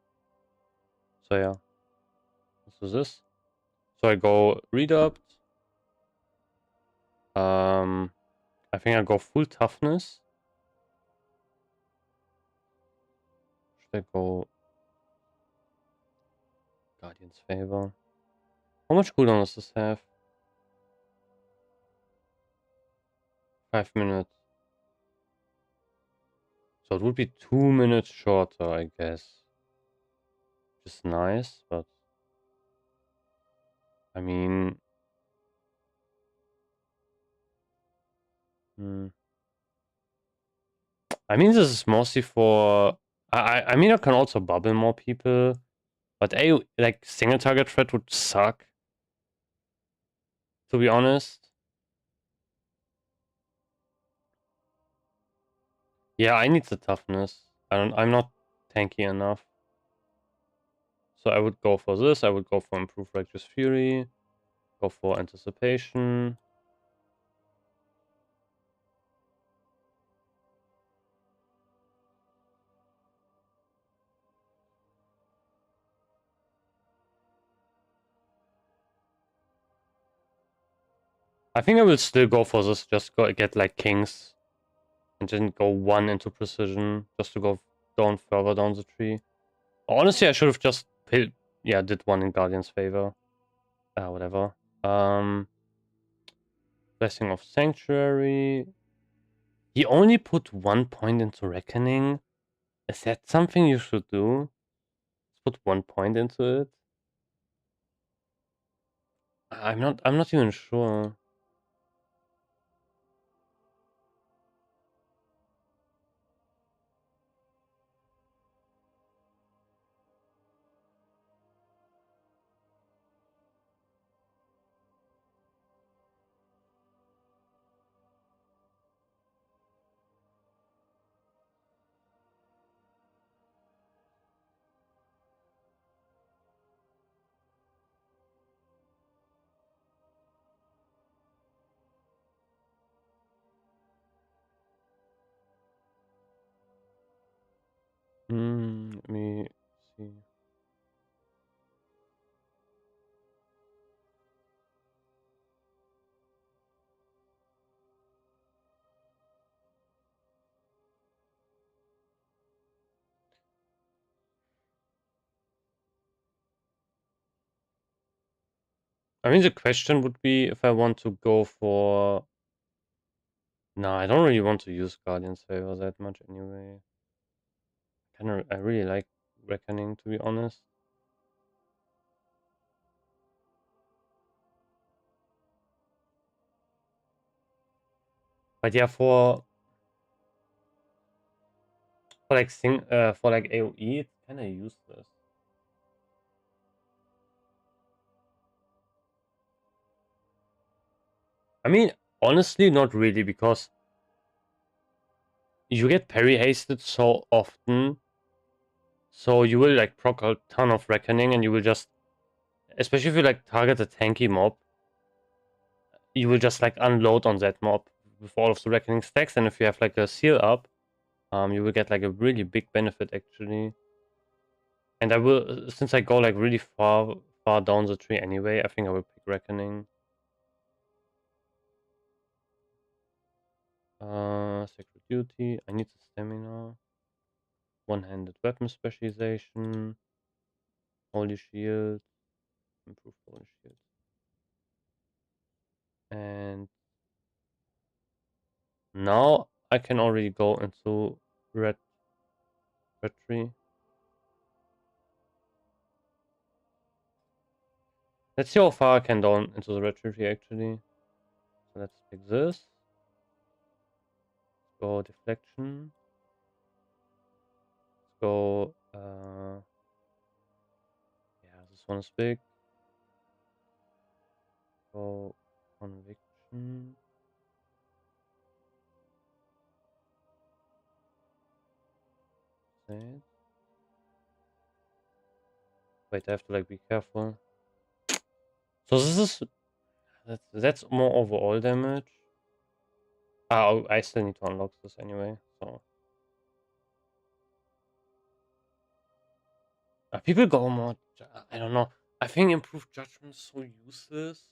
So yeah. This is this. So I go readopt. I think I go full toughness. Should I go Guardian's Favor? How much cooldown does this have? 5 minutes. So it would be 2 minutes shorter, I guess. Which is nice, but I mean, I mean this is mostly for. I mean I can also bubble more people, but a like single target threat would suck. To be honest. Yeah, I need the toughness. I'm not tanky enough. So I would go for this. I would go for Improved Righteous Fury. Go for Anticipation. I think I will still go for this. Just get like Kings. And then go 1 into Precision. Just to go down further down the tree. Honestly, I should have just did 1 in Guardian's favor. Whatever. Blessing of Sanctuary. He only put 1 point into Reckoning. Is that something you should do? Put 1 point into it? I'm not even sure. Let me see. I mean, the question would be if I want to go for. No, I don't really want to use Guardian's Favor that much anyway. I really like Reckoning, to be honest. But yeah, for like for like AoE, it's kind of useless. I mean, honestly, not really, because you get parry hasted so often, so you will like proc a ton of reckoning, and you will just, especially if you like target a tanky mob, you will just like unload on that mob with all of the reckoning stacks, and if you have like a seal up, you will get like a really big benefit actually. And I will, since I go like really far down the tree anyway, I think I will pick reckoning. Sacred duty. I need the stamina. One-handed weapon specialization. Holy shield. Improve holy shield. And now I can already go into red tree. Let's see how far I can down into the red tree actually. So let's pick this. Let's go deflection. Let's go yeah, this one is big. Go conviction. Save. Wait, I have to like be careful. So this is that's more overall damage. Oh, I still need to unlock this anyway. So people go more. I don't know. I think improved judgment is so useless.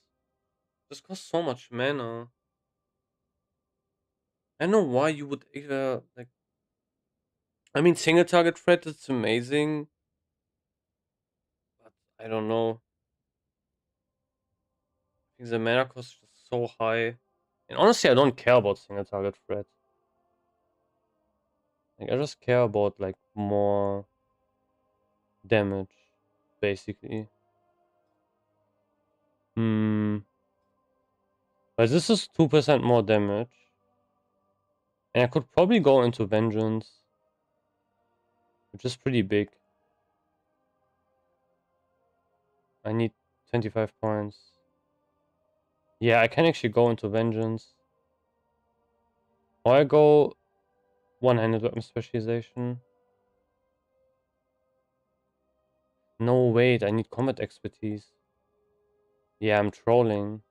This costs so much mana. I don't know why you would either like. I mean, single target threat is amazing, but I don't know. I think the mana cost is just so high, and honestly, I don't care about single target threat. Like, I just care about like more damage, basically. Hmm. But this is 2% more damage. And I could probably go into Vengeance, which is pretty big. I need 25 points. Yeah, I can actually go into Vengeance. Or I go one-handed weapon specialization. No, wait, I need combat expertise. Yeah, I'm trolling.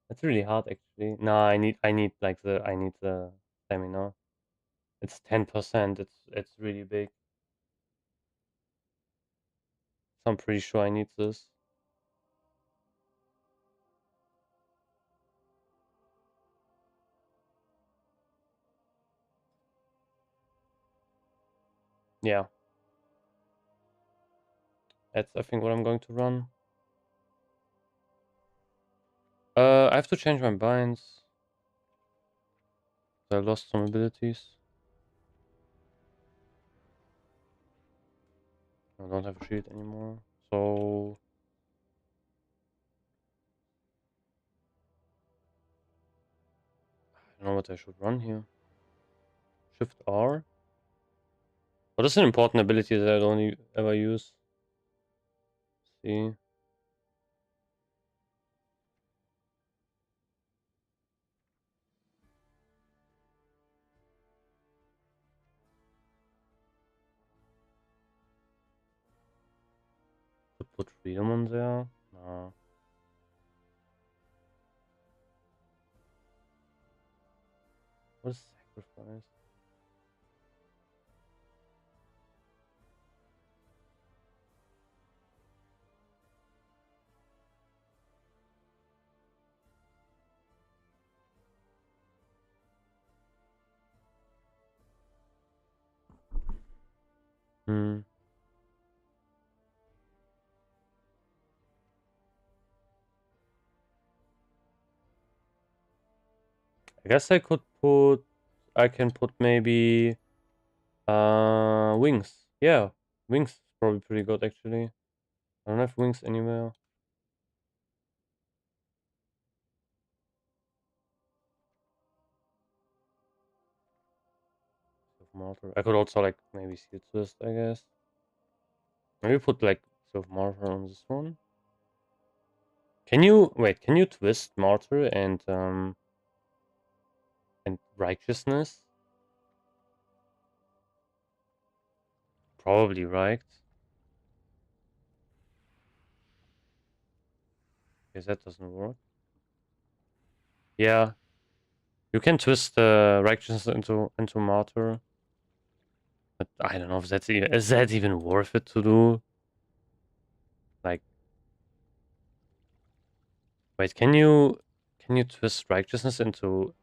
That's really hard actually. No, I need the stamina. It's 10%. It's really big. So I'm pretty sure I need this. Yeah. That's I think what I'm going to run. I have to change my binds. I lost some abilities. I don't have a shield anymore. So I don't know what I should run here. Shift R. What is an important ability that I don't ever use? See. Could put freedom on there. No. What is sacrifice? Hmm. I guess I could put. I can put maybe Wings. Yeah, wings is probably pretty good actually. I don't have wings anywhere. Mortar. I could also like maybe seal twist, I guess. Maybe put like silver mortar on this one. Can you wait? Can you twist mortar and righteousness? Probably, right? Because that doesn't work. Yeah, you can twist righteousness into mortar, but I don't know if that's even, is that even worth it to do? Like, wait, can you twist righteousness into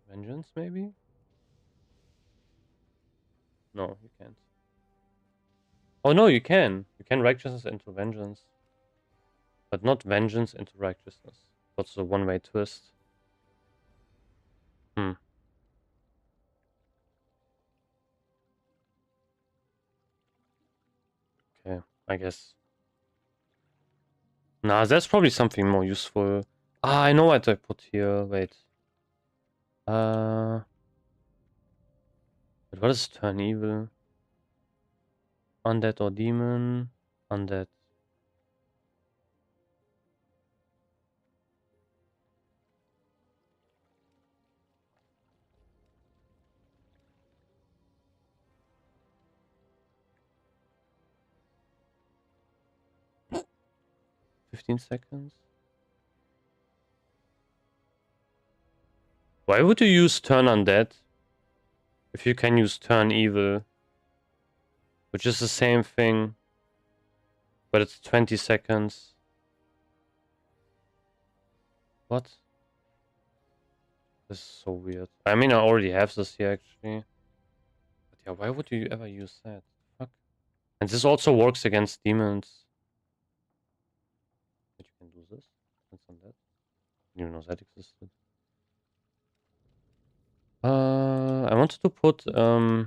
vengeance? Maybe. No, you can't. Oh no, you can. You can righteousness into vengeance, but not vengeance into righteousness. That's a one-way twist. Hmm. Okay, I guess. Nah, that's probably something more useful. Ah, I know what I put here. Wait. Uh, but what is turn evil? Undead or demon? Undead. What? 15 seconds? Why would you use turn undead if you can use turn evil? Which is the same thing, but it's 20 seconds. What? This is so weird. I mean, I already have this here actually. But yeah, why would you ever use that? Fuck. And this also works against demons. But you can do this. That's undead. I didn't even know that existed. I wanted to put yeah.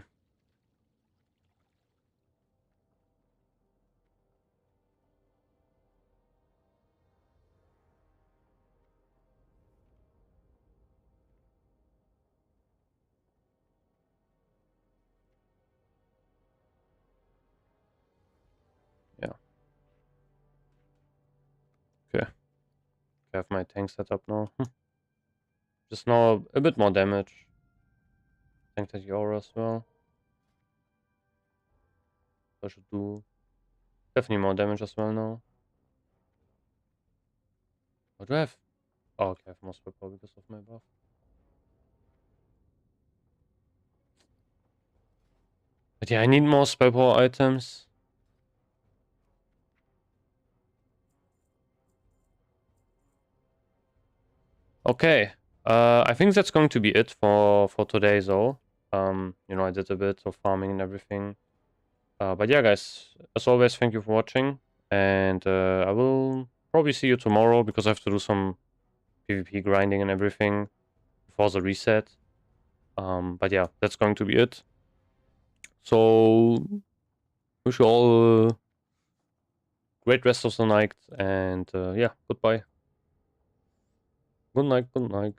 Okay. I have my tank set up now. Just now a bit more damage. Tank that aura as well. I should do definitely more damage as well now. What do I have? Oh, okay, I have more spell power because of my buff. But yeah, I need more spell power items. Okay. I think that's going to be it for today though. You know, I did a bit of farming and everything. But yeah, guys, as always, thank you for watching. And I will probably see you tomorrow because I have to do some PvP grinding and everything before the reset. But yeah, that's going to be it. So, wish you all a great rest of the night. And yeah, goodbye. Good night, good night.